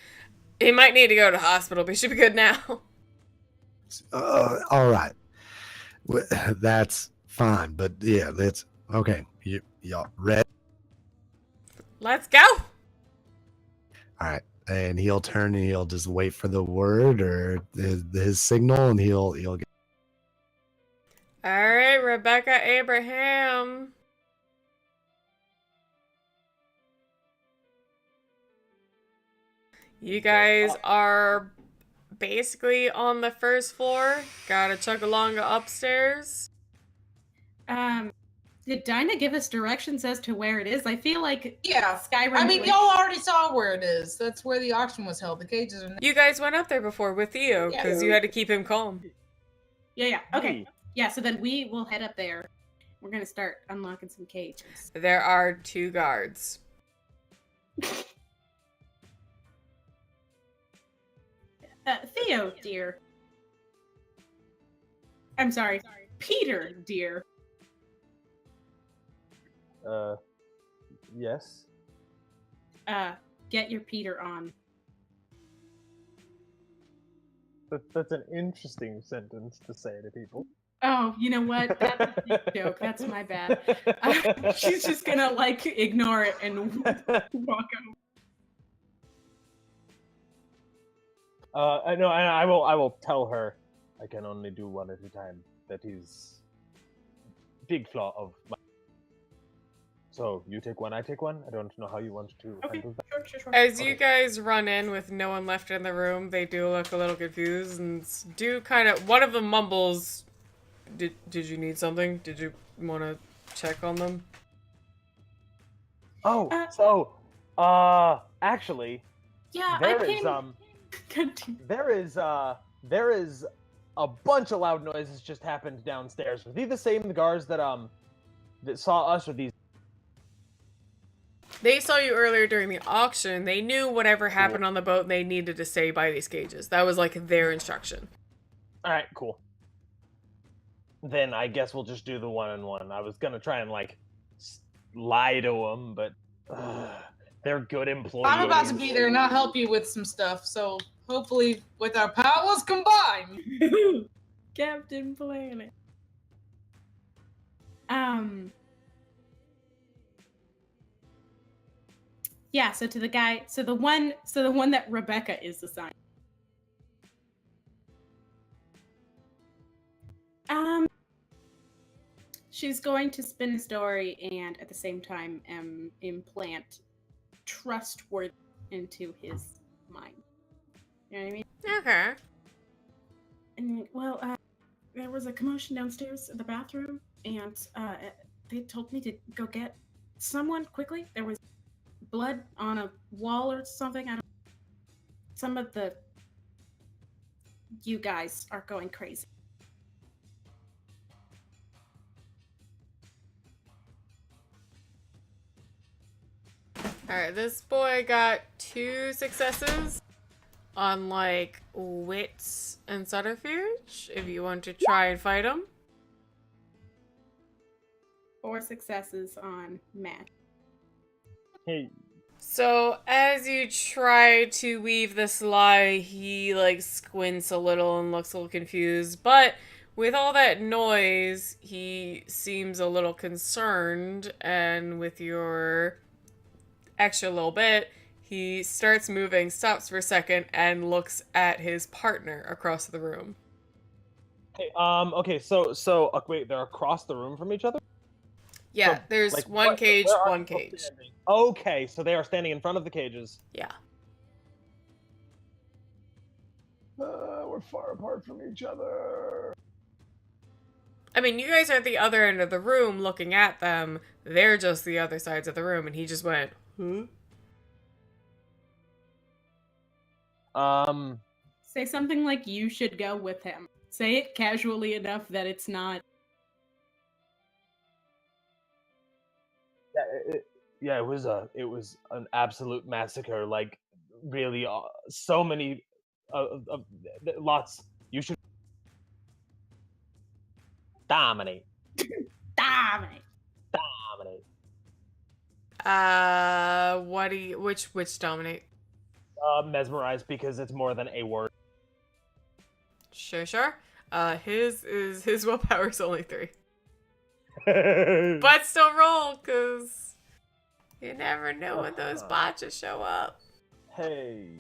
Speaker 1: he might need to go to the hospital, but he should be good now.
Speaker 2: All right. That's fine, but yeah, that's okay. Y'all ready?
Speaker 1: Let's go.
Speaker 2: All right. And he'll turn and he'll just wait for the word or his signal, and he'll get.
Speaker 1: All right, Rebecca Abraham. You guys are basically on the first floor. Gotta chug along upstairs.
Speaker 4: Did Dinah give us directions as to where it is? I feel like
Speaker 6: Yeah.
Speaker 4: Skyrim.
Speaker 6: I mean, y'all already saw where it is. That's where the auction was held. The cages are.
Speaker 1: You guys went up there before with Theo because you had to keep him calm.
Speaker 4: Yeah. Okay. Yeah. So then we will head up there. We're gonna start unlocking some cages.
Speaker 1: There are 2 guards.
Speaker 4: Theo, dear. I'm sorry, Peter, dear.
Speaker 3: Yes.
Speaker 4: Get your Peter on.
Speaker 3: That's an interesting sentence to say to people.
Speaker 4: Oh, you know what? That's a big joke. That's my bad. She's just gonna like ignore it and walk
Speaker 3: out. No, I will tell her I can only do one at a time. That is big flaw of my. So you take one, I take one. I don't know how you want to handle that.
Speaker 4: Sure.
Speaker 1: As you guys run in with no one left in the room, they do look a little confused and do kind of. One of them mumbles, Did you need something? Did you want to check on them?
Speaker 3: Actually,
Speaker 4: Yeah,
Speaker 3: there is a bunch of loud noises just happened downstairs. Were these the same guards that saw us, or these?
Speaker 1: They saw you earlier during the auction. They knew whatever happened on the boat, they needed to stay by these cages. That was like their instruction.
Speaker 3: All right, cool. Then I guess we'll just do the one-on-one. I was gonna try and like lie to them, but they're good employees.
Speaker 6: I'm about to be there and I'll help you with some stuff. So hopefully, with our powers combined,
Speaker 4: Captain Planet. Yeah. So to the guy. So the one that Rebecca is assigned. She's going to spin a story and at the same time implant trustworthy into his mind. You know what I mean?
Speaker 1: Okay.
Speaker 4: And there was a commotion downstairs in the bathroom, and they told me to go get someone quickly. There was blood on a wall or something. Some of you guys are going crazy.
Speaker 1: Alright, this boy got 2 successes on, like, wits and subterfuge, if you want to try and fight him.
Speaker 4: 4 successes on match.
Speaker 3: Hey.
Speaker 1: So, as you try to weave this lie, he, like, squints a little and looks a little confused, but with all that noise, he seems a little concerned, and with your extra little bit, he starts moving, stops for a second, and looks at his partner across the room.
Speaker 3: Hey, okay, so wait, they're across the room from each other?
Speaker 1: Yeah,
Speaker 3: So,
Speaker 1: there's
Speaker 3: like,
Speaker 1: one cage,
Speaker 3: where are
Speaker 1: one
Speaker 3: people
Speaker 1: cage.
Speaker 3: standing? Okay, so they are standing in front of the cages.
Speaker 1: Yeah.
Speaker 3: We're far apart from each other.
Speaker 1: I mean, you guys are at the other end of the room looking at them. They're just the other sides of the room, and he just went, huh?
Speaker 4: Say something like you should go with him. Say it casually enough that it's not.
Speaker 3: It was an absolute massacre. Like, really, so many, lots. You should. Dominate.
Speaker 4: Dominate.
Speaker 3: Dominate.
Speaker 1: Which dominate?
Speaker 3: Mesmerize, because it's more than a word.
Speaker 1: Sure. His willpower's only 3. But still roll, cause you never know when those botches show up.
Speaker 3: Hey.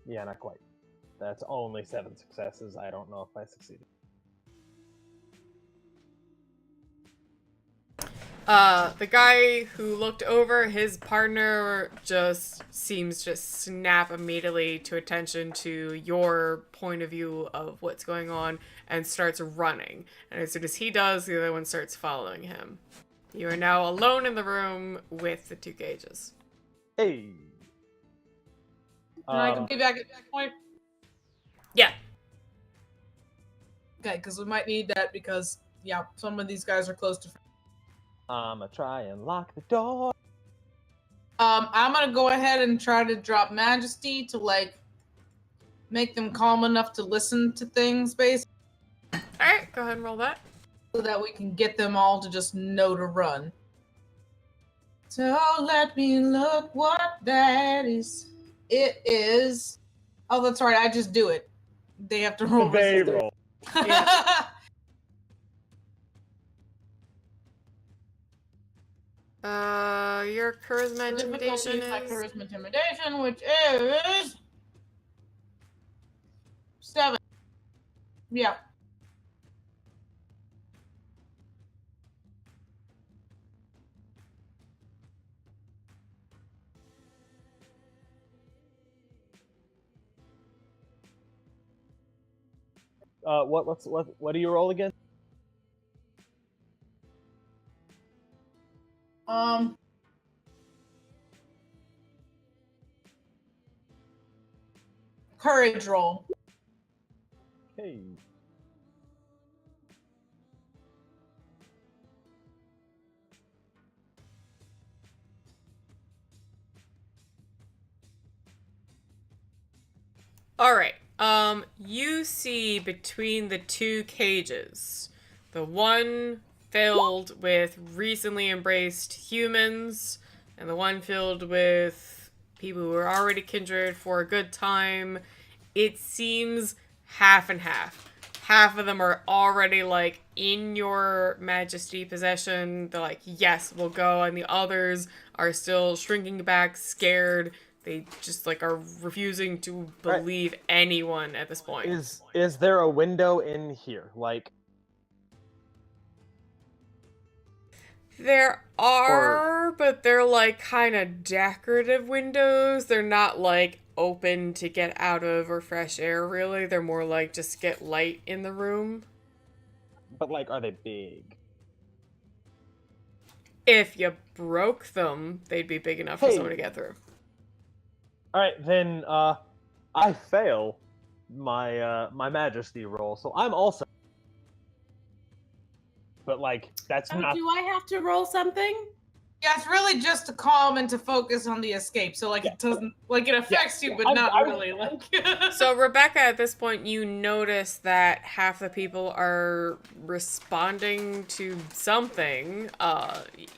Speaker 3: Yeah, not quite. That's only 7 successes. I don't know if I succeeded.
Speaker 1: The guy who looked over, his partner just seems to snap immediately to attention to your point of view of what's going on and starts running. And as soon as he does, the other one starts following him. You are now alone in the room with the 2 cages.
Speaker 3: Hey.
Speaker 6: Can I be back at that point?
Speaker 1: Yeah.
Speaker 6: Okay, because we might need that because, yeah, some of these guys are close to...
Speaker 3: I'ma try and lock the door.
Speaker 6: I'm gonna go ahead and try to drop Majesty to, like, make them calm enough to listen to things, basically.
Speaker 1: Alright, go ahead and roll that.
Speaker 6: So that we can get them all to just know to run. So let me look what that is. It is... Oh, that's right, I just do it. They have to roll.
Speaker 3: They roll.
Speaker 6: Yeah.
Speaker 1: Your charisma intimidation
Speaker 6: My
Speaker 1: is...
Speaker 6: charisma intimidation, which is 7. Yeah.
Speaker 3: What do you roll again?
Speaker 6: Courage roll.
Speaker 3: Hey.
Speaker 1: Alright, you see between the 2 cages, the one filled with recently embraced humans, and the one filled with people who are already kindred for a good time, it seems half and half. Half of them are already, like, in your Majesty possession. They're like, yes, we'll go. And the others are still shrinking back, scared. They just, like, are refusing to believe anyone at this point.
Speaker 3: Is there a window in here? Like...
Speaker 1: There are, but they're, like, kind of decorative windows. They're not, like, open to get out of or fresh air, really. They're more like just get light in the room.
Speaker 3: But, like, are they big?
Speaker 1: If you broke them, they'd be big enough for someone to get through.
Speaker 3: Alright, then, I fail my, my Majesty roll, so I'm also... But, like, that's not...
Speaker 4: Do I have to roll something?
Speaker 6: Yeah, it's really just to calm and to focus on the escape. So, like, it doesn't... Like, it affects you, but not really. Like...
Speaker 1: So, Rebecca, at this point, you notice that half the people are responding to something.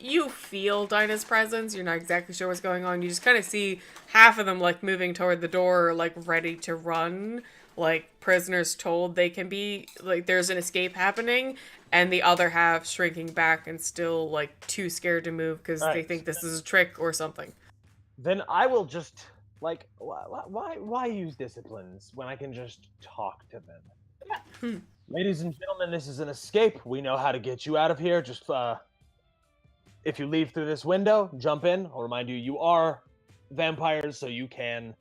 Speaker 1: You feel Dinah's presence. You're not exactly sure what's going on. You just kind of see half of them, like, moving toward the door, like, ready to run. Like, prisoners told they can be... Like, there's an escape happening. And the other half shrinking back and still, like, too scared to move because they think this is a trick or something.
Speaker 3: Then I will just, like, why use disciplines when I can just talk to them? Ladies and gentlemen, this is an escape. We know how to get you out of here. Just, if you leave through this window, jump in. I'll remind you, you are vampires, so you can,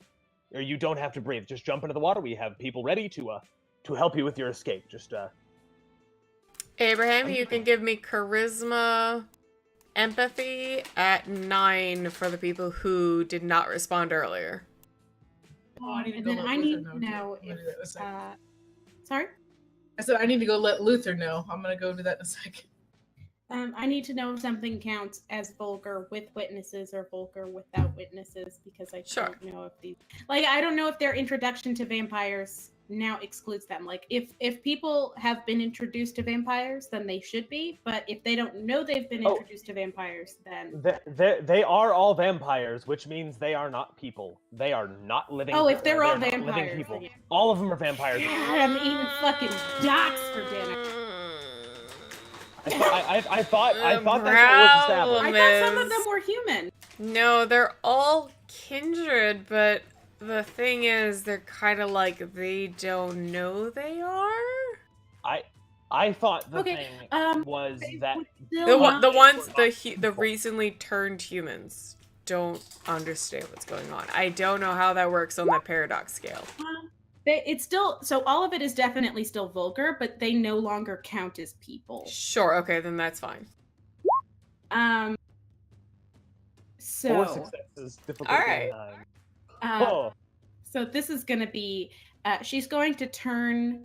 Speaker 3: or you don't have to breathe. Just jump into the water. We have people ready to help you with your escape. Just,
Speaker 1: Abraham, you can give me charisma empathy at 9 for the people who did not respond earlier.
Speaker 4: And then I need to know if... Sorry?
Speaker 6: I said I need to go let Luther know. I'm going to go do that in a second.
Speaker 4: I need to know if something counts as vulgar with witnesses or vulgar without witnesses, because I
Speaker 1: Sure.
Speaker 4: don't know if these, like, I don't know if their introduction to vampires now excludes them. Like, if people have been introduced to vampires, then they should be. But if they don't know they've been introduced to vampires, then
Speaker 3: They are all vampires, which means they are not people. They are not living.
Speaker 4: oh, if they're all
Speaker 3: not living
Speaker 4: vampires,
Speaker 3: people,
Speaker 4: then yeah.
Speaker 3: all of them are vampires.
Speaker 4: God, I'm eating fucking dots for dinner.
Speaker 3: I thought that's what was established.
Speaker 4: I thought some of them were human.
Speaker 1: No, they're all kindred, but the thing is, they're kind of like they don't know they are.
Speaker 3: I thought the
Speaker 4: Okay,
Speaker 3: thing was that
Speaker 1: The recently turned humans don't understand what's going on. I don't know how that works on the paradox scale.
Speaker 4: It's still, so all of it is definitely still vulgar, but they no longer count as people.
Speaker 1: Sure, okay, then that's fine.
Speaker 3: Four
Speaker 4: So
Speaker 3: successes, difficulty
Speaker 1: All right.
Speaker 3: 9.
Speaker 4: So this is gonna be, she's going to turn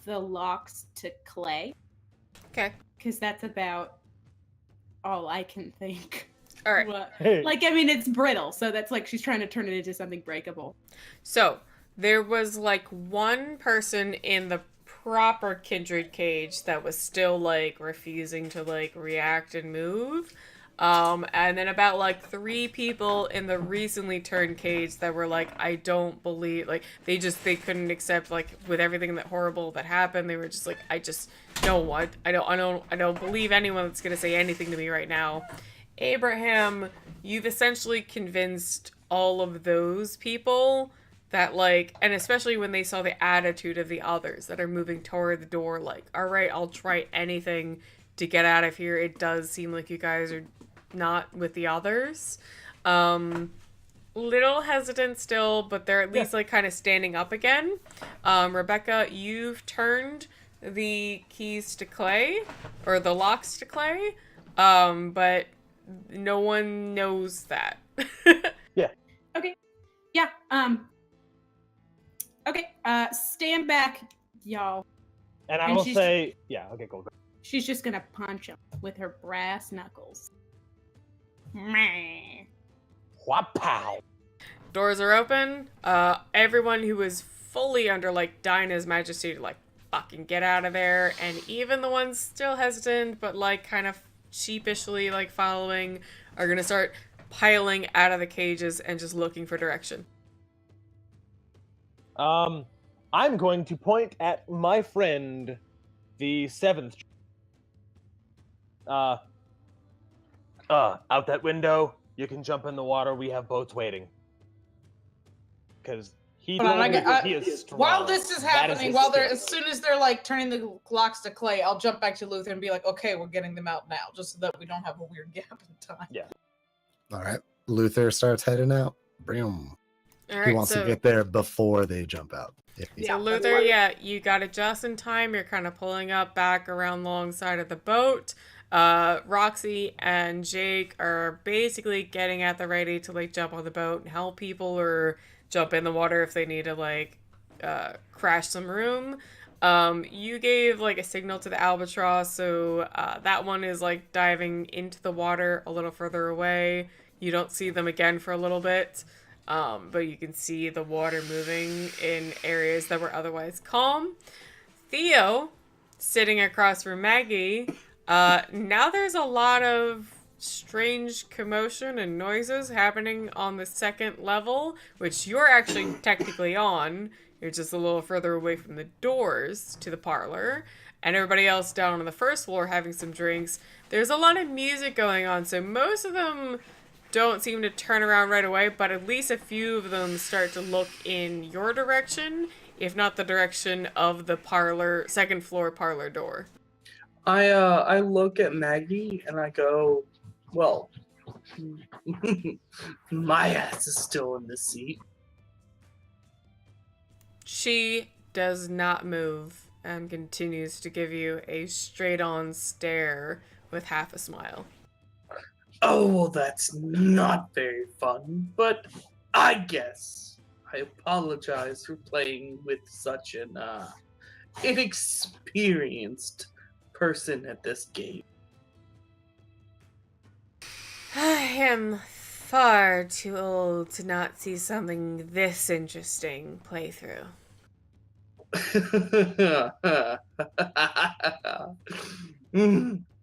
Speaker 4: the locks to clay.
Speaker 1: Okay.
Speaker 4: Because that's about all I can think.
Speaker 1: All right.
Speaker 4: Like, I mean, it's brittle, so that's like she's trying to turn it into something breakable.
Speaker 1: So there was like one person in the proper kindred cage that was still like refusing to like react and move. And then about like 3 people in the recently turned cage that were like, I don't believe, like they couldn't accept, like with everything that horrible that happened. They were just like, I just don't want, I don't believe anyone that's gonna say anything to me right now. Abraham, you've essentially convinced all of those people that like, and especially when they saw the attitude of the others that are moving toward the door, like, all right, I'll try anything to get out of here. It does seem like you guys are not with the others. Little hesitant still, but they're at least like kind of standing up again. Rebecca, you've turned the keys to clay, or the locks to clay, but no one knows that.
Speaker 3: Yeah.
Speaker 4: Okay. Yeah. Okay. Stand back, y'all.
Speaker 3: And I will say, yeah. Okay, go.
Speaker 4: She's just gonna punch him with her brass knuckles. Meh.
Speaker 3: Wapow.
Speaker 1: Doors are open. Everyone who is fully under like Dinah's majesty to like fucking get out of there, and even the ones still hesitant but like kind of sheepishly like following are gonna start piling out of the cages and just looking for direction.
Speaker 3: I'm going to point at my friend, the 7th. Out that window. You can jump in the water. We have boats waiting. Because he is strong.
Speaker 6: While this is happening, as soon as they're like turning the locks to clay, I'll jump back to Luther and be like, okay, we're getting them out now, just so that we don't have a weird gap in time.
Speaker 3: Yeah.
Speaker 2: All right. Luther starts heading out. Boom.
Speaker 1: All right,
Speaker 2: He wants to get there before they jump out.
Speaker 1: So Luther, you got it just in time. You're kind of pulling up back around alongside of the boat. Roxy and Jake are basically getting at the ready to like jump on the boat and help people or jump in the water if they need to like crash some room. You gave like a signal to the albatross, so that one is like diving into the water a little further away. You don't see them again for a little bit. But you can see the water moving in areas that were otherwise calm. Theo, sitting across from Maggie, now there's a lot of strange commotion and noises happening on the 2nd level, which you're actually technically on. You're just a little further away from the doors to the parlor. And everybody else down on the 1st floor having some drinks. There's a lot of music going on, so most of them don't seem to turn around right away, but at least a few of them start to look in your direction, if not the direction of the parlor, 2nd floor parlor door.
Speaker 5: I look at Maggie and I go, well, my ass is still in the seat.
Speaker 1: She does not move and continues to give you a straight-on stare with half a smile.
Speaker 5: Oh, well, that's not very fun, but I guess I apologize for playing with such an inexperienced person at this game.
Speaker 1: am far too old to not see something this interesting play through.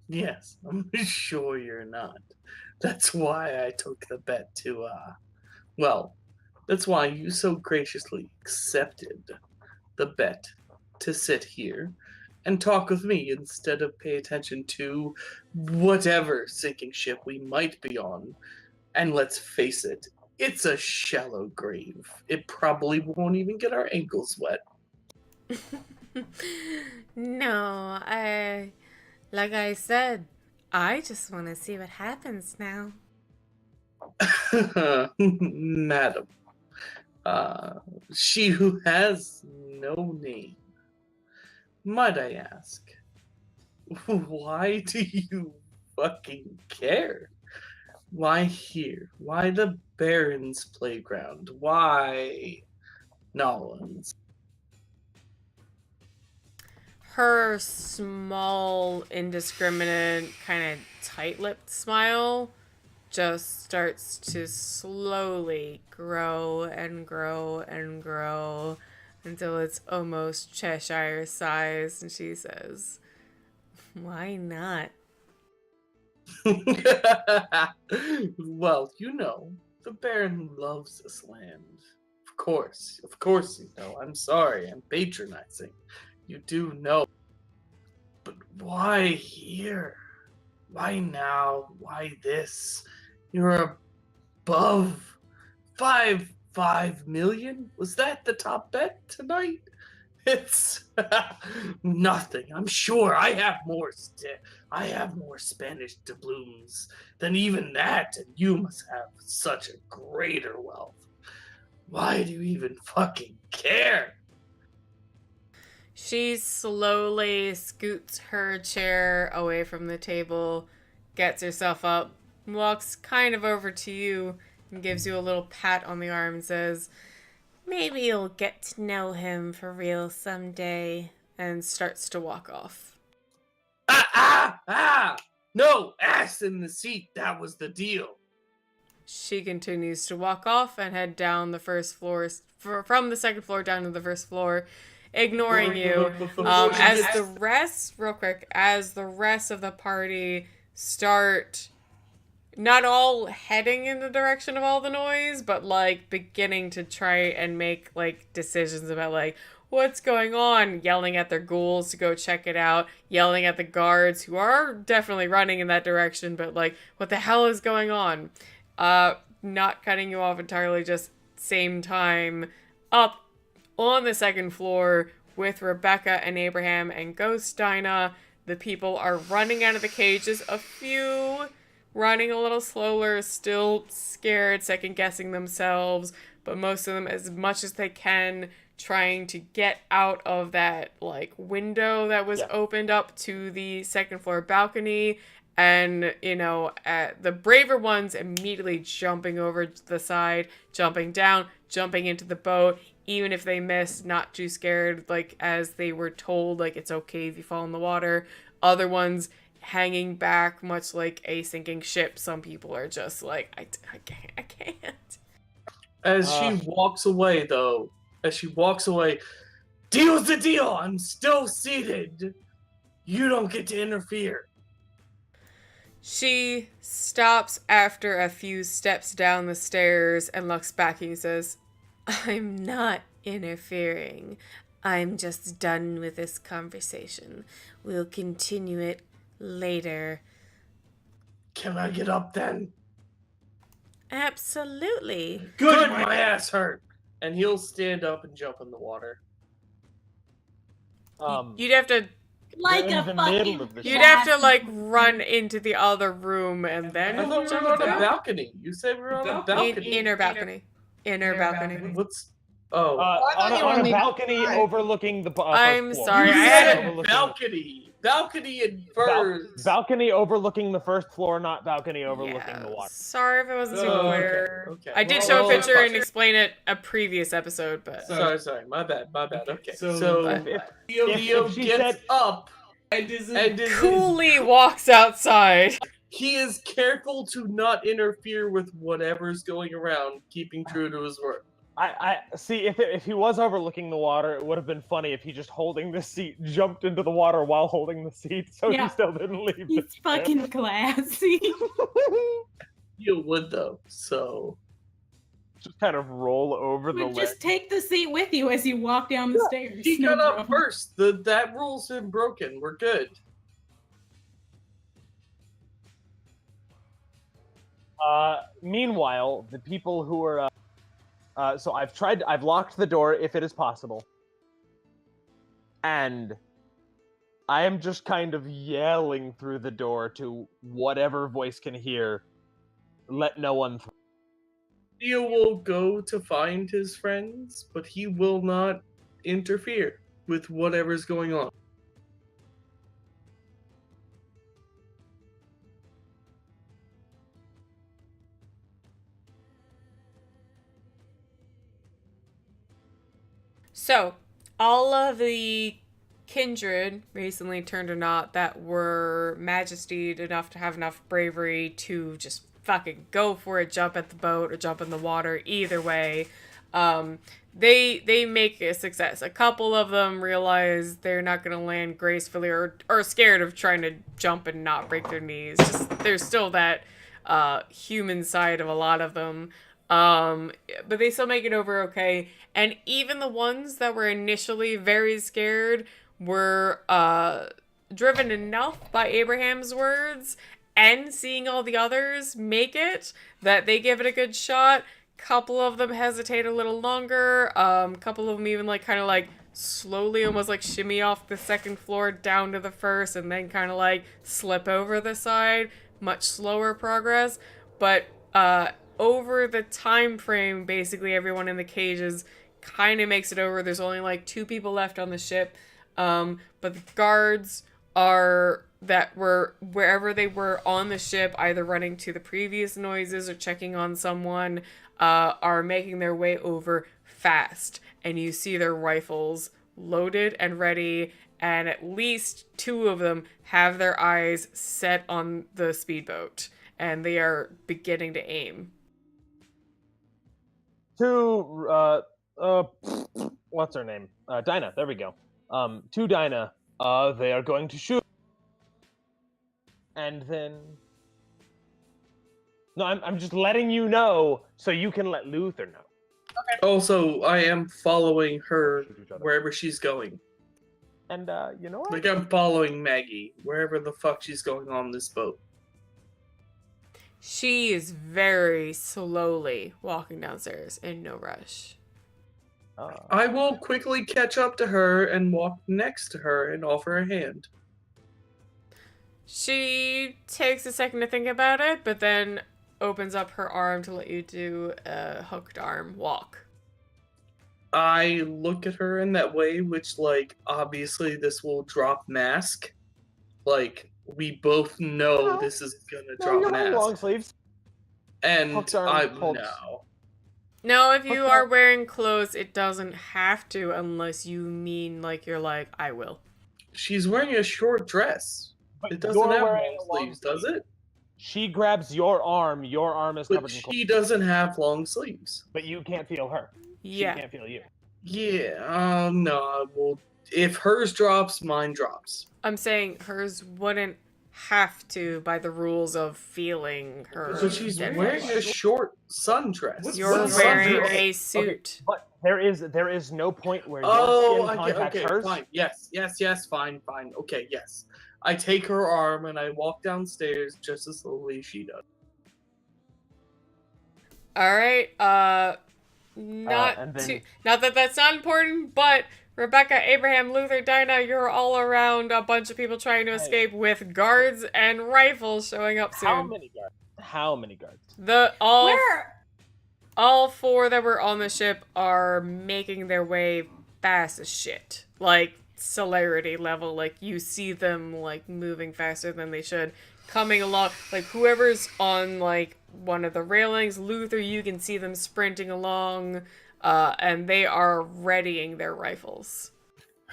Speaker 5: Yes, I'm sure you're not. That's why I took the bet to, well, that's why you so graciously accepted the bet to sit here and talk with me instead of pay attention to whatever sinking ship we might be on. And let's face it, it's a shallow grave. It probably won't even get our ankles wet.
Speaker 1: No, like I said, I just want to see what happens now.
Speaker 5: Madam, she who has no name, might I ask, why do you fucking care? Why here? Why the Baron's playground? Why Nolan's?
Speaker 1: Her small, indiscriminate, kind of tight-lipped smile just starts to slowly grow and grow and grow until it's almost Cheshire sized, and she says, "Why not?"
Speaker 5: Well, you know, the Baron loves this land. Of course, you know. I'm sorry, I'm patronizing. You do know. But why here? Why now? Why this? You're above 5 million? Was that the top bet tonight? It's nothing. I'm sure I have more Spanish doubloons than even that, and you must have such a greater wealth. Why do you even fucking care?
Speaker 1: She slowly scoots her chair away from the table, gets herself up, walks kind of over to you, and gives you a little pat on the arm and says, "Maybe you'll get to know him for real someday," and starts to walk off.
Speaker 5: No, ass in the seat, that was the deal.
Speaker 1: She continues to walk off and head down the first floor, from the second floor down to the first floor, ignoring you. As the rest of the party start not all heading in the direction of all the noise, but like beginning to try and make like decisions about like what's going on, yelling at their ghouls to go check it out, yelling at the guards who are definitely running in that direction, but like what the hell is going on? Not cutting you off entirely, just same time up on the second floor with Rebecca and Abraham and Ghost Dinah. The people are running out of the cages, a few running a little slower, still scared, second-guessing themselves, but most of them, as much as they can, trying to get out of that, like, window that was opened up to the second-floor balcony, and, you know, the braver ones immediately jumping over the side, jumping down, jumping into the boat, even if they miss, not too scared, like, as they were told, like, it's okay if you fall in the water. Other ones hanging back, much like a sinking ship. Some people are just like, I can't.
Speaker 5: As she walks away, deal's the deal. I'm still seated. You don't get to interfere.
Speaker 1: She stops after a few steps down the stairs and looks back and says, "I'm not interfering. I'm just done with this conversation. We'll continue it later."
Speaker 5: Can I get up then?
Speaker 1: Absolutely.
Speaker 5: Good, my ass hurt. And he'll stand up and jump in the water.
Speaker 1: You'd have to
Speaker 4: Like
Speaker 3: in
Speaker 4: a
Speaker 3: the
Speaker 4: fucking
Speaker 3: middle of the
Speaker 1: You'd have to, like, run into the other room and then
Speaker 5: I thought we
Speaker 1: jump
Speaker 5: were on a
Speaker 1: down.
Speaker 5: balcony. You said we were on a balcony.
Speaker 1: Inner balcony. Inner balcony.
Speaker 5: What's... Oh.
Speaker 3: On a balcony overlooking the
Speaker 1: I'm
Speaker 3: first floor.
Speaker 1: sorry,
Speaker 5: You
Speaker 1: I had
Speaker 5: said
Speaker 1: a-
Speaker 5: balcony. Balcony and furs.
Speaker 3: Balcony overlooking the first floor, not balcony overlooking the water.
Speaker 1: Sorry if it wasn't too clear.
Speaker 5: Okay.
Speaker 1: I did show a picture and explain it a previous episode, but...
Speaker 5: Sorry. My bad. Okay.
Speaker 7: So
Speaker 5: if
Speaker 3: if
Speaker 5: Leo
Speaker 3: she
Speaker 5: gets
Speaker 3: said-
Speaker 5: up
Speaker 7: and
Speaker 1: Coolly walks outside.
Speaker 5: He is careful to not interfere with whatever's going around, keeping true to his word.
Speaker 3: I see. If he was overlooking the water, it would have been funny if he just holding the seat jumped into the water while holding the seat, so
Speaker 4: Yeah.
Speaker 3: he still didn't leave.
Speaker 4: He's
Speaker 3: the ship.
Speaker 4: fucking classy.
Speaker 5: You would though, so
Speaker 3: Just kind of roll over the
Speaker 4: But
Speaker 3: ledge.
Speaker 4: just take the seat with you as you walk down the stairs.
Speaker 5: he
Speaker 4: No
Speaker 5: got up
Speaker 4: problem.
Speaker 5: first. That rule's been broken. We're good.
Speaker 3: Meanwhile, the people who are so I've locked the door if it is possible, and I am just kind of yelling through the door to whatever voice can hear. Let no one through.
Speaker 5: Theo will go to find his friends, but he will not interfere with whatever's going on.
Speaker 1: So, all of the kindred recently turned or not that were majestied enough to have enough bravery to just fucking go for it, jump at the boat or jump in the water, either way, they make a success. A couple of them realize they're not going to land gracefully or scared of trying to jump and not break their knees. Just there's still that human side of a lot of them. But they still make it over okay. And even the ones that were initially very scared were driven enough by Abraham's words and seeing all the others make it that they give it a good shot. Couple of them hesitate a little longer. Couple of them even kind of slowly almost shimmy off the second floor down to the first and then kind of slip over the side. Much slower progress. But over the time frame, basically everyone in the cages kind of makes it over. There's only 2 people left on the ship. But the guards that were wherever they were on the ship, either running to the previous noises or checking on someone, are making their way over fast. And you see their rifles loaded and ready, and at least 2 of them have their eyes set on the speedboat, and they are beginning to aim.
Speaker 3: To what's her name? Dinah. There we go. To Dinah. They are going to shoot. And then... No, I'm just letting you know so you can let Luther know.
Speaker 5: Also, I am following her wherever she's going.
Speaker 3: And, you know what?
Speaker 5: I'm following Maggie wherever the fuck she's going on this boat.
Speaker 1: She is very slowly walking downstairs in no rush.
Speaker 5: I will quickly catch up to her and walk next to her and offer a hand.
Speaker 1: She takes a second to think about it, but then opens up her arm to let you do a hooked arm walk.
Speaker 5: I look at her in that way, which, obviously this will drop mask. We both know this is gonna drop mask.
Speaker 3: Long sleeves.
Speaker 5: And
Speaker 3: Hooked arm,
Speaker 5: I
Speaker 3: holds.
Speaker 5: no.
Speaker 1: No, if you
Speaker 3: Hooked
Speaker 1: are
Speaker 3: arm.
Speaker 1: wearing clothes, it doesn't have to unless you mean you're I will.
Speaker 5: She's wearing a short dress.
Speaker 3: But
Speaker 5: It doesn't
Speaker 3: you're
Speaker 5: have
Speaker 3: wearing
Speaker 5: long
Speaker 3: a long
Speaker 5: sleeves, does it?
Speaker 3: She grabs your arm is
Speaker 5: But
Speaker 3: covered in clothes.
Speaker 5: she doesn't have long sleeves.
Speaker 3: But you can't feel her.
Speaker 1: Yeah.
Speaker 3: She can't feel you.
Speaker 5: Yeah, no. Well, if hers drops, mine drops.
Speaker 1: I'm saying hers wouldn't have to by the rules of feeling her.
Speaker 5: But she's
Speaker 1: dead
Speaker 5: wearing
Speaker 1: body.
Speaker 5: a short sundress.
Speaker 1: You're
Speaker 3: What's
Speaker 1: wearing
Speaker 3: sundress?
Speaker 1: a
Speaker 3: Okay,
Speaker 1: suit.
Speaker 3: but there is no point where your
Speaker 5: Oh,
Speaker 3: skin contacts
Speaker 5: okay,
Speaker 3: hers.
Speaker 5: fine. Yes, fine. Okay, yes. I take her arm and I walk downstairs just as slowly as she does.
Speaker 1: All right.
Speaker 3: and then-
Speaker 1: Not that that's not important, but Rebecca, Abraham, Luther, Dinah, you're all around a bunch of people trying to escape with guards and rifles showing up soon.
Speaker 3: How many guards?
Speaker 4: Where?
Speaker 1: All 4 that were on the ship are making their way fast as shit. Celerity level. You see them, moving faster than they should. Coming along. Whoever's on, one of the railings, Luther, you can see them sprinting along. And they are readying their rifles.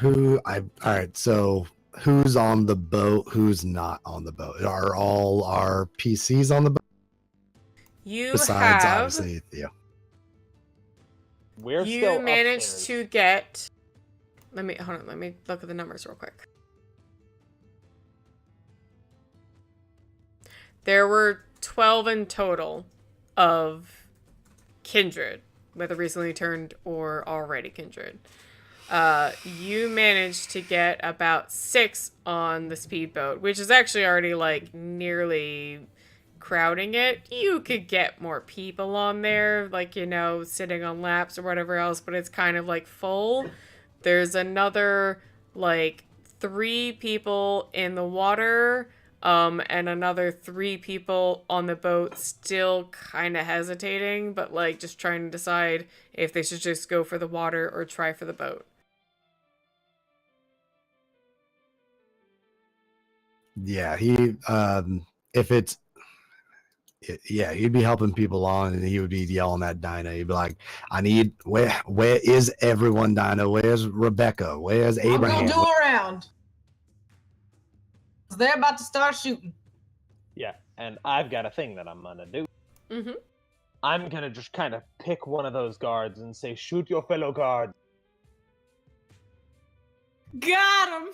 Speaker 2: Alright, so who's on the boat, who's not on the boat? Are all our PCs on the boat?
Speaker 1: You
Speaker 2: Besides,
Speaker 1: have.
Speaker 2: obviously, Theo.
Speaker 3: We're
Speaker 1: You
Speaker 3: still
Speaker 1: managed
Speaker 3: upstairs.
Speaker 1: to get. Let me look at the numbers real quick. There were 12 in total of kindred, whether recently turned or already kindred. You managed to get about 6 on the speedboat, which is actually already like nearly crowding it. You could get more people on there, like, you know, sitting on laps or whatever else, but it's kind of like full. There's another like 3 people in the water, and another 3 people on the boat still kind of hesitating, but like just trying to decide if they should just go for the water or try for the boat.
Speaker 2: Yeah, if it's, yeah, he'd be helping people on, and he would be yelling at Dinah. He'd be like, "I need where is everyone, Dinah? Where's Rebecca? Where's
Speaker 6: I'm
Speaker 2: Abraham?"
Speaker 6: gonna do a round. They're about to start shooting.
Speaker 3: Yeah, and I've got a thing that I'm gonna do.
Speaker 1: Mm-hmm.
Speaker 3: I'm gonna just kind of pick one of those guards and say, "Shoot your fellow guards."
Speaker 4: Got him.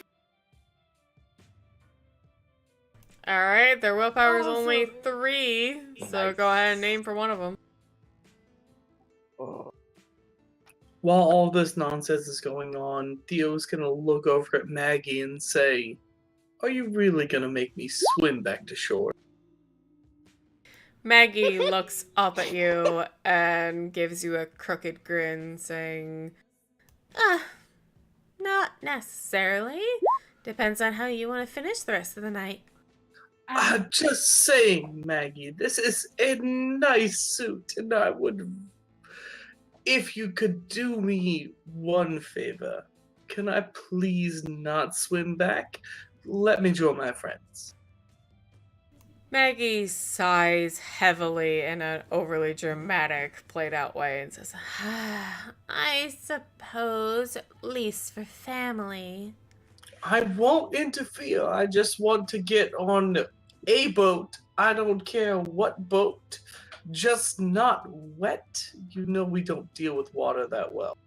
Speaker 1: All right, their willpower is only
Speaker 4: Awesome.
Speaker 1: 3, so
Speaker 3: Nice.
Speaker 1: go ahead and name for one of them.
Speaker 3: Oh,
Speaker 5: While all this nonsense is going on, Theo's gonna look over at Maggie and say, "Are you really gonna make me swim back to shore?"
Speaker 1: Maggie looks up at you and gives you a crooked grin, saying, not necessarily. Depends on how you want to finish the rest of the night."
Speaker 5: I'm just saying, Maggie, this is a nice suit, and I would. If you could do me one favor, can I please not swim back? Let me join my friends.
Speaker 1: Maggie sighs heavily in an overly dramatic, played out way and says, I suppose, at least for family.
Speaker 5: I won't interfere. I just want to get on a boat. I don't care what boat. Just not wet. You know we don't deal with water that well.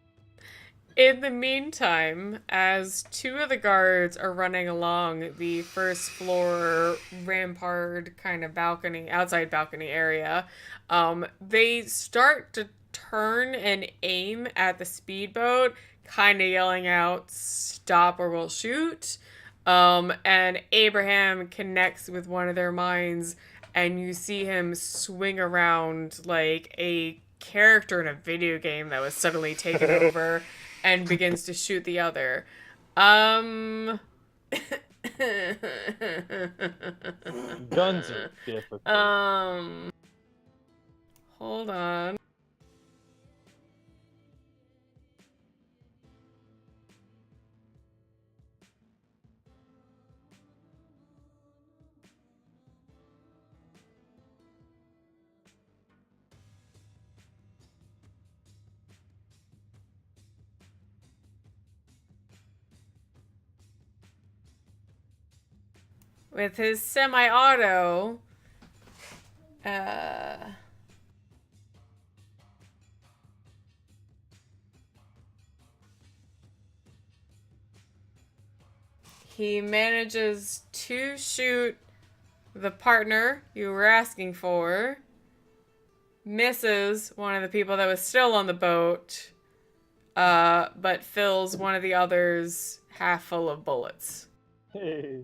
Speaker 1: In the meantime, as 2 of the guards are running along the first floor rampart kind of balcony, outside balcony area, they start to turn and aim at the speedboat, kind of yelling out, "Stop or we'll shoot." And Abraham connects with one of their minds, and you see him swing around like a character in a video game that was suddenly taken over and begins to shoot the other.
Speaker 3: guns are difficult.
Speaker 1: Hold on. With his semi-auto, he manages to shoot the partner you were asking for, misses one of the people that was still on the boat, but fills one of the others half full of bullets.
Speaker 3: Hey.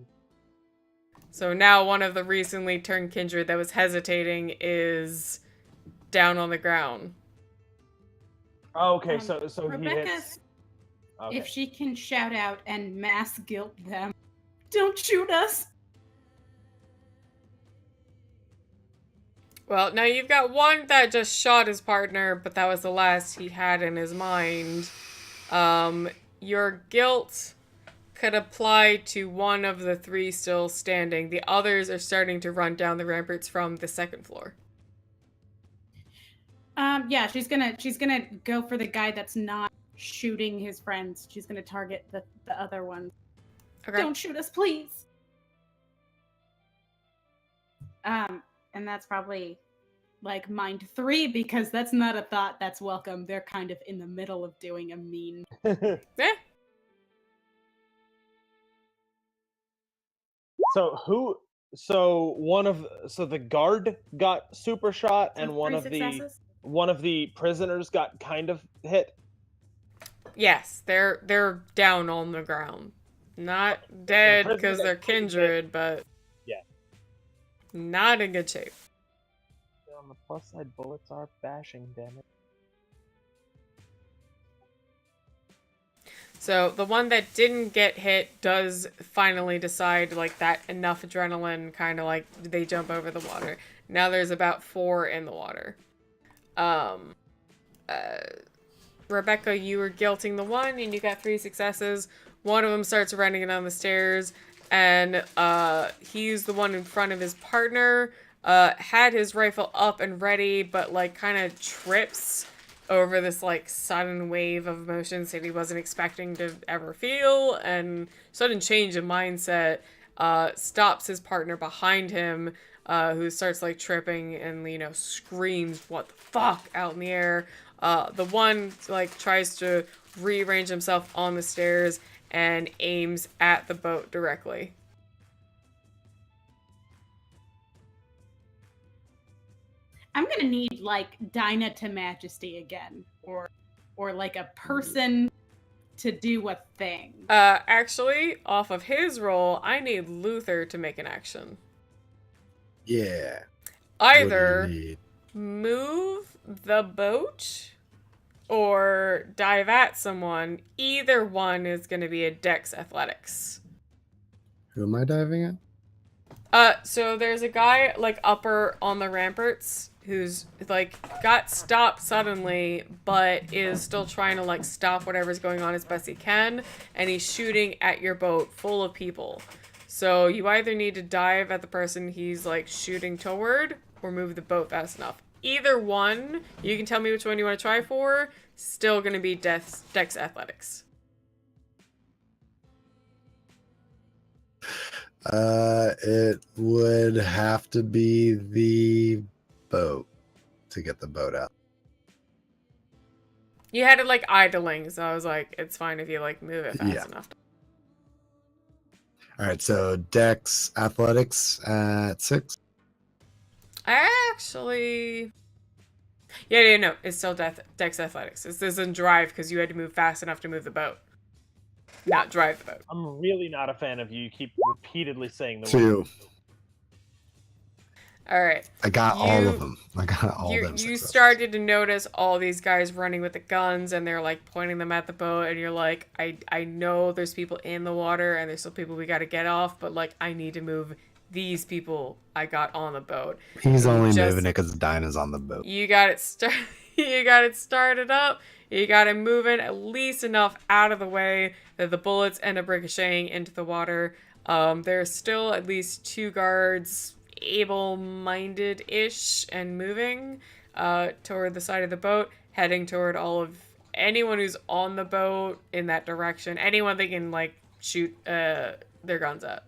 Speaker 1: So now one of the recently turned kindred that was hesitating is down on the ground.
Speaker 3: Okay, so he
Speaker 4: Rebecca,
Speaker 3: hits. Okay.
Speaker 4: if she can shout out and mass guilt them, don't shoot us.
Speaker 1: Well, now you've got one that just shot his partner, but that was the last he had in his mind. Your guilt could apply to one of the 3 still standing. The others are starting to run down the ramparts from the 2nd floor.
Speaker 4: Yeah, she's gonna go for the guy that's not shooting his friends. She's gonna target the other one.
Speaker 1: Okay.
Speaker 4: Don't shoot us, please. And that's probably like mind 3 because that's not a thought that's welcome. They're kind of in the middle of doing a mean.
Speaker 1: Yeah.
Speaker 3: So the guard got super shot, and
Speaker 4: So
Speaker 3: one
Speaker 4: 3
Speaker 3: of
Speaker 4: successes?
Speaker 3: the prisoners got kind of hit.
Speaker 1: Yes, they're down on the ground. Not dead
Speaker 3: prisoner
Speaker 1: because
Speaker 3: got
Speaker 1: they're
Speaker 3: pretty hit.
Speaker 1: kindred, but
Speaker 3: Yeah.
Speaker 1: not in good shape.
Speaker 3: On the plus side, bullets are bashing damage.
Speaker 1: So the one that didn't get hit does finally decide, like, that enough adrenaline, kind of like they jump over the water. Now there's about 4 in the water. Rebecca, you were guilting the one, and you got 3 successes. One of them starts running down the stairs, and he's the one in front of his partner. Had his rifle up and ready, but like kind of trips over this like sudden wave of emotions that he wasn't expecting to ever feel, and sudden change of mindset. Stops his partner behind him, who starts like tripping and, you know, screams "what the fuck" out in the air. The one like tries to rearrange himself on the stairs and aims at the boat directly.
Speaker 4: I'm gonna need like Dinah to Majesty again, or like a person to do a thing.
Speaker 1: Actually, off of his roll, I need Luther to make an action.
Speaker 2: Yeah.
Speaker 1: Either
Speaker 2: What do you need?
Speaker 1: move the boat or dive at someone. Either one is going to be a Dex Athletics.
Speaker 2: Who am I diving at?
Speaker 1: So there's a guy like upper on the ramparts who's like got stopped suddenly, but is still trying to like stop whatever's going on as best he can, and he's shooting at your boat full of people. So you either need to dive at the person he's like shooting toward, or move the boat fast enough. Either one, you can tell me which one you want to try for. Still gonna be Dex Athletics.
Speaker 2: It would have to be the boat to get the boat out.
Speaker 1: You had it like idling, so I was like, it's fine if you like move it fast
Speaker 2: Yeah.
Speaker 1: enough.
Speaker 2: All right, so Dex Athletics at 6.
Speaker 1: Actually, yeah, no, it's still Dex Athletics. This isn't drive because you had to move fast enough to move the boat, not drive the boat.
Speaker 3: I'm really not a fan of you. You keep repeatedly saying the
Speaker 2: 2.
Speaker 3: word.
Speaker 1: All right.
Speaker 2: I got all of them. I got all
Speaker 1: You
Speaker 2: them. successes.
Speaker 1: started to notice all these guys running with the guns, and they're like pointing them at the boat, and you're like, I know there's people in the water, and there's still people we got to get off, but like I need to move these people I got on the boat.
Speaker 2: He's only
Speaker 1: just-
Speaker 2: moving it because Dinah's on the boat.
Speaker 1: You got it you got it started up. You got it moving at least enough out of the way that the bullets end up ricocheting into the water. There's still at least 2 guards able-minded-ish and moving toward the side of the boat, heading toward all of anyone who's on the boat in that direction. Anyone they can like shoot their guns at.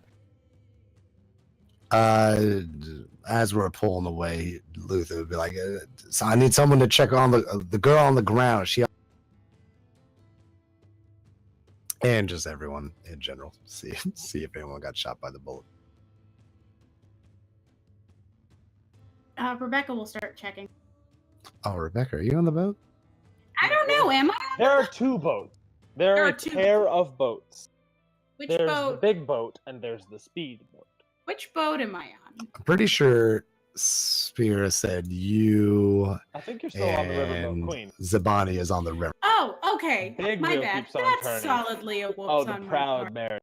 Speaker 2: As we're pulling away, Luther would be like, "So I need someone to check on the girl on the ground. She and just everyone in general. See if anyone got shot by the bullet."
Speaker 4: Rebecca will start checking.
Speaker 2: Oh, Rebecca, are you on the boat?
Speaker 4: I don't know, am I?
Speaker 3: There are 2 boats. There are
Speaker 4: are
Speaker 3: a
Speaker 4: 2
Speaker 3: pair of boats.
Speaker 4: Which
Speaker 3: There's the
Speaker 4: boat?
Speaker 3: big boat and there's the speed boat.
Speaker 4: Which boat am I on?
Speaker 2: I'm pretty sure Spira said you
Speaker 3: I think you're still on the Riverboat
Speaker 2: and
Speaker 3: Queen.
Speaker 2: Zabani is on the river.
Speaker 4: Oh, okay.
Speaker 3: Big
Speaker 4: My
Speaker 3: wheel
Speaker 4: bad.
Speaker 3: keeps on
Speaker 4: That's
Speaker 3: turning.
Speaker 4: solidly a whoops
Speaker 3: Oh, the
Speaker 4: on my
Speaker 3: proud
Speaker 4: part.
Speaker 3: mare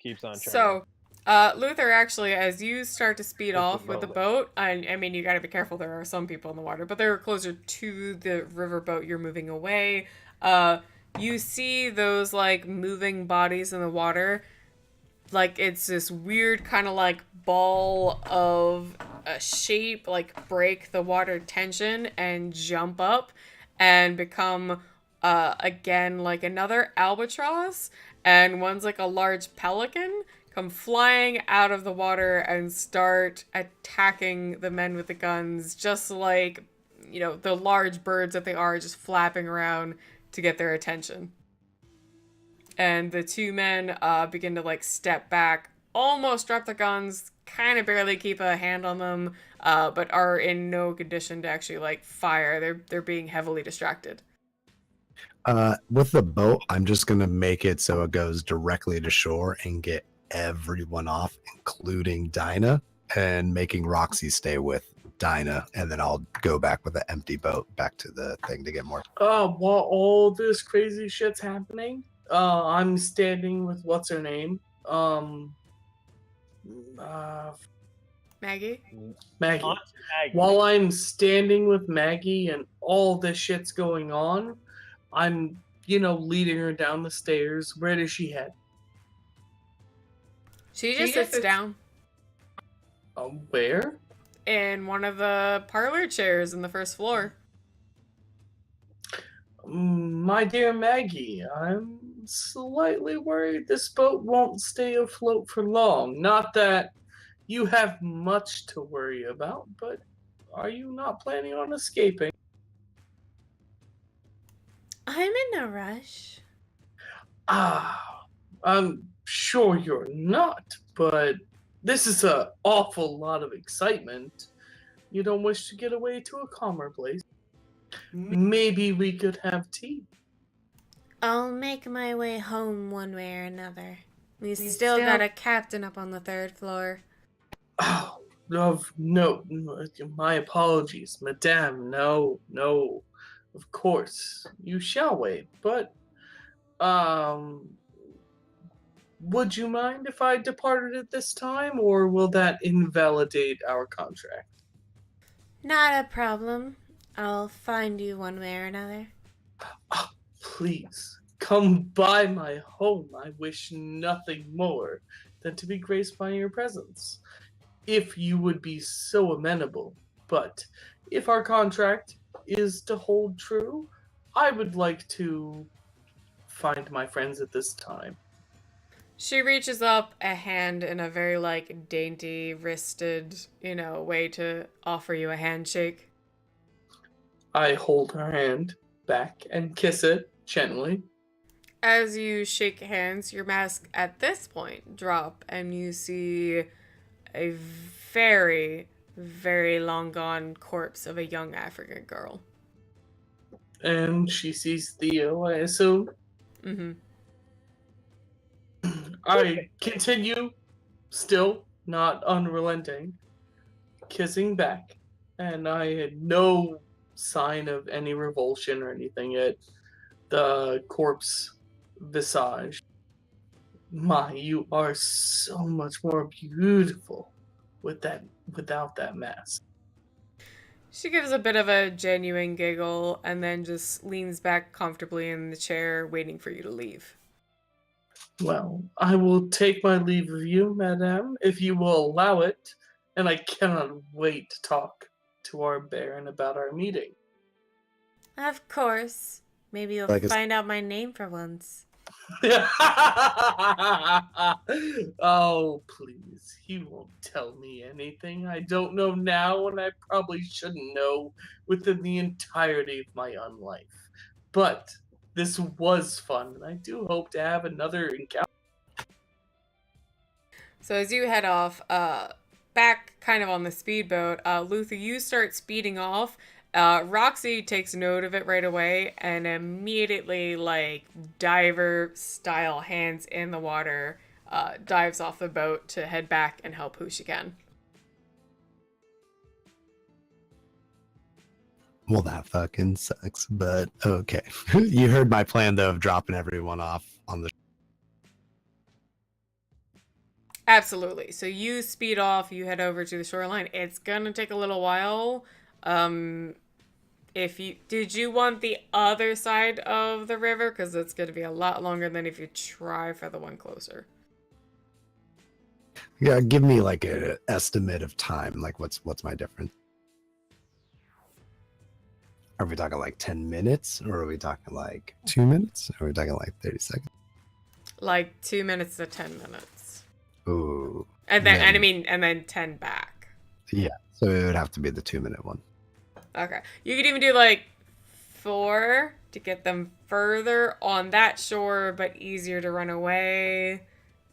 Speaker 3: keeps on turning.
Speaker 1: So, Luther, actually, as you start to speed
Speaker 3: With the
Speaker 1: off with the
Speaker 3: boat.
Speaker 1: boat, I mean, you gotta be careful, there are some people in the water, but they're closer to the riverboat you're moving away. You see those, like, moving bodies in the water. Like, it's this weird kind of, like, ball of a shape, like, break the water tension and jump up and become again, like another albatross, and one's like a large pelican, come flying out of the water and start attacking the men with the guns, just like, the large birds that they are, just flapping around to get their attention. And the two men begin to like step back, almost drop the guns, kind of barely keep a hand on them, but are in no condition to actually like fire. They're being heavily distracted.
Speaker 2: With the boat, I'm just gonna make it so it goes directly to shore and get everyone off, including Dinah, and making Roxy stay with Dinah, and then I'll go back with an empty boat back to the thing to get more.
Speaker 5: While all this crazy shit's happening, I'm standing with what's her name?
Speaker 1: Maggie?
Speaker 5: Maggie.
Speaker 3: Aunt Maggie.
Speaker 5: While I'm standing with Maggie and all this shit's going on, I'm, leading her down the stairs. Where does she head?
Speaker 1: She just sits down
Speaker 5: Where?
Speaker 1: in one of the parlor chairs in the first floor.
Speaker 5: My dear Maggie, I'm slightly worried this boat won't stay afloat for long. Not that you have much to worry about, but are you not planning on escaping?
Speaker 1: I'm in no rush.
Speaker 5: I'm sure you're not, but this is an awful lot of excitement. You don't wish to get away to a calmer place? Maybe we could have tea.
Speaker 1: I'll make my way home one way or another. We still got a captain up on the third floor.
Speaker 5: Oh, no, my apologies, madame. No, of course, you shall wait, but, would you mind if I departed at this time, or will that invalidate our contract?
Speaker 1: Not a problem. I'll find you one way or another.
Speaker 5: Oh, please, come by my home. I wish nothing more than to be graced by your presence. If you would be so amenable, but if our contract is to hold true, I would like to find my friends at this time.
Speaker 1: She reaches up a hand in a very, like, dainty, wristed, way to offer you a handshake.
Speaker 5: I hold her hand back and kiss it gently.
Speaker 1: As you shake hands, your mask at this point drop, and you see a very, very long gone corpse of a young African girl.
Speaker 5: And she sees Theo, I assume.
Speaker 1: Mm-hmm.
Speaker 5: I continue, still not unrelenting, kissing back, and I had no sign of any revulsion or anything at the corpse visage. My, you are so much more beautiful without that mask.
Speaker 1: She gives a bit of a genuine giggle and then just leans back comfortably in the chair, waiting for you to leave.
Speaker 5: Well, I will take my leave of you, madame, if you will allow it, and I cannot wait to talk to our Baron about our meeting.
Speaker 1: Of course. Maybe you'll find out my name for once.
Speaker 5: Oh, please. He won't tell me anything I don't know now, and I probably shouldn't know within the entirety of my own life. But this was fun, and I do hope to have another encounter.
Speaker 1: So as you head off, back kind of on the speedboat, Luther, you start speeding off. Roxy takes note of it right away and immediately, like, diver-style hands in the water, dives off the boat to head back and help who she can.
Speaker 2: Well, that fucking sucks, but okay. You heard my plan, though, of dropping everyone off on the...
Speaker 1: Absolutely. So you speed off, you head over to the shoreline. It's gonna take a little while. Did you want the other side of the river? Because it's gonna be a lot longer than if you try for the one closer.
Speaker 2: Yeah, give me like an estimate of time. Like, what's my difference? Are we talking like 10 minutes, or are we talking like 2 minutes? Or are we talking like 30 seconds?
Speaker 1: Like 2 minutes to 10 minutes.
Speaker 2: Ooh.
Speaker 1: And then 10 back.
Speaker 2: Yeah, so it would have to be the 2-minute one.
Speaker 1: Okay. You could even do like 4 to get them further on that shore, but easier to run away.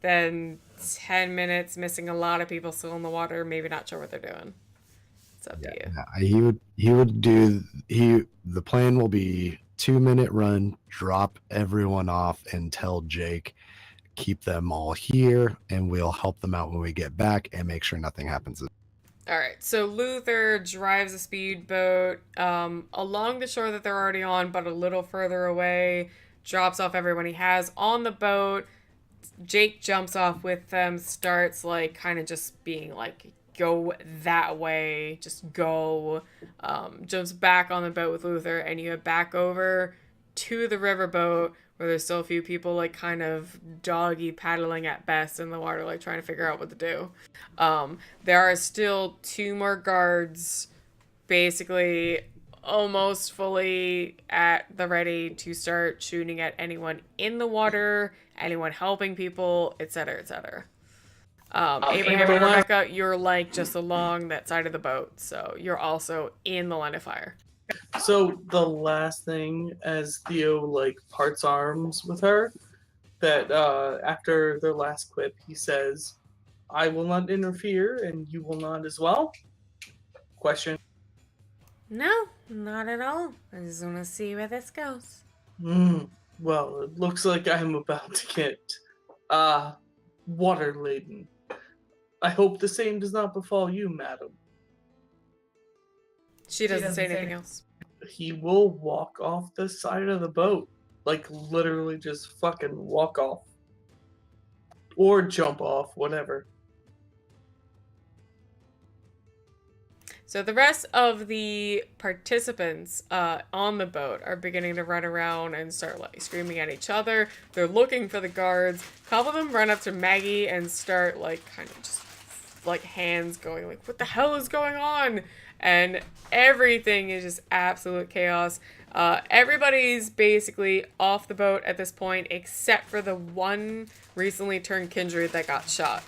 Speaker 1: Then 10 minutes, missing a lot of people still in the water, maybe not sure what they're doing. It's up to you.
Speaker 2: Yeah, the plan will be 2-minute run, drop everyone off and tell Jake, keep them all here, and we'll help them out when we get back and make sure nothing happens.
Speaker 1: All right, so Luther drives a speedboat along the shore that they're already on, but a little further away, drops off everyone he has on the boat. Jake jumps off with them, starts like kind of just being like, go that way, just go. Jumps back on the boat with Luther, and you head back over to the riverboat where there's still a few people like kind of doggy paddling at best in the water, like trying to figure out what to do. There are still 2 more guards basically almost fully at the ready to start shooting at anyone in the water, anyone helping people, etc., etc. Abraham and Rebecca, you're like just along that side of the boat, so you're also in the line of fire.
Speaker 5: So the last thing, as Theo like parts arms with her, that after their last quip, he says, "I will not interfere, and you will not as well." Question.
Speaker 1: No, not at all. I just want to see where this goes.
Speaker 5: Well, it looks like I'm about to get water laden. I hope the same does not befall you, madam.
Speaker 1: She doesn't say anything else.
Speaker 5: He will walk off the side of the boat. Like, literally just fucking walk off. Or jump off, whatever.
Speaker 1: So the rest of the participants on the boat are beginning to run around and start like screaming at each other. They're looking for the guards. A couple of them run up to Maggie and start like kind of just like hands going like, what the hell is going on? And everything is just absolute chaos. Everybody's basically off the boat at this point except for the one recently turned kindred that got shot.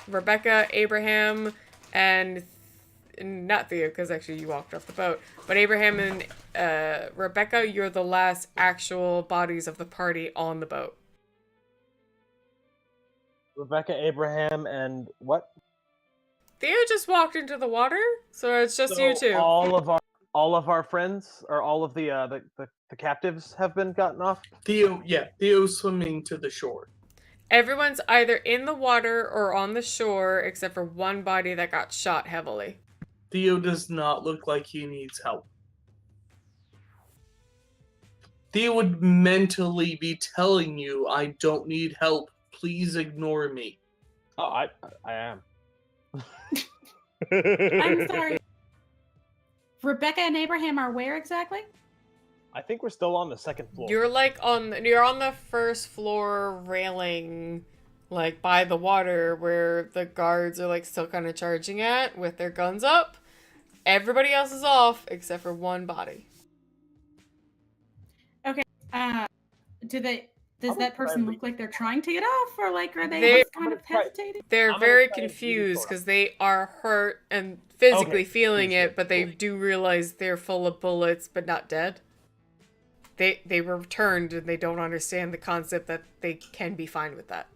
Speaker 1: Rebecca, Abraham, and not Theo, because actually you walked off the boat, but Abraham and Rebecca, you're the last actual bodies of the party on the boat.
Speaker 3: Rebecca, Abraham, and what?
Speaker 1: Theo just walked into the water, so it's just you two.
Speaker 3: All of our friends, or all of the captives have been gotten off?
Speaker 5: Theo's swimming to the shore.
Speaker 1: Everyone's either in the water or on the shore, except for one body that got shot heavily.
Speaker 5: Theo does not look like he needs help. Theo would mentally be telling you, I don't need help. Please ignore me.
Speaker 3: Oh, I am.
Speaker 4: I'm sorry. Rebecca and Abraham are where exactly?
Speaker 3: I think we're still on the second floor.
Speaker 1: You're on the first floor railing, like by the water where the guards are like still kind of charging at with their guns up. Everybody else is off except for one body.
Speaker 4: Okay. Does that person look like they're trying to get off, or like are they just kind of hesitating?
Speaker 1: They're very confused because they are hurt and physically feeling it, but they do realize they're full of bullets but not dead. They were returned and they don't understand the concept that they can be fine with that.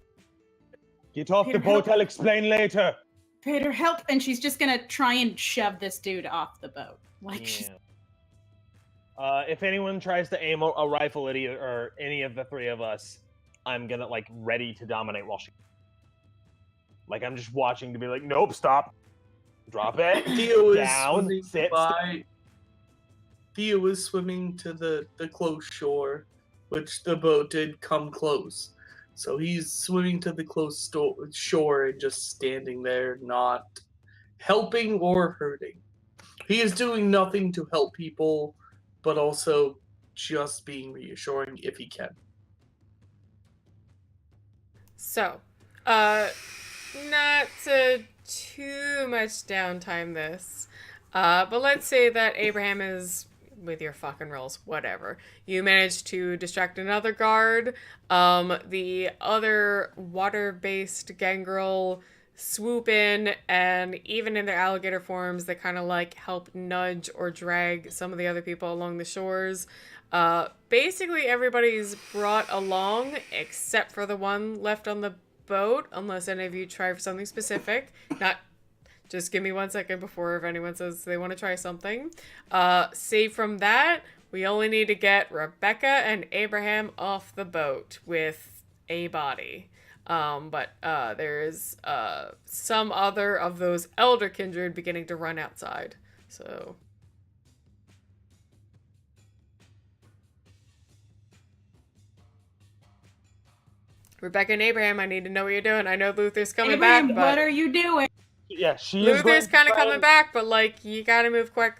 Speaker 3: Get off the boat, I'll explain later.
Speaker 4: Peter, help! And she's just gonna try and shove this dude off the boat. Like,
Speaker 3: if anyone tries to aim a rifle at either or any of the three of us, I'm gonna like ready to dominate while she. Like I'm just watching to be like, nope, stop, drop it,
Speaker 5: Theo
Speaker 3: down, sit.
Speaker 5: Theo is swimming to the close shore, which the boat did come close. So he's swimming to the close shore and just standing there, not helping or hurting. He is doing nothing to help people, but also just being reassuring if he can.
Speaker 1: So, not to too much downtime this, but let's say that Abraham is with your fucking rolls, whatever. You manage to distract another guard. The other water-based gangrel swoop in, and even in their alligator forms, they kind of like help nudge or drag some of the other people along the shores. Basically, everybody's brought along except for the one left on the boat, unless any of you try for something specific. Not just give me 1 second before if anyone says they want to try something. Save from that, we only need to get Rebecca and Abraham off the boat with a body. But there is some other of those elder kindred beginning to run outside. So Rebecca and Abraham, I need to know what you're doing. I know Luther's coming
Speaker 4: Abraham,
Speaker 1: back, but
Speaker 4: what are you doing?
Speaker 3: Yeah, she is
Speaker 1: Luther's
Speaker 3: going
Speaker 1: kind of
Speaker 3: to try
Speaker 1: coming
Speaker 3: and-
Speaker 1: back, but like you gotta move quick.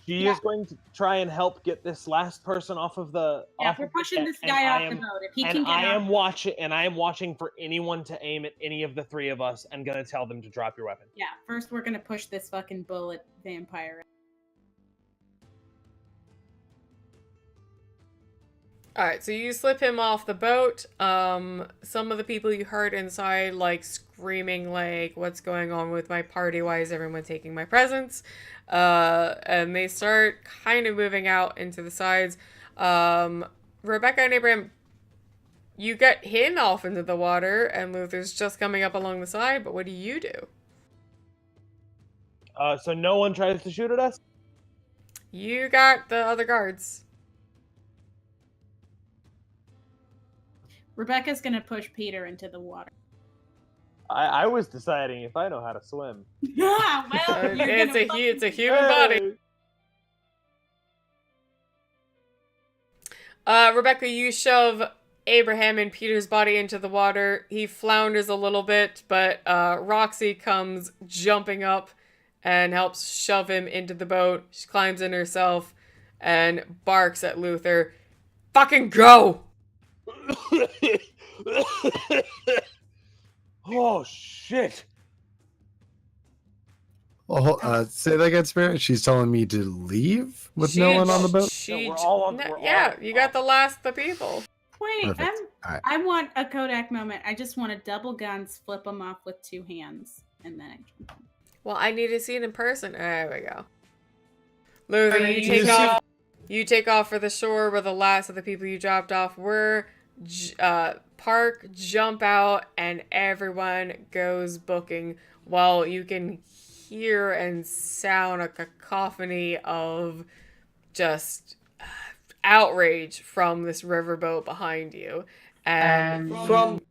Speaker 3: She is going to try and help get this last person off of the.
Speaker 4: Yeah,
Speaker 3: off
Speaker 4: we're
Speaker 3: of the
Speaker 4: pushing
Speaker 3: deck,
Speaker 4: this
Speaker 3: and
Speaker 4: guy
Speaker 3: I
Speaker 4: off the
Speaker 3: am-
Speaker 4: boat. If he
Speaker 3: And
Speaker 4: can get
Speaker 3: I
Speaker 4: off.
Speaker 3: am watching. And I am watching for anyone to aim at any of the three of us, and gonna tell them to drop your weapon.
Speaker 4: Yeah, first we're gonna push this fucking bullet vampire.
Speaker 1: Alright, so you slip him off the boat. Some of the people you heard inside, like, screaming, like, what's going on with my party? Why is everyone taking my presents? And they start kind of moving out into the sides. Rebecca and Abraham, you get him off into the water, and Luther's just coming up along the side, but what do you do?
Speaker 3: So no one tries to shoot at us.
Speaker 1: You got the other guards.
Speaker 4: Rebecca's gonna push Peter into the water.
Speaker 3: I was deciding if I know how to swim.
Speaker 4: Yeah, well, you're
Speaker 1: It's
Speaker 4: gonna
Speaker 1: a human body. Rebecca, you shove Abraham and Peter's body into the water. He flounders a little bit, but Roxy comes jumping up and helps shove him into the boat. She climbs in herself and barks at Luther. Fucking go!
Speaker 3: Oh shit!
Speaker 2: Oh, say that again, Spirit. She's telling me to leave with no one on the boat.
Speaker 1: She,
Speaker 3: No, we're all on-
Speaker 1: no,
Speaker 3: we're all
Speaker 1: yeah,
Speaker 3: on-
Speaker 1: you got the last of the people.
Speaker 4: Wait,
Speaker 2: Perfect. All right.
Speaker 4: I want a Kodak moment. I just want to double guns, flip them off with 2 hands, and then I can.
Speaker 1: Well, I need to see it in person. There we go. Luther,
Speaker 4: Alright,
Speaker 1: you
Speaker 4: you
Speaker 1: take
Speaker 4: just-
Speaker 1: off. You take off for the shore where the last of the people you dropped off were. Park, jump out, and everyone goes booking while you can hear and sound a cacophony of just outrage from this riverboat behind you. And
Speaker 5: From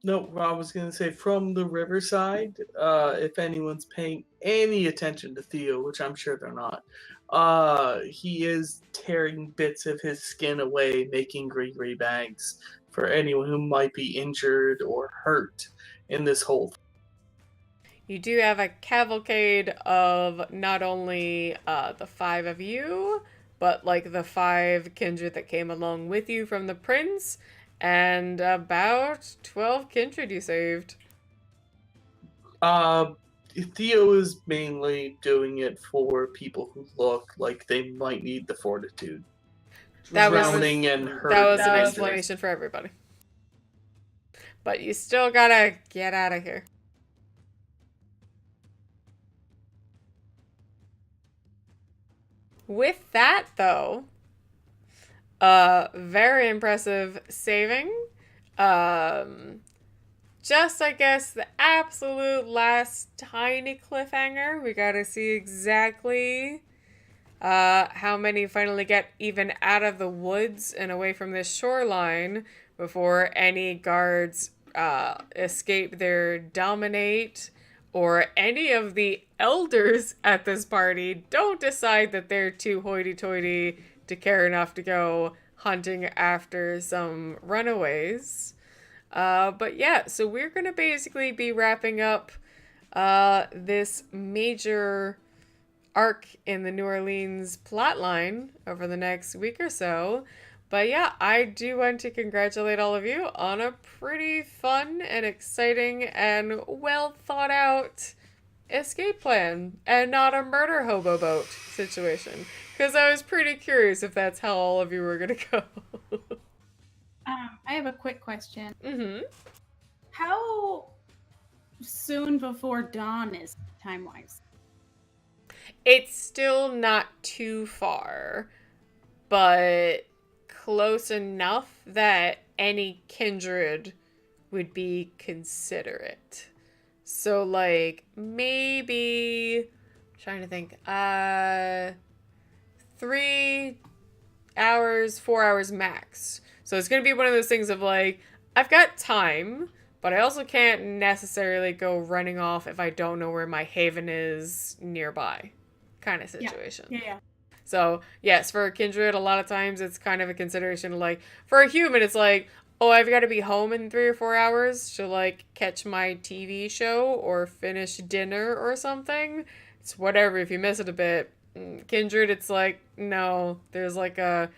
Speaker 5: no, I was gonna say from the riverside. If anyone's paying any attention to Theo, which I'm sure they're not, he is tearing bits of his skin away, making gree bags for anyone who might be injured or hurt in this whole.
Speaker 1: you do have a cavalcade of not only the 5 of you, but like the 5 kindred that came along with you from the prince, and about 12 kindred you saved.
Speaker 5: Theo is mainly doing it for people who look like they might need the fortitude.
Speaker 1: That was-
Speaker 5: Drowning and hurt.
Speaker 1: That was
Speaker 5: and
Speaker 1: an
Speaker 5: injured.
Speaker 1: explanation for everybody. But you still gotta get out of here. With that, though, very impressive saving. Just, I guess, the absolute last tiny cliffhanger. We gotta see exactly how many finally get even out of the woods and away from this shoreline before any guards escape their dominate, or any of the elders at this party don't decide that they're too hoity-toity to care enough to go hunting after some runaways. But yeah, so we're going to basically be wrapping up this major arc in the New Orleans plotline over the next week or so. But yeah, I do want to congratulate all of you on a pretty fun and exciting and well thought out escape plan and not a murder hobo boat situation. Because I was pretty curious if that's how all of you were gonna go.
Speaker 4: I have a quick question.
Speaker 1: Mm-hmm.
Speaker 4: How soon before dawn is time-wise?
Speaker 1: It's still not too far, but close enough that any kindred would be considerate. So, like, maybe, I'm trying to think, 3 hours, 4 hours max. So it's gonna be one of those things of like, I've got time, but I also can't necessarily go running off if I don't know where my haven is nearby, kind of situation.
Speaker 4: Yeah.
Speaker 1: So yes, for a kindred, a lot of times it's kind of a consideration. Like for a human, it's like, oh, I've got to be home in 3 or 4 hours to like catch my TV show or finish dinner or something. It's whatever. If you miss it a bit, kindred, it's like, no, there's a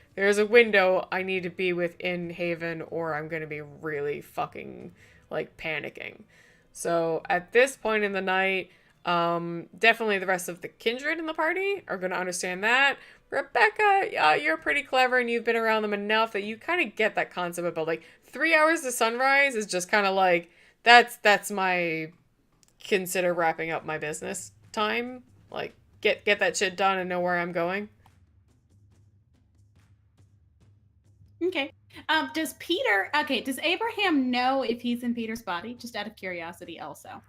Speaker 1: window I need to be within haven or I'm gonna be really fucking like panicking. So at this point in the night, definitely the rest of the kindred in the party are gonna understand that. Rebecca, you're pretty clever and you've been around them enough that you kind of get that concept about like 3 hours to sunrise is just kind of like that's my consider wrapping up my business time. Like get that shit done and know where I'm going.
Speaker 4: Okay. Does Abraham know if he's in Peter's body? Just out of curiosity also.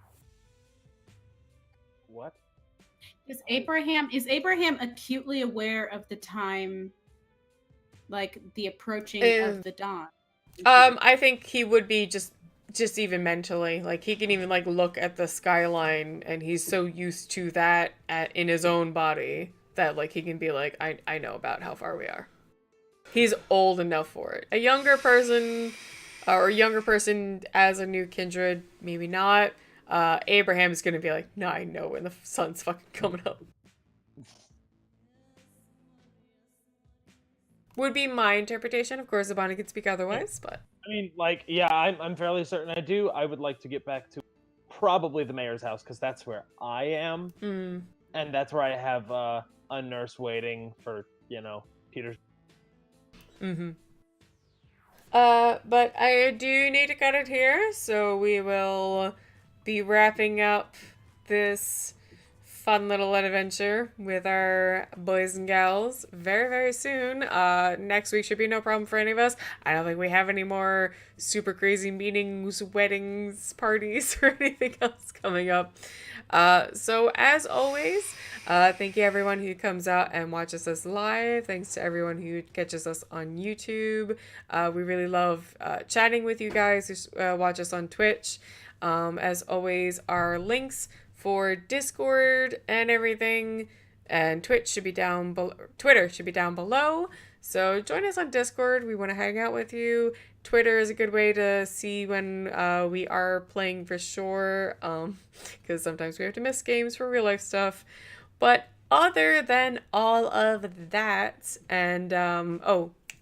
Speaker 3: What?
Speaker 4: Is Abraham acutely aware of the time, like the approaching of the dawn?
Speaker 1: I think he would be just even mentally. Like he can even like look at the skyline and he's so used to that in his own body that like he can be like, I know about how far we are. He's old enough for it. A younger person as a new kindred, maybe not. Abraham's gonna be like, no, I know when the sun's fucking coming up. Would be my interpretation. Of course, Abani could speak otherwise, but
Speaker 3: I mean, like, yeah, I'm fairly certain I do. I would like to get back to probably the mayor's house because that's where I am, and that's where I have a nurse waiting for Peter's.
Speaker 1: But I do need to cut it here, so we will be wrapping up this fun little adventure with our boys and gals very, very soon. Next week should be no problem for any of us. I don't think we have any more super crazy meetings, weddings, parties, or anything else coming up. So as always, thank you everyone who comes out and watches us live. Thanks to everyone who catches us on YouTube. We really love chatting with you guys who watch us on Twitch. As always, our links for Discord and everything and Twitch should be down below. Twitter should be down below. So join us on Discord. We want to hang out with you. Twitter is a good way to see when we are playing for sure, because sometimes we have to miss games for real life stuff. But other than all of that, and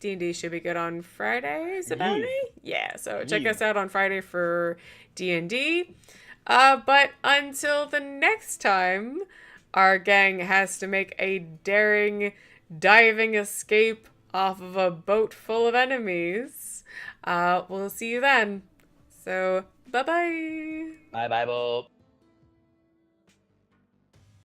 Speaker 1: D&D should be good on Fridays about it. Yeah, so check us out on Friday for D&D. But until the next time, our gang has to make a daring diving escape off of a boat full of enemies. We'll see you then. So, bye-bye.
Speaker 3: Bye, Bible.